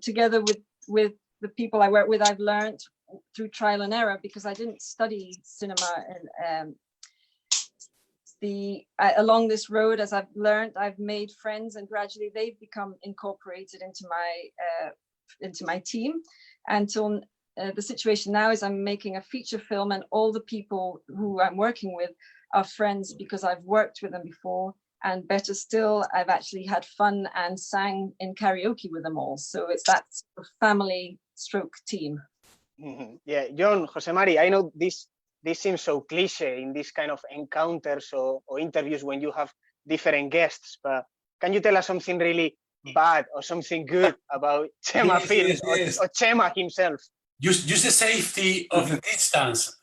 together with the people I work with, I've learned through trial and error, because I didn't study cinema. And along this road, as I've learned, I've made friends, and gradually they've become incorporated into my team. Until the situation now is I'm making a feature film, and all the people who I'm working with are friends because I've worked with them before, and better still, I've actually had fun and sang in karaoke with them all. So it's that family stroke team. Mm-hmm. Yeah, Jon, Jose Mari, I know this seems so cliche in this kind of encounters or interviews when you have different guests, but can you tell us something really bad or something good about Chema films or Chema himself? Use the safety of the distance.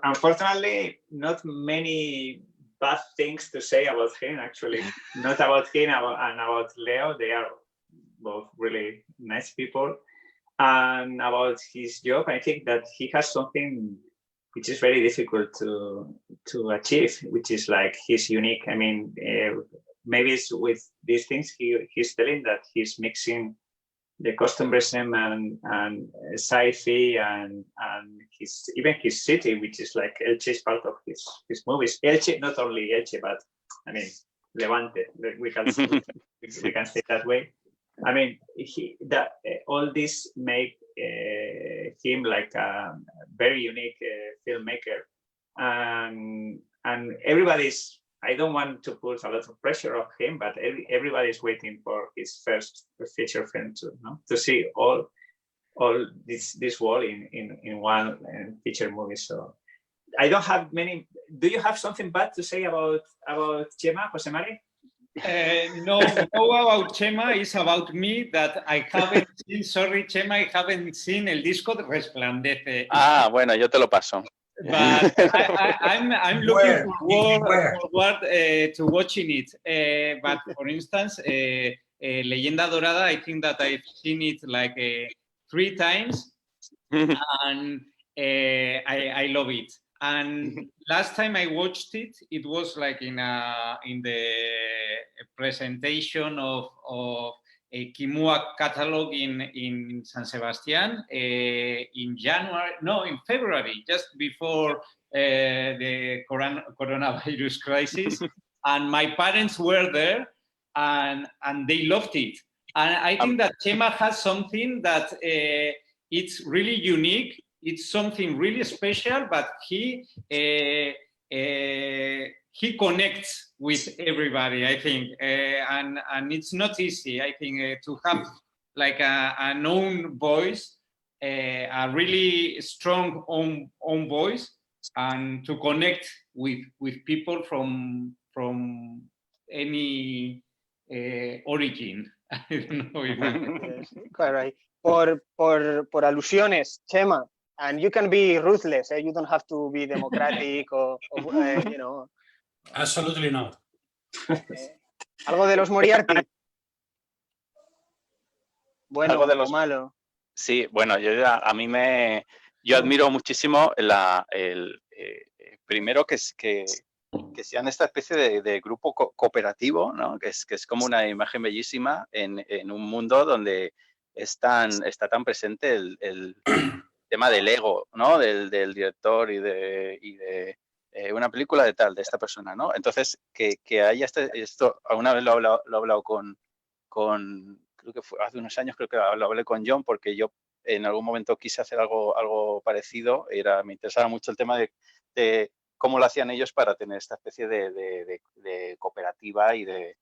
Unfortunately, not many bad things to say about him, actually. Not about him and about Leo. They are both really nice people. And about his job, I think that he has something which is very difficult to achieve, which is like he's unique. I mean, maybe it's with these things he's telling that he's mixing the costumerism and sci-fi and even his city, which is like Elche is part of his movies. Elche, not only Elche, but I mean Levante. We can say that way. I mean, all this make him like a very unique filmmaker, and everybody's. I don't want to put a lot of pressure on him, but everybody's waiting for his first feature film to see all this world in one feature movie. So I don't have many. Do you have something bad to say about Chema, Jose Mari? No, about Chema is about me that I haven't seen. Sorry, Chema, I haven't seen El Disco de Resplandece. Ah, bueno, yo te lo paso. But I'm looking forward to watching it. But for instance, Leyenda Dorada, I think that I've seen it like 3 times, and I love it. And last time I watched it, it was like in the presentation of a Kimua catalog in San Sebastián in February, just before the coronavirus crisis. And my parents were there and they loved it. And I think that Chema has something that it's really unique. It's something really special, but he connects with everybody, I think, and it's not easy, I think, to have like a known voice, a really strong own voice, and to connect with people from any origin. I don't know if Yes, quite right. Por alusiones, Chema, and you can be ruthless. You don't have to be democratic or you know. Absolutely not. Algo de los Moriarty. Bueno, Algo de los malo. Sí, bueno, yo admiro muchísimo el primero que sean esta especie de grupo cooperativo, ¿no? Que es como una imagen bellísima en un mundo donde está tan presente el tema del ego, ¿no? Del director y de una película de esta persona, ¿no? Entonces, que haya esto, alguna vez lo he hablado con, creo que fue hace unos años, creo que lo hablé con Jon, porque yo en algún momento quise hacer algo parecido, me interesaba mucho el tema de cómo lo hacían ellos para tener esta especie de cooperativa y de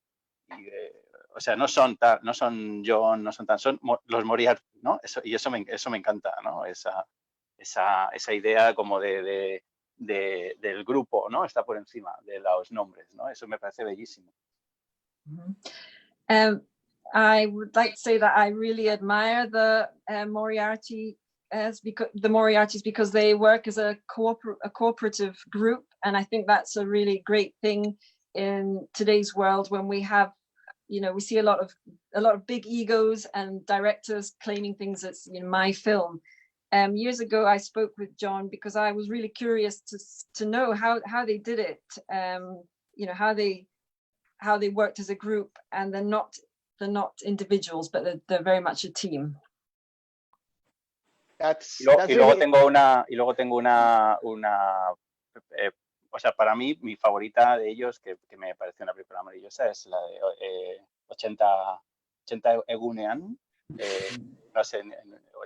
o sea, no son Jon, son los Moriarty, ¿no? Eso me encanta, ¿no? Esa idea como del grupo, ¿no? Está por encima de los nombres, ¿no? Eso me parece bellísimo. I would like to say that I really admire the Moriarty because they work as a cooperative group, and I think that's a really great thing in today's world when we have, we see a lot of big egos and directors claiming things as my film. Years ago, I spoke with Jon because I was really curious to know how they did it, how they worked as a group, and they're not individuals, but they're very much a team. Y luego tengo una o sea, para mí, mi favorita de ellos, que me pareció una película maravillosa, es la de 80 Egunean. No sé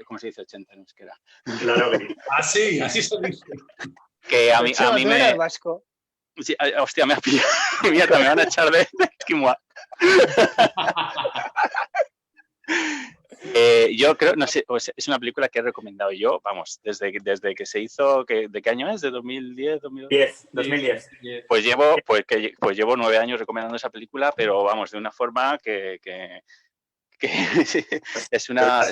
cómo se dice 80 en euskera. Claro que sí. Así se dice. Que a mí me... vasco. Sí, hostia, me ha pillado. Mierda, me van a echar de Esquimua. Yo creo, no sé, es una película que he recomendado yo, vamos, desde que se hizo, ¿de qué año es? ¿De 2010? 2010. Pues llevo 9 años recomendando esa película, pero vamos, de una forma que es una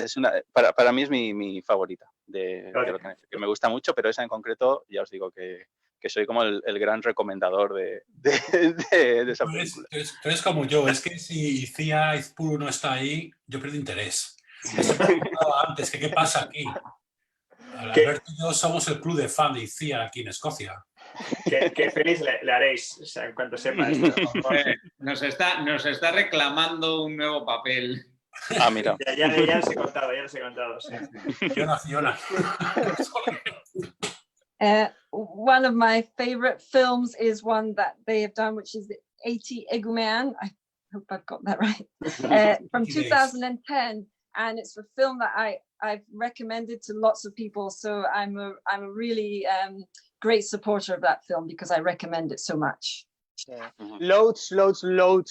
para mí es mi favorita, que me gusta mucho, pero esa en concreto, ya os digo que soy como el gran recomendador de esa película. Tú eres como yo, es que si Cia Izpuru no está ahí, yo pierdo interés. Eso me ha pasado antes, ¿qué pasa aquí? Alberto y yo somos el club de fan de ICIA aquí en Escocia. Qué feliz le haréis, o sea, en cuanto sepa esto. Nos está reclamando un nuevo papel. Ah, mira. Ya los he contado, sí. Jonah. One of my favorite films is one that they have done, which is the 80 Egumean. I hope I've got that right. From 2010, and it's a film that I've recommended to lots of people. So I'm a really great supporter of that film because I recommend it so much. Yeah. Loads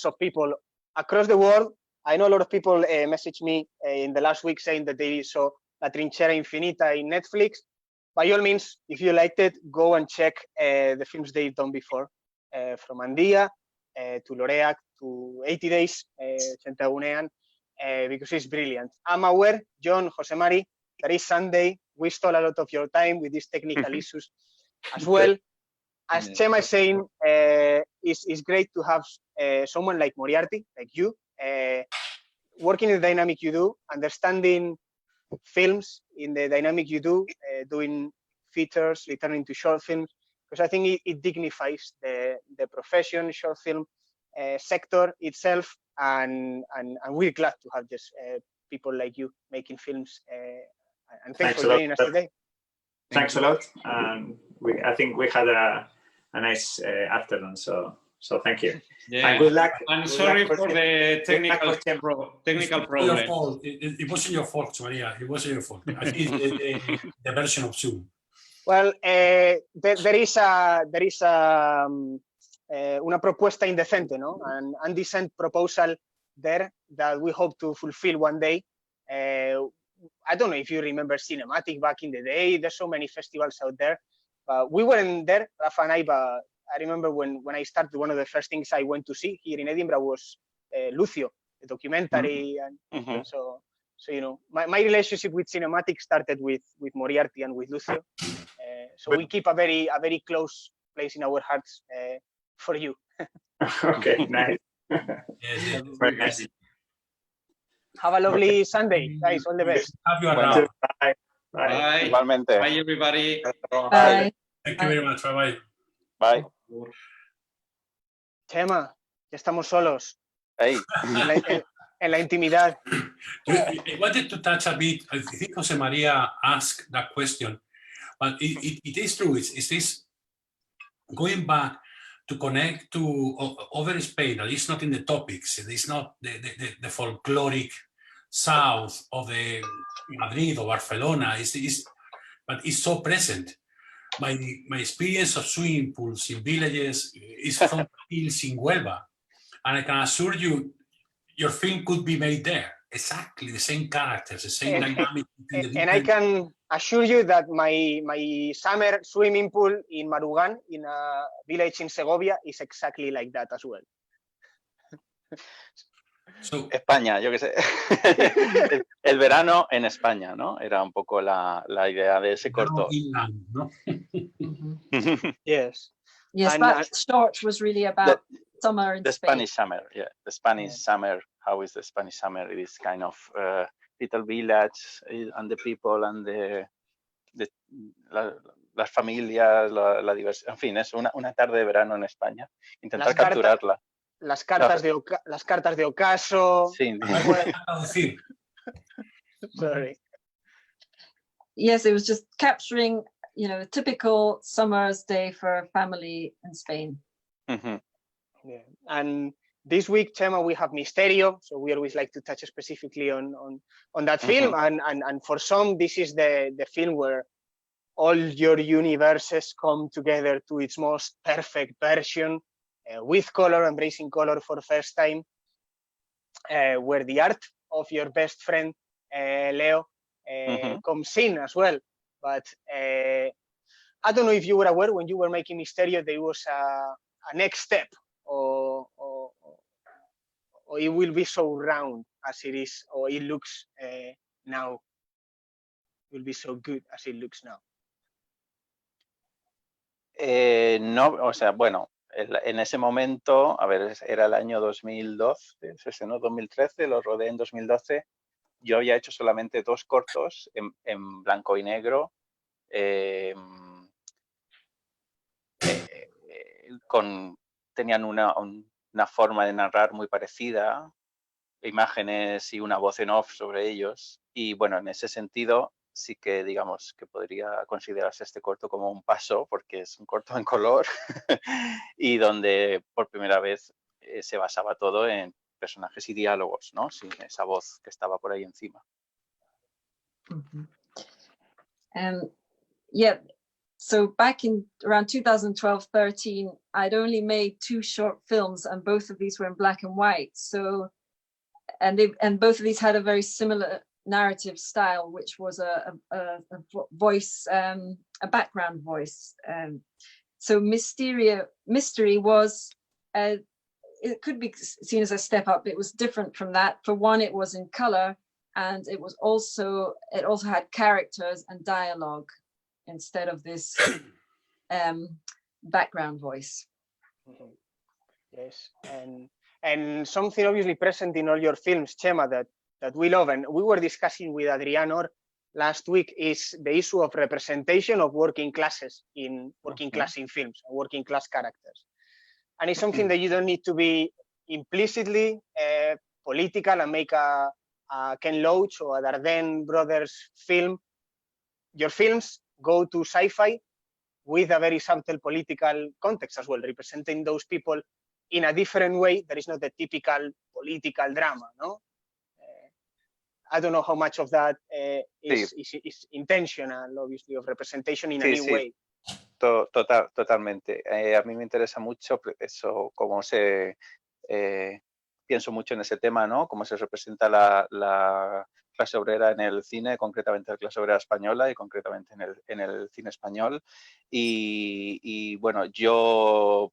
of people across the world. I know a lot of people messaged me in the last week saying that they saw La Trinchera Infinita in Netflix. By all means, if you liked it, go and check the films they've done before, from Andia to Loreac to 80 Days, Centaunean, because it's brilliant. I'm aware, John, Jose Mari, that is Sunday. We stole a lot of your time with these technical issues as well. As Chema is saying, it's great to have someone like Moriarty, like you, working in the dynamic you do, understanding films in the dynamic you do, doing features, returning to short films, because I think it dignifies the profession, short film sector itself, and we're glad to have just people like you making films. And thanks for joining us today. Thanks a lot. I think we had a nice afternoon, so thank you. Yeah. And good luck. I'm sorry for the technical problem. It wasn't your fault, Maria. It wasn't your fault. I think it's the version of Zoom. Well, there is una propuesta indecente, no? An undecent proposal there that we hope to fulfill one day. I don't know if you remember CinemaAttic back in the day. There's so many festivals out there. We weren't there, Rafa and I, but I remember when I started, one of the first things I went to see here in Edinburgh was Lucio, the documentary. And so you know, my relationship with CinemaAttic started with Moriarty and with Lucio. So we keep a very close place in our hearts for you. Okay, nice. Very nice. Have a lovely Sunday, guys. All the best. Have you around. Bye. Bye. Igualmente. Bye, everybody. Bye. Thank you very much. Bye-bye. Bye. Chema, ya estamos solos Hey. en la intimidad. I wanted to touch a bit. I think Jose Maria asked that question, but it is true. It's this going back to connect to other Spain. That is not in the topics. It is not the folkloric south of the Madrid or Barcelona. But it's so present. My experience of swimming pools in villages is from hills in Huelva, and I can assure you, your film could be made there. Exactly the same characters, the same dynamic. And I can assure you that my summer swimming pool in Marugan, in a village in Segovia, is exactly like that as well. So, España, yo qué sé. El verano en España, ¿no? Era un poco la idea de ese corto. Inland, ¿no? Yes. Yes, And, that short was really about summer in The Spain. Spanish summer, yeah. The Spanish summer. How is the Spanish summer? It is kind of little village and the people and las familias, la diversidad. En fin, es una tarde de verano en España. Intentar capturarla. Las cartas de ocaso. Sí. Sorry. Yes, it was just capturing, you know, a typical summer's day for a family in Spain. Mm-hmm. Yeah. And this week, Chema, we have Misterio, so we always like to touch specifically on that film. And for some, this is the film where all your universes come together to its most perfect version, with color, embracing color for the first time, where the art of your best friend, Leo, comes in as well. But I don't know if you were aware when you were making Misterio, there was a next step, or it will be so round as it is, or it looks now. It will be so good as it looks now. No, o sea, bueno, en ese momento, a ver, era el año 2012, se estrenó 2013, lo rodé en 2012. Yo había hecho solamente 2 cortos en blanco y negro tenían una forma de narrar muy parecida, imágenes y una voz en off sobre ellos. Y bueno, en ese sentido sí que digamos que podría considerarse este corto como un paso, porque es un corto en color y donde por primera vez se basaba todo en personajes y diálogos, ¿no? Sin esa voz que estaba por ahí encima. Yeah, so back in around 2012-13, I'd only made 2 short films, and both of these were in black and white. So, and both of these had a very similar narrative style, which was a voice, a background voice. So mystery was, it could be seen as a step up. It was different from that. For one, it was in color, and it also had characters and dialogue instead of this background voice. Yes, and something obviously present in all your films, Chema, that we love, and we were discussing with Adriano last week, is the issue of representation of working classes in class in films, working class characters. And it's something that you don't need to be implicitly political and make a Ken Loach or a Dardenne brothers film. Your films go to sci-fi with a very subtle political context as well, representing those people in a different way that is not the typical political drama, no? I don't know how much of that is intentional, obviously, of representation in a new way. Totalmente. A mí me interesa mucho eso, cómo pienso mucho en ese tema, ¿no? Cómo se representa la clase obrera en el cine, concretamente la clase obrera española y concretamente en el cine español. Y bueno, yo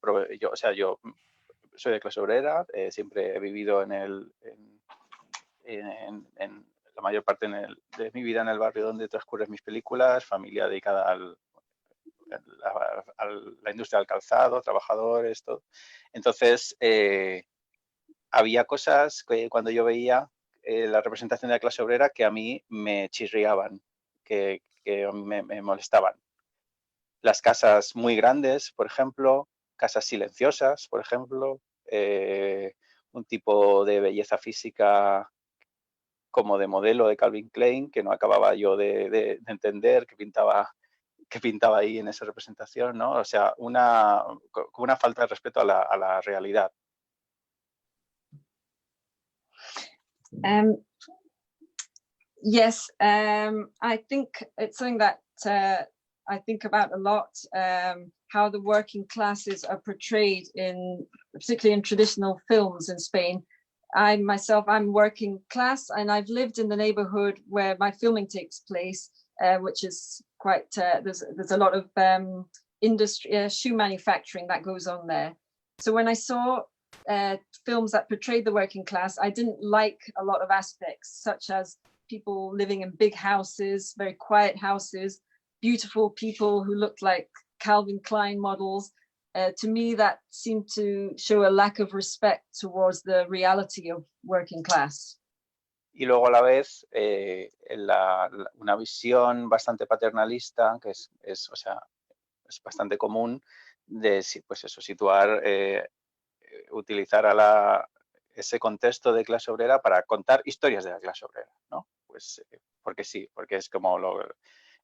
soy de clase obrera, siempre he vivido en la mayor parte de mi vida en el barrio donde transcurren mis películas, familia dedicada a la industria del calzado, trabajadores, todo. Entonces, había cosas que cuando yo veía la representación de la clase obrera que a mí me chirriaban, que me molestaban. Las casas muy grandes, por ejemplo, casas silenciosas, por ejemplo, un tipo de belleza física como de modelo de Calvin Klein, que no acababa yo de entender, que pintaba ahí en esa representación, ¿no? O sea, una falta de respeto a la realidad. Yes, I think it's something that I think about a lot, how the working classes are portrayed particularly in traditional films in Spain. I'm working class, and I've lived in the neighborhood where my filming takes place, which is quite, there's a lot of industry, shoe manufacturing that goes on there. So when I saw films that portrayed the working class, I didn't like a lot of aspects, such as people living in big houses, very quiet houses, beautiful people who looked like Calvin Klein models. To me, that seemed to show a lack of respect towards the reality of working class. Y luego a la vez una visión bastante paternalista, que es bastante común, de pues eso, situar, utilizar ese contexto de clase obrera para contar historias de la clase obrera, ¿no? Pues porque sí, porque es como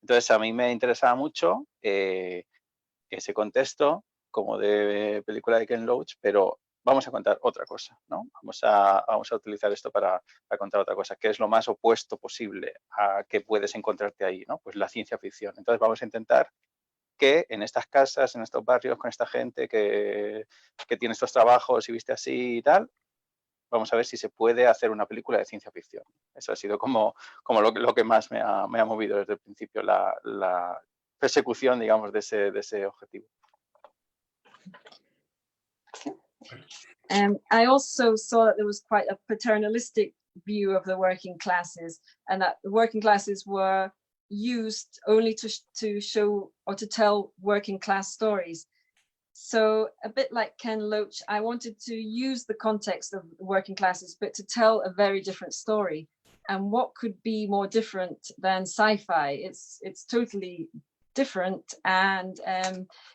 Entonces a mí me interesaba mucho ese contexto como de película de Ken Loach, pero vamos a contar otra cosa, ¿no? Vamos a utilizar esto para contar otra cosa, que es lo más opuesto posible a que puedes encontrarte ahí, ¿no? Pues la ciencia ficción. Entonces vamos a intentar que en estas casas, en estos barrios, con esta gente que tiene estos trabajos y viste así y tal, vamos a ver si se puede hacer una película de ciencia ficción. Eso ha sido como lo que más me ha movido desde el principio, la persecución, digamos, de ese objetivo. I also saw that there was quite a paternalistic view of the working classes, and that the working classes were used only to show or to tell working class stories. So a bit like Ken Loach, I wanted to use the context of working classes, but to tell a very different story. And what could be more different than sci-fi? It's totally different, and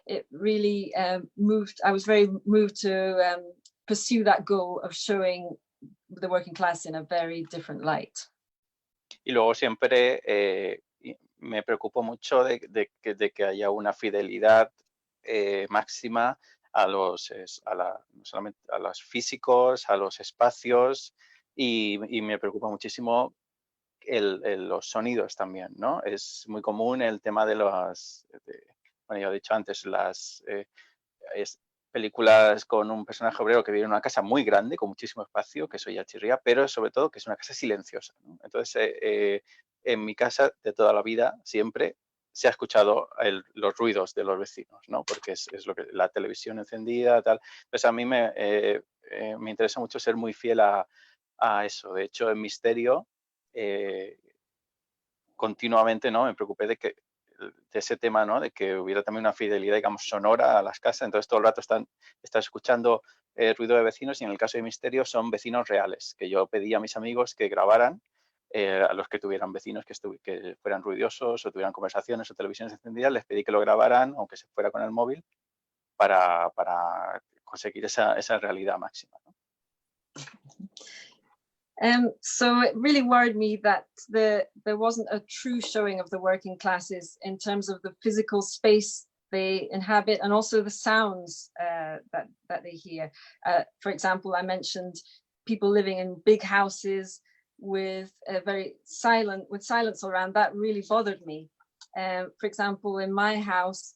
it really I was very moved to pursue that goal of showing the working class in a very different light. Y luego siempre me preocupo mucho de que haya una fidelidad máxima a no solamente a los físicos, a los espacios, y me preocupa muchísimo los sonidos también, ¿no? Es muy común el tema de bueno, ya he dicho antes, las películas con un personaje obrero que vive en una casa muy grande, con muchísimo espacio, que eso ya chirría, pero sobre todo que es una casa silenciosa, ¿no? Entonces, en mi casa de toda la vida, siempre se ha escuchado los ruidos de los vecinos, ¿no? Porque es lo que la televisión encendida, tal. Pues a mí me interesa mucho ser muy fiel a eso. De hecho, en Misterio, continuamente, ¿no? Me preocupé de ese tema, ¿no? De que hubiera también una fidelidad, digamos, sonora a las casas. Entonces todo el rato estás escuchando ruido de vecinos, y en el caso de Misterio son vecinos reales, que yo pedí a mis amigos que grabaran a los que tuvieran vecinos que fueran ruidosos o tuvieran conversaciones o televisiones encendidas. Les pedí que lo grabaran, aunque se fuera con el móvil, para conseguir esa realidad máxima, ¿no? So it really worried me that there wasn't a true showing of the working classes in terms of the physical space they inhabit, and also the sounds that they hear. For example, I mentioned people living in big houses with silence around. That really bothered me. For example, in my house,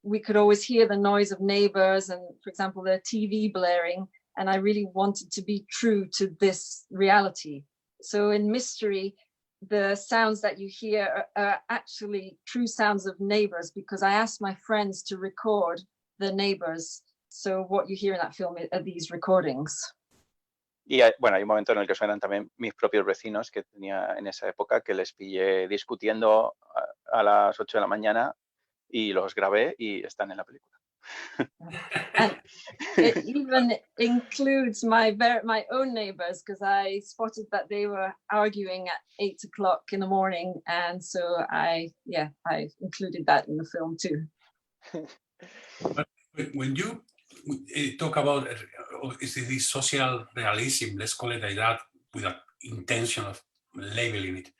we could always hear the noise of neighbors and, for example, the TV blaring. And I really wanted to be true to this reality. So in Mystery, the sounds that you hear are actually true sounds of neighbors, because I asked my friends to record the neighbors. So what you hear in that film are these recordings. Y bueno, hay un momento en el que suenan también mis propios vecinos que tenía en esa época, que les pillé discutiendo a las 8 de la mañana y los grabé y están en la película. And it even includes my own neighbors, because I spotted that they were arguing at 8 o'clock in the morning, and so I included that in the film too. But when you talk about this social realism, let's call it like that, with an intention of labeling it.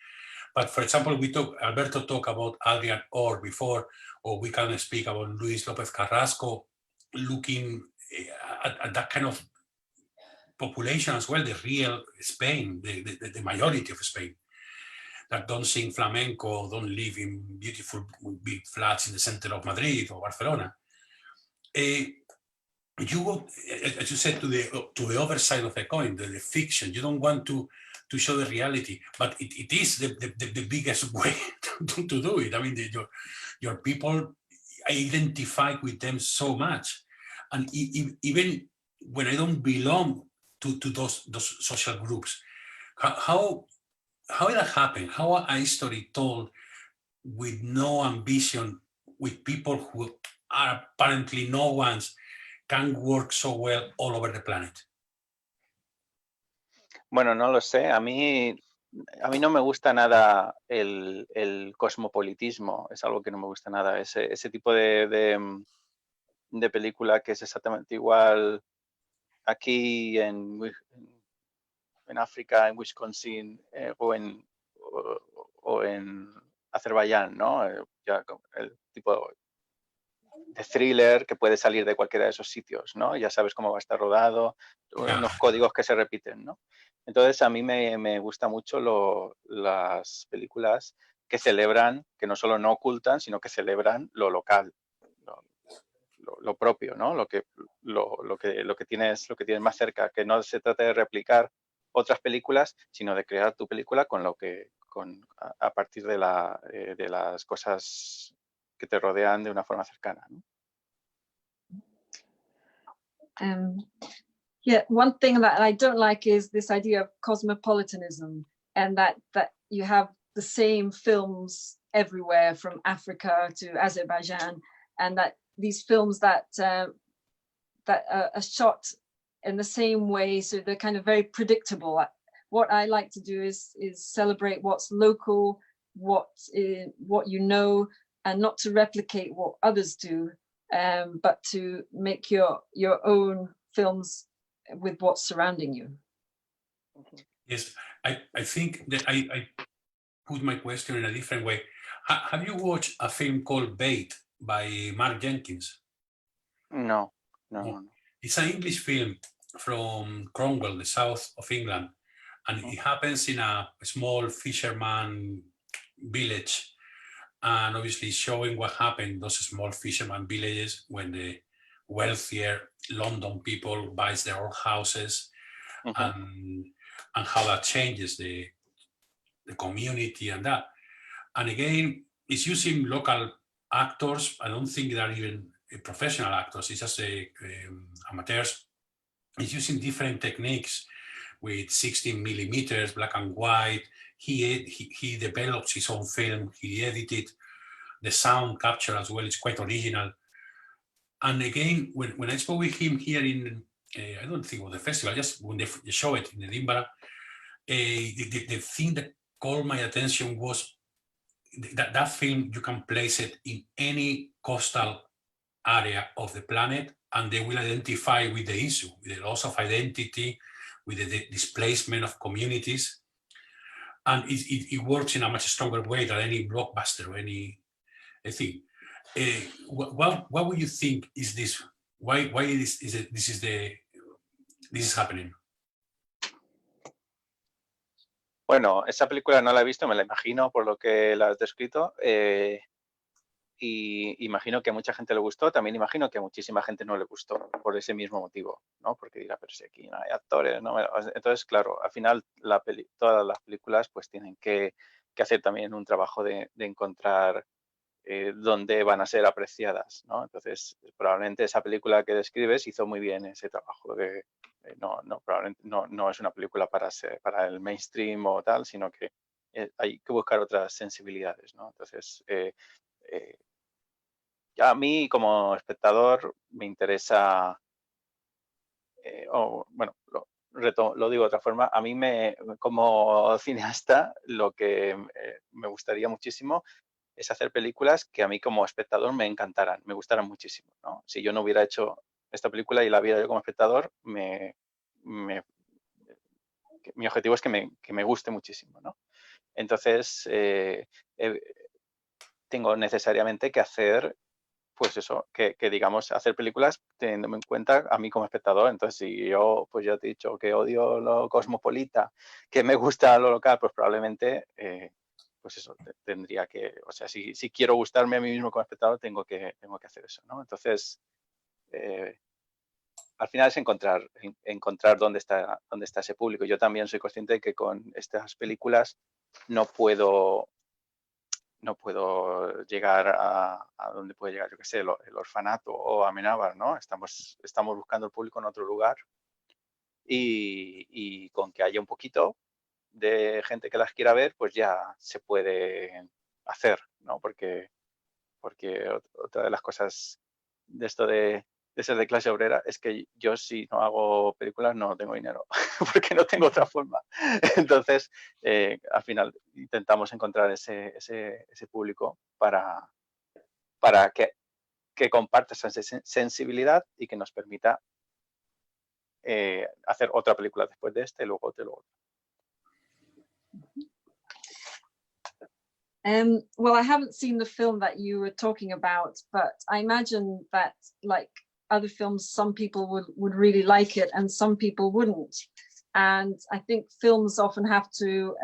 But for example, Alberto talked about Adrian Orr before, or we can speak about Luis López Carrasco, looking at that kind of population as well, the real Spain, the majority of Spain, that don't sing flamenco, don't live in beautiful big flats in the center of Madrid or Barcelona. You go, as you said, to the other side of the coin, the fiction. You don't want to show the reality, but it is the biggest way to do it. I mean, your people, I identify with them so much, and even when I don't belong to those social groups, how that happened? How a history told with no ambition, with people who are apparently no ones, can work so well all over the planet? Bueno, no lo sé. A mí no me gusta nada el cosmopolitismo. Es algo que no me gusta nada. Ese tipo de película que es exactamente igual aquí en África, en Wisconsin, o en Azerbaiyán, ¿no? Ya el tipo de thriller que puede salir de cualquiera de esos sitios, ¿no? Ya sabes cómo va a estar rodado, unos códigos que se repiten, ¿no? Entonces a mí me gusta mucho las películas que celebran, que no solo no ocultan, sino que celebran lo local, lo propio, ¿no? Lo que tienes más cerca, que no se trata de replicar otras películas, sino de crear tu película a partir de las cosas que te rodean de una forma cercana, ¿no? One thing that I don't like is this idea of cosmopolitanism, and that you have the same films everywhere from Africa to Azerbaijan, and that these films that are shot in the same way, so they're kind of very predictable. What I like to do is celebrate what's local, what you know, and not to replicate what others do, but to make your own films with what's surrounding you. Yes, I think that I put my question in a different way. Have you watched a film called Bait by Mark Jenkins? No. It's an English film from Cromwell, the south of England, and it happens in a small fisherman village, and obviously showing what happened in those small fisherman villages when the wealthier London people buys their own houses, and how that changes the community and that. And again, it's using local actors. I don't think they're even professional actors. It's just amateurs. It's using different techniques with 16 millimeters, black and white. He develops his own film. He edited the sound capture as well. It's quite original. And again, when I spoke with him here in, I don't think it was the festival, just when they show it in Edinburgh, the thing that caught my attention was that film, you can place it in any coastal area of the planet, and they will identify with the issue, with the loss of identity, with the displacement of communities. And it works in a much stronger way than any blockbuster or any thing. What would you think is this? Why this is happening? Bueno, esa película no la he visto, me la imagino por lo que la has descrito. Y imagino que a mucha gente le gustó, también imagino que a muchísima gente no le gustó por ese mismo motivo, ¿no? Porque dirá, pero si aquí no hay actores, ¿no? Entonces, claro, al final todas las películas pues tienen que hacer también un trabajo de encontrar dónde van a ser apreciadas, ¿no? Entonces, probablemente esa película que describes hizo muy bien ese trabajo de probablemente no es una película para el mainstream o tal, sino que hay que buscar otras sensibilidades, ¿no? Entonces, a mí como espectador me interesa, bueno, lo digo de otra forma, a mí como cineasta lo que me gustaría muchísimo es hacer películas que a mí como espectador me encantaran, me gustaran muchísimo, ¿no? Si yo no hubiera hecho esta película y la viera yo como espectador, mi objetivo es que me guste muchísimo, ¿no? Entonces, tengo necesariamente que hacer, pues eso, que digamos, hacer películas teniéndome en cuenta a mí como espectador. Entonces, si yo, pues ya te he dicho que odio lo cosmopolita, que me gusta lo local, pues probablemente, pues eso, tendría que, o sea, si quiero gustarme a mí mismo como espectador, tengo que hacer eso, ¿no? Entonces, al final es encontrar dónde está ese público. Yo también soy consciente de que con estas películas no puedo llegar a donde puede llegar, yo qué sé, el orfanato o Amenábar, ¿no? Estamos buscando el público en otro lugar y con que haya un poquito de gente que las quiera ver, pues ya se puede hacer, ¿no? Porque otra de las cosas de esto de ser de clase obrera es que yo si no hago películas no tengo dinero, porque no tengo otra forma. Entonces, al final intentamos encontrar ese público para que comparta esa sensibilidad y que nos permita hacer otra película después de este, luego otro, luego otro. Well, I haven't seen the film that you were talking about, but I imagine that, like other films, some people would really like it and some people wouldn't. And I think films often have to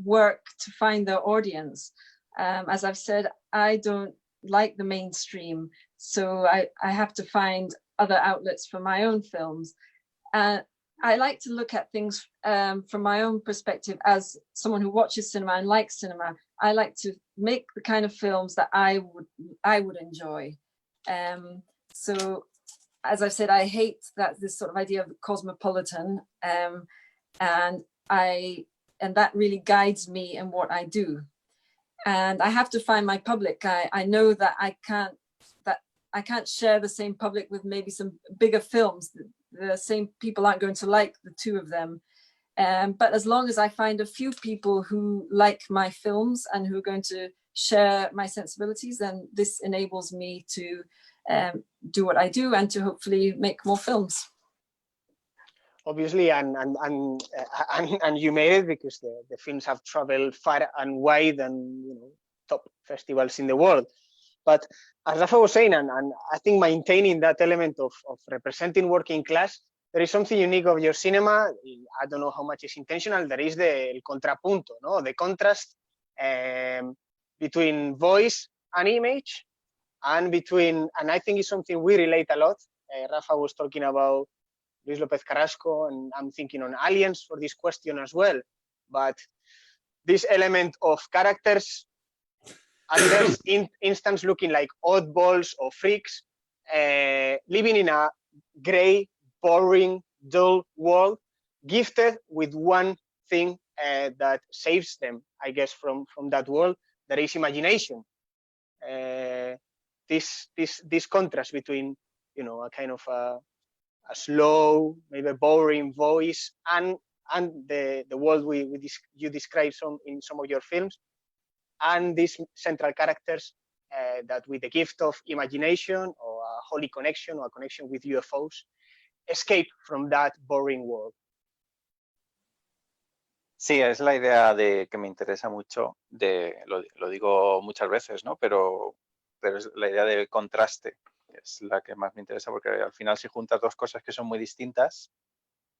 work to find their audience. As I've said, I don't like the mainstream, so I have to find other outlets for my own films. I like to look at things from my own perspective as someone who watches cinema and likes cinema. I like to make the kind of films that I would enjoy. So, as I've said, I hate this sort of idea of the cosmopolitan, and that really guides me in what I do. And I have to find my public. I know that I can't share the same public with maybe some bigger films. The same people aren't going to like the two of them. But as long as I find a few people who like my films and who are going to share my sensibilities, then this enables me to do what I do and to hopefully make more films. Obviously, and you made it because the films have traveled far and wide and, you know, top festivals in the world. But as Rafa was saying, and I think maintaining that element of representing working class, there is something unique of your cinema. I don't know how much is intentional. There is el contrapunto, no? The contrast between voice and image, and I think it's something we relate a lot. Rafa was talking about Luis López Carrasco, and I'm thinking on Aliens for this question as well. But this element of characters, at first instance, looking like oddballs or freaks, living in a gray, boring, dull world, gifted with one thing that saves them, I guess, from that world, that is imagination. This contrast between, you know, a kind of a slow, maybe boring voice, and the world you describe in some of your films, and these central characters that, with the gift of imagination or a holy connection or a connection with UFOs, escape from that boring world. Sí, es la idea de que me interesa mucho, lo digo muchas veces, ¿no? Pero es la idea de contraste, es la que más me interesa, porque al final, si juntas dos cosas que son muy distintas,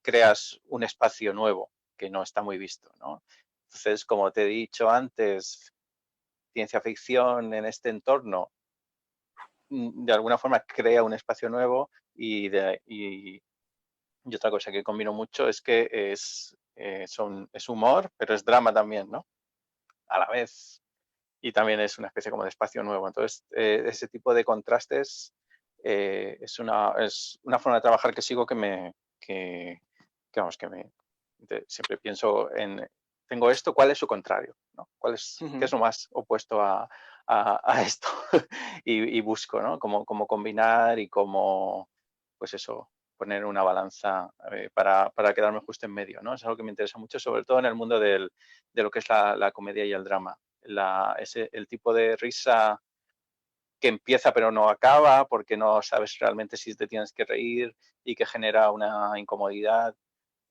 creas un espacio nuevo que no está muy visto, ¿no? Entonces, como te he dicho antes, ciencia ficción en este entorno de alguna forma crea un espacio nuevo, y otra cosa que combino mucho es que es humor, pero es drama también, ¿no? A la vez. Y también es una especie como de espacio nuevo. Entonces, ese tipo de contrastes es una forma de trabajar que sigo siempre pienso en, tengo esto, ¿cuál es su contrario? ¿No? ¿Qué es lo más opuesto a esto? y busco, ¿no? Cómo combinar y cómo, pues eso, poner una balanza para quedarme justo en medio, ¿no? Es algo que me interesa mucho, sobre todo en el mundo de lo que es la comedia y el drama. El tipo de risa que empieza pero no acaba, porque no sabes realmente si te tienes que reír y que genera una incomodidad,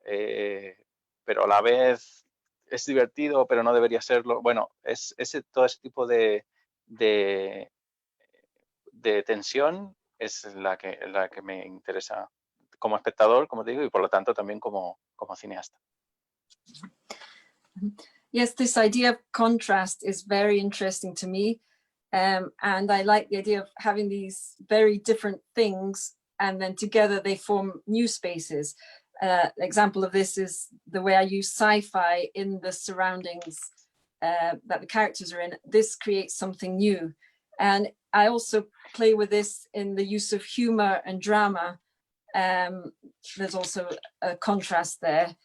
pero a la vez es divertido, pero no debería serlo. Bueno, todo ese tipo de tensión es la que me interesa como espectador, como te digo, y por lo tanto también como cineasta. Yes, this idea of contrast is very interesting to me. And I like the idea of having these very different things, and then together they form new spaces. Example of this is the way I use sci-fi in the surroundings that the characters are in. This creates something new. And I also play with this in the use of humor and drama. There's also a contrast there.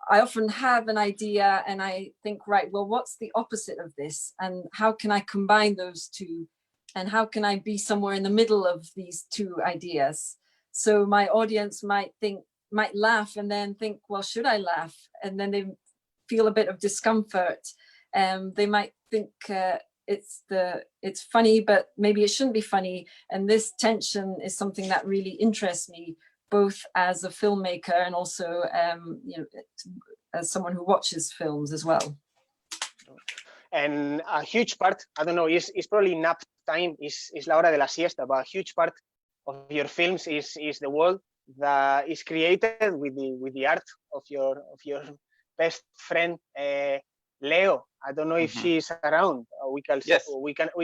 I often have an idea and I think, right, well, what's the opposite of this? And how can I combine those two? And how can I be somewhere in the middle of these two ideas? So my audience might laugh and then think, well, should I laugh? And then they feel a bit of discomfort. They might think it's funny, but maybe it shouldn't be funny. And this tension is something that really interests me, both as a filmmaker and also as someone who watches films as well. And a huge part, I don't know, is probably nap time, is la hora de la siesta, but a huge part of your films is the world that is created with the art of your best friend Leo. I don't know if she's around. We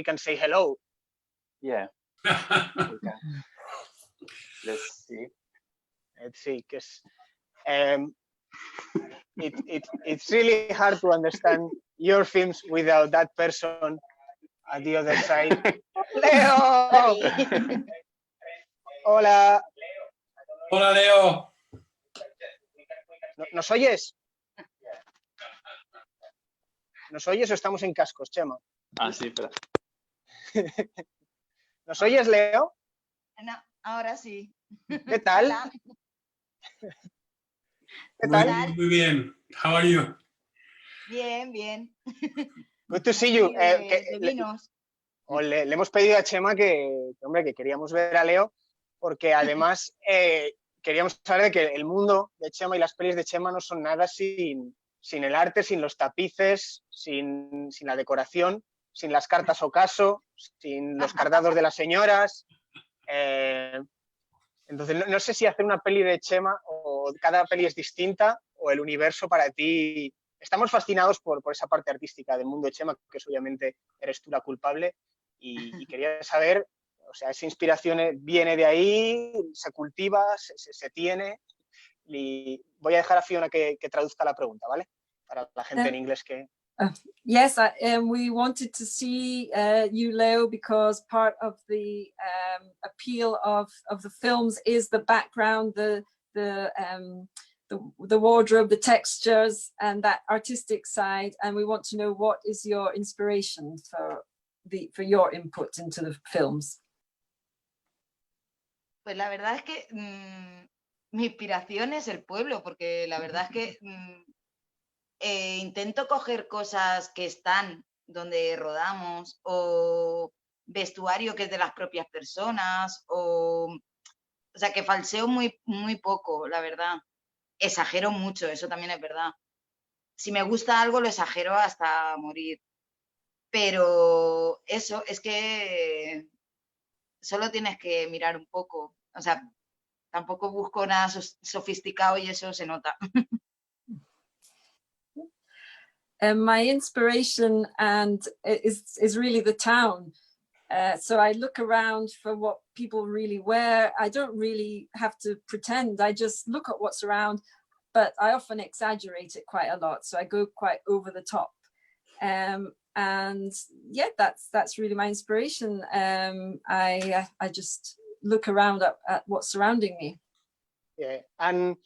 can say hello. Yeah. Let's see, because it's really hard to understand your films without that person at the other side. Leo. Hola. Hola, Leo. ¿Nos oyes? ¿Nos oyes o estamos en cascos, Chema? Sí, espera. ¿Nos oyes, Leo? No, ahora sí. ¿Qué tal? Hola. ¿Qué tal? Muy bien. How are you? Bien, bien. Good to see you. de vinos. Le hemos pedido a Chema hombre, que queríamos ver a Leo, porque además queríamos saber de que el mundo de Chema y las pelis de Chema no son nada sin el arte, sin los tapices, sin la decoración, sin las cartas ocaso, sin los cardados de las señoras. Entonces, no sé si hacer una peli de Chema o cada peli es distinta o el universo para ti. Estamos fascinados por esa parte artística del mundo de Chema, que obviamente eres tú la culpable, y quería saber, o sea, esa inspiración viene de ahí, se cultiva, se tiene. Y voy a dejar a Fiona que traduzca la pregunta, ¿vale? Para la gente en inglés que... Yes, we wanted to see you, Leo, because part of the appeal of the films is the background, the wardrobe, the textures, and that artistic side. And we want to know what is your inspiration for your input into the films. Pues la verdad es que mi inspiración es el pueblo, porque la verdad es que intento coger cosas que están donde rodamos, o vestuario que es de las propias personas, o sea, que falseo muy, muy poco, la verdad. Exagero mucho, eso también es verdad. Si me gusta algo, lo exagero hasta morir. Pero eso, es que solo tienes que mirar un poco. O sea, tampoco busco nada sofisticado y eso se nota. My inspiration is really the town. So I look around for what people really wear. I don't really have to pretend. I just look at what's around, but I often exaggerate it quite a lot. So I go quite over the top. And yeah, that's really my inspiration. I just look around at what's surrounding me. Yeah, and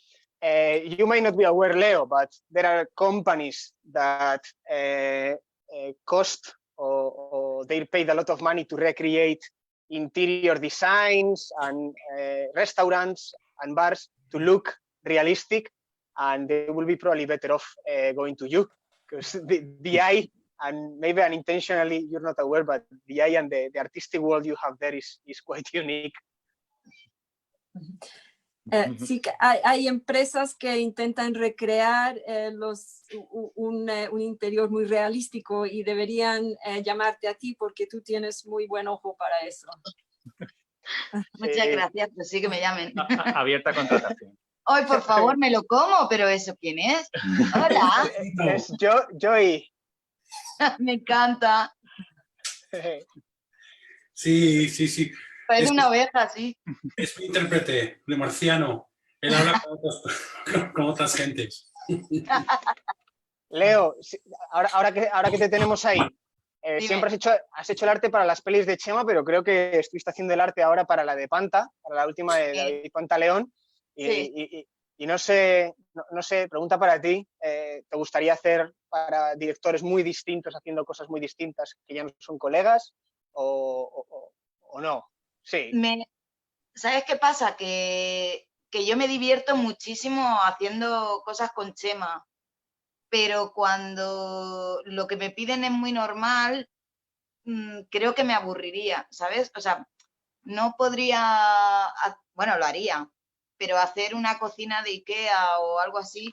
you may not be aware, Leo, but there are companies that cost or they paid a lot of money to recreate interior designs and restaurants and bars to look realistic, and they will be probably better off going to you, because the eye, and maybe unintentionally you're not aware, but the eye and the artistic world you have there is quite unique. Sí, que hay empresas que intentan recrear un interior muy realístico y deberían llamarte a ti porque tú tienes muy buen ojo para eso. Muchas gracias, pues sí que me llamen. Abierta contratación. Hoy, por favor, me lo como, pero ¿eso quién es? Hola. Es Joy. Me encanta. Sí. Parece una oveja, sí. Es mi intérprete de marciano. Él habla con otras gentes. Leo, ahora que te tenemos ahí, siempre has hecho el arte para las pelis de Chema, pero creo que estuviste haciendo el arte ahora para la de Panta, para la última de David Pantaleón. Y no sé, pregunta para ti, ¿te gustaría hacer para directores muy distintos, haciendo cosas muy distintas, que ya no son colegas, o no? Sí. ¿Sabes qué pasa? Que yo me divierto muchísimo haciendo cosas con Chema, pero cuando lo que me piden es muy normal, creo que me aburriría, ¿sabes? O sea, no podría, bueno, lo haría, pero hacer una cocina de Ikea o algo así,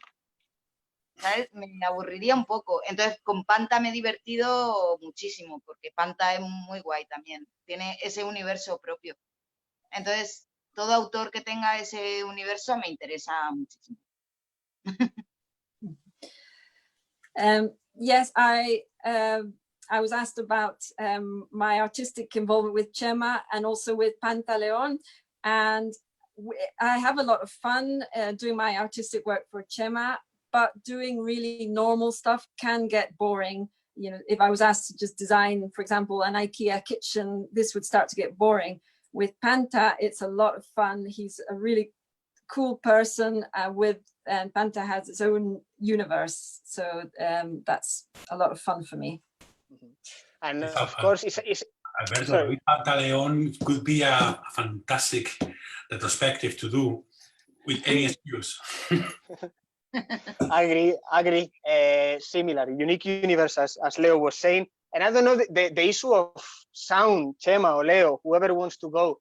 ¿sabes? Me aburriría un poco. Entonces, con Panta me he divertido muchísimo, porque Panta es muy guay también, tiene ese universo propio. Entonces, todo autor que tenga ese universo me interesa muchísimo. Yes, I was asked about my artistic involvement with Chema and also with Pantaleon, and I have a lot of fun doing my artistic work for Chema, but doing really normal stuff can get boring. You know, if I was asked to just design, for example, an IKEA kitchen, this would start to get boring. With Panta, it's a lot of fun. He's a really cool person and Panta has its own universe. So that's a lot of fun for me. And of course, Alberto, Pantaleon could be a fantastic retrospective to do with any excuse. Agree. Similar, unique universe, as Leo was saying. And I don't know, the issue of sound, Chema or Leo, whoever wants to go,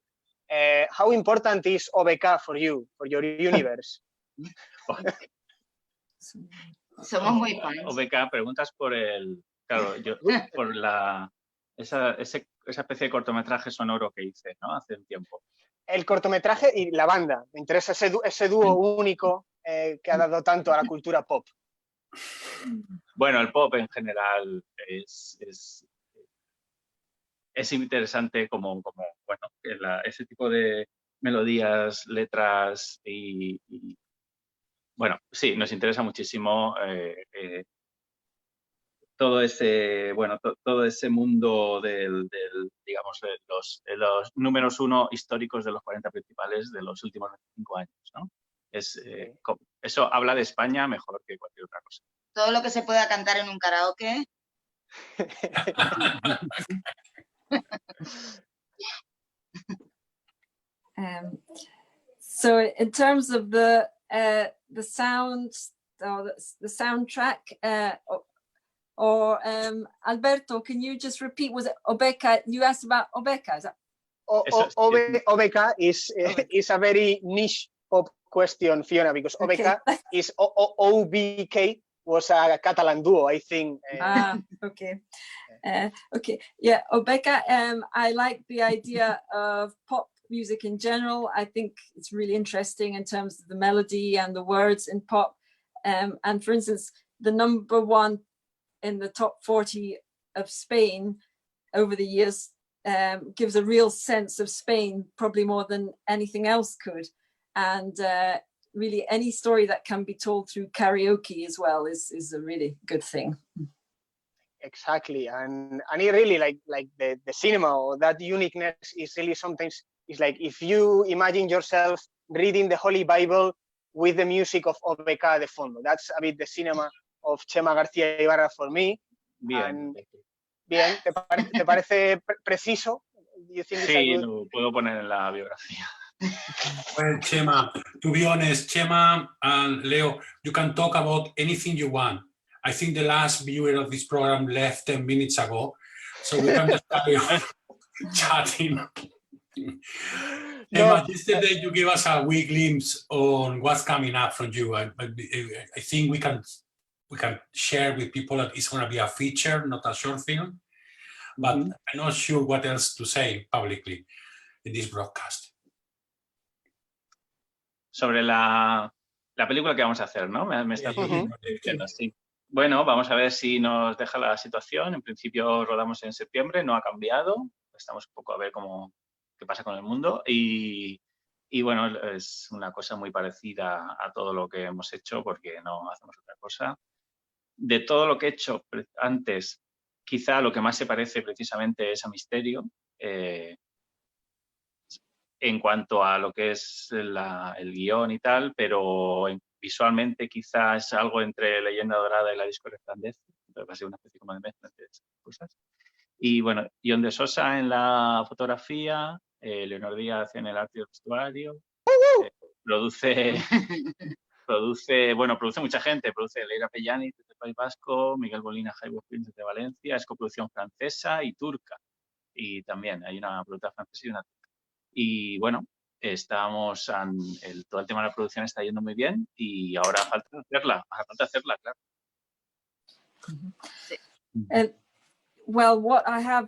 how important is OBK for you, for your universe? Somos muy fans. OBK, preguntas por el... Claro, yo, por esa especie de cortometraje sonoro que hice, ¿no? Hace un tiempo. El cortometraje y la banda. Me interesa ese dúo único que ha dado tanto a la cultura pop. Bueno, el pop en general es interesante como bueno, ese tipo de melodías, letras y bueno, sí, nos interesa muchísimo todo ese mundo digamos, de los números uno históricos de los 40 principales de los últimos 25 años, ¿no? Eso habla de España mejor que cualquier otra cosa. Todo lo que se pueda cantar en un karaoke. So in terms of the sound, or the soundtrack, Alberto, can you just repeat? Was it Obeka? You asked about Obeka. Is that? OBK is a very niche pop question, Fiona, because OBK is OBK was a Catalan duo, I think. Okay. Okay. Yeah, Obeka. I like the idea of pop music in general. I think it's really interesting in terms of the melody and the words in pop. And for instance, the #1 in the top 40 of Spain over the years gives a real sense of Spain, probably more than anything else could. And really any story that can be told through karaoke as well is a really good thing. Exactly. And it really like the cinema, or that uniqueness is really sometimes, it's like if you imagine yourself reading the Holy Bible with the music of OBK de fondo. That's a bit the cinema of Chema Garcia Ibarra for me. Bien. Bien, ¿te parece preciso? Sí, lo puedo poner en la biografía. Well, Chema, to be honest, Chema and Leo, you can talk about anything you want. I think the last viewer of this program left 10 minutes ago, so we can just carry on chatting. Chema, yesterday you gave us a wee glimpse on what's coming up from you. I think we can share with people that it's going to be a feature, not a short film, but I'm not sure what else to say publicly in this broadcast. Sobre la película que vamos a hacer, ¿no? Me estás diciendo, sí. Bueno, vamos a ver si nos deja la situación. En principio rodamos en septiembre, no ha cambiado. Estamos un poco a ver qué pasa con el mundo. Y bueno, es una cosa muy parecida a todo lo que hemos hecho porque no hacemos otra cosa. De todo lo que he hecho antes, quizá lo que más se parece precisamente es a Misterio. En cuanto a lo que es el guión y tal, pero visualmente quizás es algo entre Leyenda Dorada y La Disco Resplandece. Entonces va a ser una especie como de mezcla entre esas cosas. Y bueno, Jon de Sosa en la fotografía, Leonor Díaz en el arte y el vestuario, produce mucha gente, produce Leira Pellani desde el País Vasco, Miguel Bolina, Jaime Prince desde Valencia, es coproducción francesa y turca. Y también hay una productora francesa y una turca. Y bueno, todo el tema de la producción está yendo muy bien y ahora falta hacerla, claro. Well, what I'm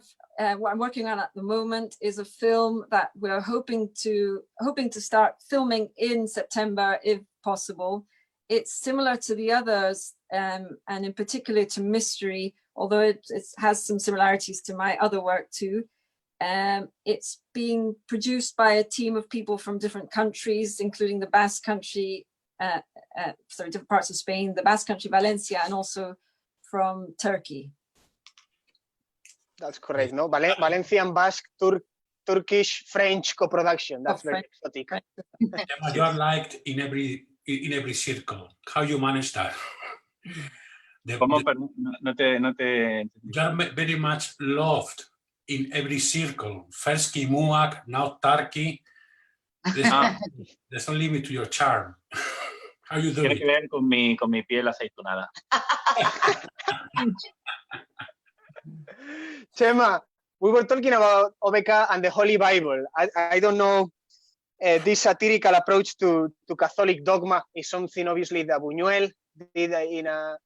working on at the moment is a film that we're hoping to start filming in September, if possible. It's similar to the others, and in particular to Mystery, although it has some similarities to my other work too. It's being produced by a team of people from different countries, including the Basque Country, different parts of Spain, the Basque Country, Valencia, and also from Turkey. That's correct, no? Valencian, Basque, Turkish, French co-production. That's very exotic. You are liked in every circle. How you manage that? No te... You are very much loved in every circle. First Kimuak, now Turkey. There's no limit to your charm. How you Tiene doing? que ver con mi piel aceitunada. Chema, we were talking about OBK and the Holy Bible. I don't know, this satirical approach to Catholic dogma is something obviously that Buñuel did in a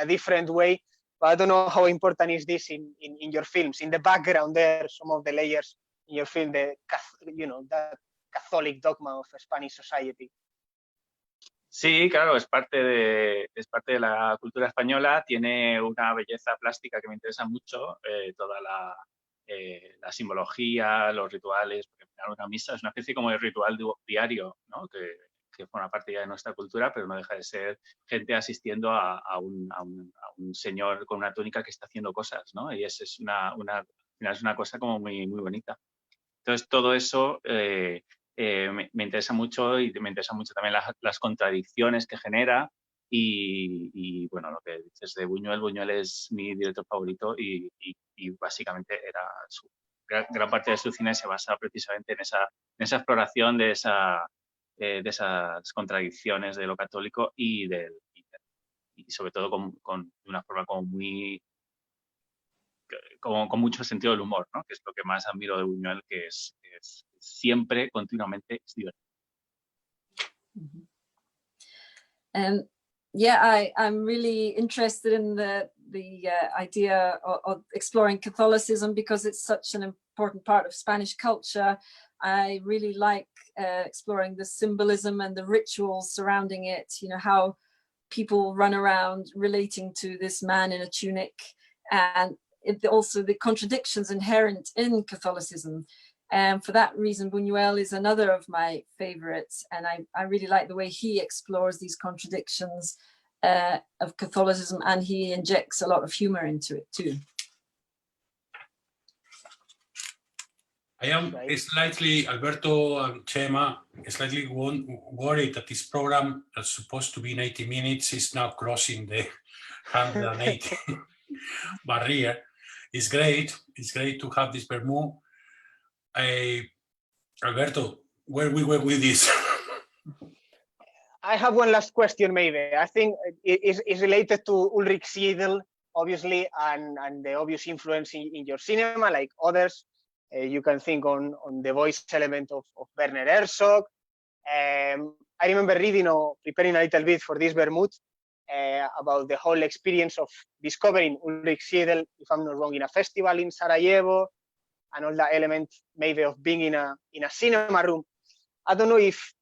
different way, but I don't know how important is this in your films. In the background there, some of the layers in your film, that Catholic dogma of Spanish society. Sí, claro, es parte de la cultura española, tiene una belleza plástica que me interesa mucho, toda la simbología, los rituales, porque al final una misa es una especie como de ritual diario, ¿no? que forma parte ya de nuestra cultura, pero no deja de ser gente asistiendo a un señor con una túnica que está haciendo cosas, ¿no? Y es al final es una cosa como muy, muy bonita. Entonces, todo eso me interesa mucho y me interesan mucho también las contradicciones que genera y bueno, lo que dices de Buñuel, Buñuel es mi director favorito y básicamente gran parte de su cine se basa precisamente en esa exploración de esas contradicciones de lo católico y sobre todo de una forma como muy con mucho sentido del humor, ¿no? Que es lo que más admiro de Buñuel, que es siempre, continuamente, es divertido. Yeah, I'm really interested in the idea of exploring Catholicism because it's such an important part of Spanish culture. I really like exploring the symbolism and the rituals surrounding it, you know, how people run around relating to this man in a tunic, and also the contradictions inherent in Catholicism. And for that reason, Buñuel is another of my favorites. And I really like the way he explores these contradictions of Catholicism, and he injects a lot of humor into it too. I am slightly, Alberto and Chema, slightly worried that this program that's supposed to be 90 minutes is now crossing the 180 barrier. It's great to have this Vermouth. Alberto, where we were with this? I have one last question, maybe. I think it is related to Ulrich Seidel, obviously, and the obvious influence in your cinema, like others. You can think on the voice element of Werner Herzog. I remember reading or preparing a little bit for this Vermouth about the whole experience of discovering Ulrich Seidel, if I'm not wrong, in a festival in Sarajevo, and all that element maybe of being in a cinema room. I don't know if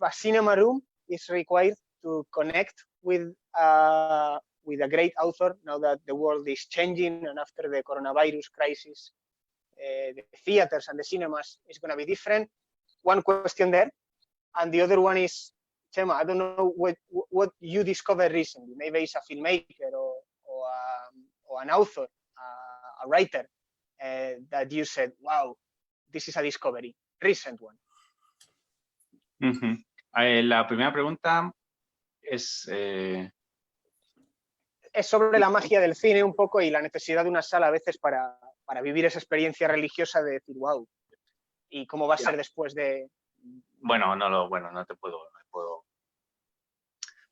a cinema room is required to connect with a great author now that the world is changing, and after the coronavirus crisis, the theaters and the cinemas is going to be different. One question there, and the other one is, Chema, I don't know what you discovered recently. Maybe it's a filmmaker or an author, a writer, that you said, wow, this is a discovery, recent one. La primera pregunta es sobre la magia del cine un poco y la necesidad de una sala a veces para vivir esa experiencia religiosa de decir, wow, y cómo va a ser después de...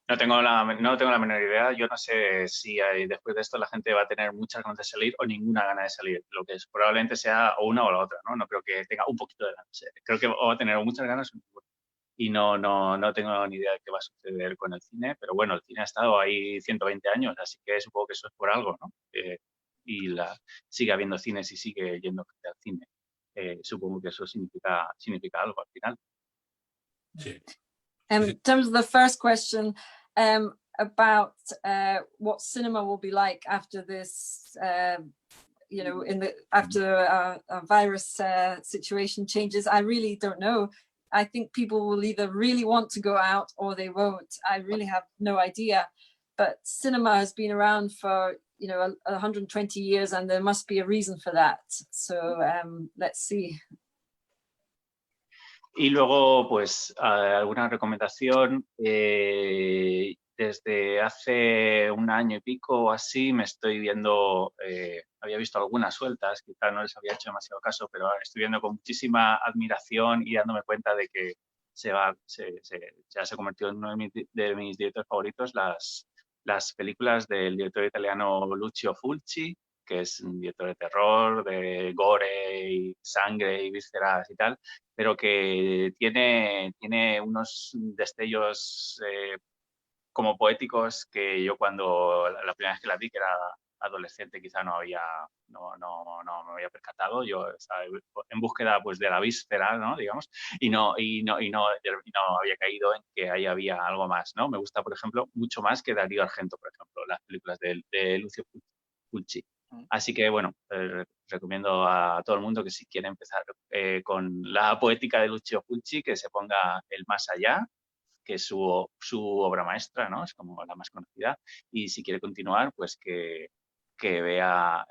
No tengo la menor idea. Yo no sé si después de esto la gente va a tener muchas ganas de salir o ninguna gana de salir. Lo que probablemente sea o una o la otra, ¿no? No creo que tenga un poquito de ganas. Creo que va a tener muchas ganas y no tengo ni idea de qué va a suceder con el cine. Pero bueno, el cine ha estado ahí 120 años, así que supongo que eso es por algo, ¿no? Sigue habiendo cines y sigue yendo gente al cine. Supongo que eso significa algo al final. Sí. In terms of the first question about what cinema will be like after this, after a virus situation changes, I really don't know. I think people will either really want to go out or they won't. I really have no idea. But cinema has been around for 120 years, and there must be a reason for that. So let's see. Y luego, pues, alguna recomendación. Desde hace un año y pico o así me estoy viendo, había visto algunas sueltas, quizá no les había hecho demasiado caso, pero ahora estoy viendo con muchísima admiración y dándome cuenta de que ya se convirtió en uno de mis directores favoritos, las películas del director italiano Lucio Fulci, que es un director de terror, de gore y sangre y vísceras y tal, pero que tiene unos destellos como poéticos que yo cuando la primera vez que la vi, que era adolescente, quizá no me había percatado. Yo estaba en búsqueda pues de la víscera, ¿no? Digamos, y no había caído en que ahí había algo más, ¿no? Me gusta, por ejemplo, mucho más que Darío Argento, por ejemplo, las películas de Lucio Fulci. Así que, bueno, recomiendo a todo el mundo que si quiere empezar con la poética de Lucio Fulci, que se ponga El más allá, que es su obra maestra, ¿no? Es como la más conocida. Y si quiere continuar, pues que vea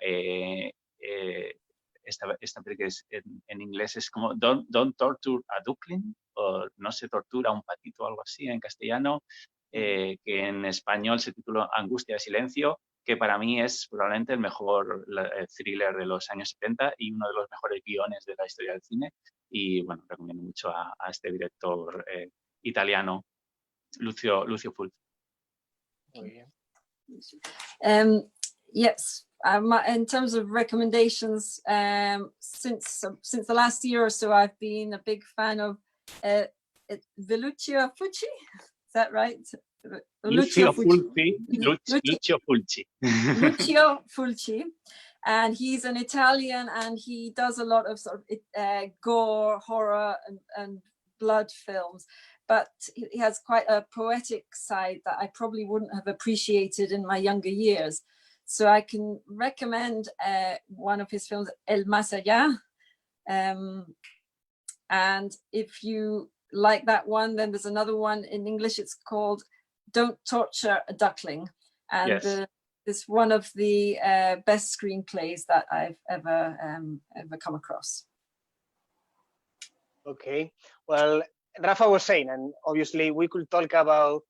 esta película, que en inglés es como Don't Torture a Duckling, o No se tortura a un patito o algo así en castellano, que en español se titula Angustia de silencio, que para mí es probablemente el mejor thriller de los años 70 y uno de los mejores guiones de la historia del cine. Y bueno, recomiendo mucho a este director italiano, Lucio Fulci. Muy bien. Yes, in terms of recommendations, since the last year or so, I've been a big fan of Lucio Fulci. Is that right? Lucio Fulci. Lucio Fulci. Lucio Fulci. And he's an Italian, and he does a lot of sort of gore, horror, and blood films. But he has quite a poetic side that I probably wouldn't have appreciated in my younger years. So I can recommend one of his films, El Más Allá. And if you like that one, then there's another one in English. It's called Don't Torture a Duckling. And yes. It's one of the best screenplays that I've ever come across. Okay, well, Rafa was saying, and obviously we could talk about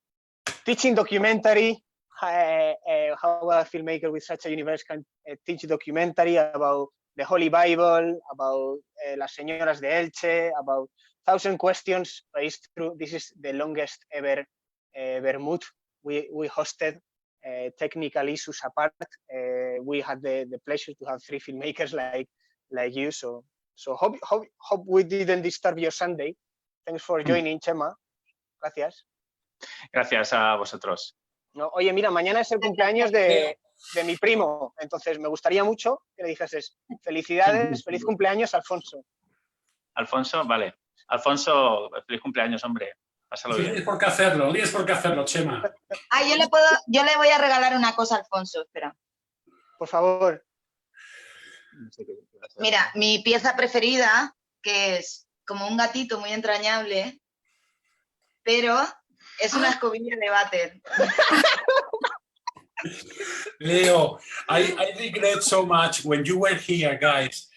teaching documentary, how a filmmaker with such a universe can teach documentary, about the Holy Bible, about Las Señoras de Elche, about 1,000 questions. But it's true, this is the longest ever Vermut we hosted. Technical issues apart, we had the pleasure to have 3 filmmakers like you. So hope we didn't disturb your Sunday. Thanks for joining, Chema. Gracias. Gracias a vosotros. No, oye, mira, mañana es el cumpleaños de mi primo, entonces me gustaría mucho que le dijeses felicidades, feliz cumpleaños, Alfonso. Alfonso, vale. Alfonso, feliz cumpleaños, hombre. Pásalo bien. Tienes por qué hacerlo, Chema. Yo le voy a regalar una cosa a Alfonso, espera. Por favor. Mira, mi pieza preferida, que es como un gatito muy entrañable, pero es una escobilla de váter. Leo, I regret so much when you were here, guys.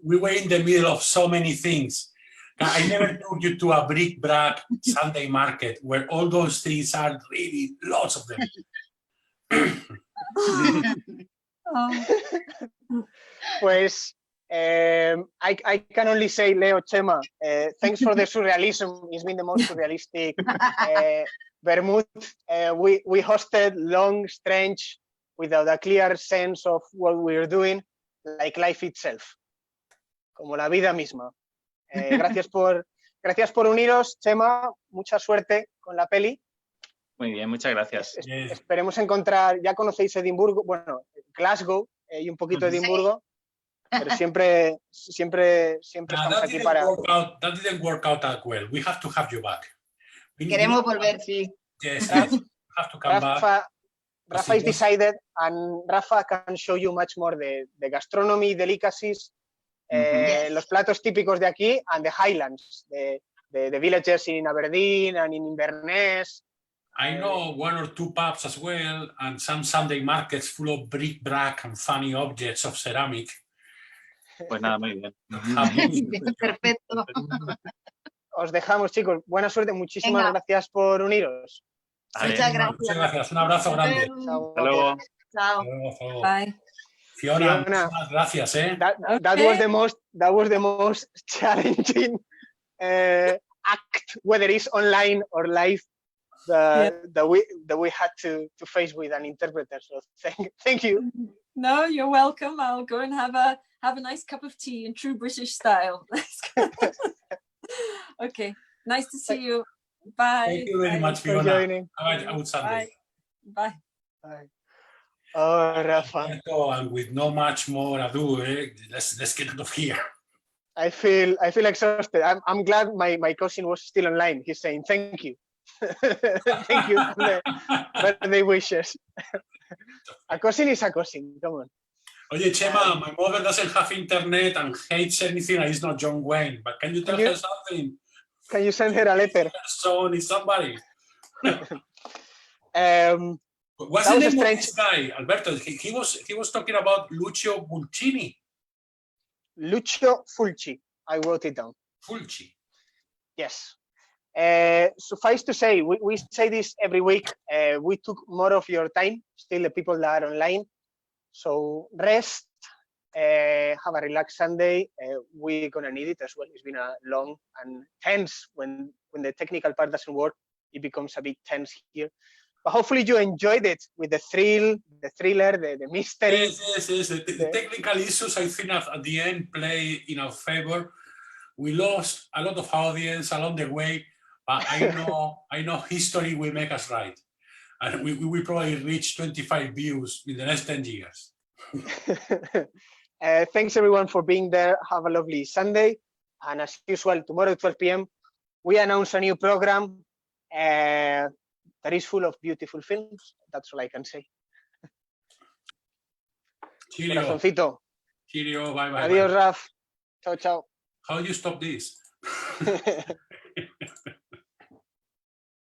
We were in the middle of so many things. I never took you to a bric-a-brac Sunday market where all those things are really lots of them. Pues I can only say, Leo, Chema, thanks for the surrealism. It's been the most surrealistic Vermouth. We hosted long, strange, without a clear sense of what we're doing, like life itself, como la vida misma. Gracias por uniros, Chema. Mucha suerte con la peli. Muy bien, muchas gracias. Esperemos encontrar, ya conocéis Edimburgo, bueno, Glasgow y un poquito de Edimburgo, pero siempre estamos aquí para... That didn't work out that well. We have to have you back. Queremos volver, sí. Yes, you have to come back. Rafa is decided, and Rafa can show you much more the gastronomy, delicacies, los platos típicos de aquí, and the highlands, the villages in Aberdeen and in Inverness. I know 1 or 2 pubs as well, and some Sunday markets full of bric-a-brac and funny objects of ceramic. Pues nada, muy bien. Perfecto. Os dejamos, chicos. Buena suerte. Muchísimas gracias por uniros. Muchas gracias. Muchas gracias. Un abrazo grande. Hasta luego. Chao. Bye. Fiona, muchas gracias. That was the most challenging act, whether it's online or live, that we had to face with an interpreter. So thank you. No, you're welcome. I'll go and have a nice cup of tea in true British style. Okay, nice to see you. Bye. Thank you very much, for Fiona. joining. Have a good Sunday. Bye. Bye. Oh, Rafa. And with no much more ado, let's get out of here. I feel exhausted. I'm glad my cousin was still online. He's saying thank you. Thank you for the birthday wishes. A cousin is a cousin. Come on. Oye, Chema, my mother doesn't have internet and hates anything that is not John Wayne, but can you tell her something? Can you send her a letter? Her son is somebody. What's That the was name a of this guy, Alberto? He was talking about Lucio Fulcini. Lucio Fulci. I wrote it down. Fulci. Yes. Suffice to say, we say this every week. We took more of your time, still the people that are online. So rest, have a relaxed Sunday. We're gonna need it as well. It's been a long and tense. When the technical part doesn't work, it becomes a bit tense here. But hopefully you enjoyed it with the thrill, the thriller, the mystery. Yes. The technical issues, I think, at the end play in our favor. We lost a lot of audience along the way, but I know history will make us right. And we will probably reach 25 views in the next 10 years. Thanks everyone for being there. Have a lovely Sunday. And as usual, tomorrow at 12 p.m., we announce a new program that is full of beautiful films. That's all I can say. Cheerio. Corazoncito. Cheerio. Bye. Adios, Raf. Ciao, ciao. How do you stop this?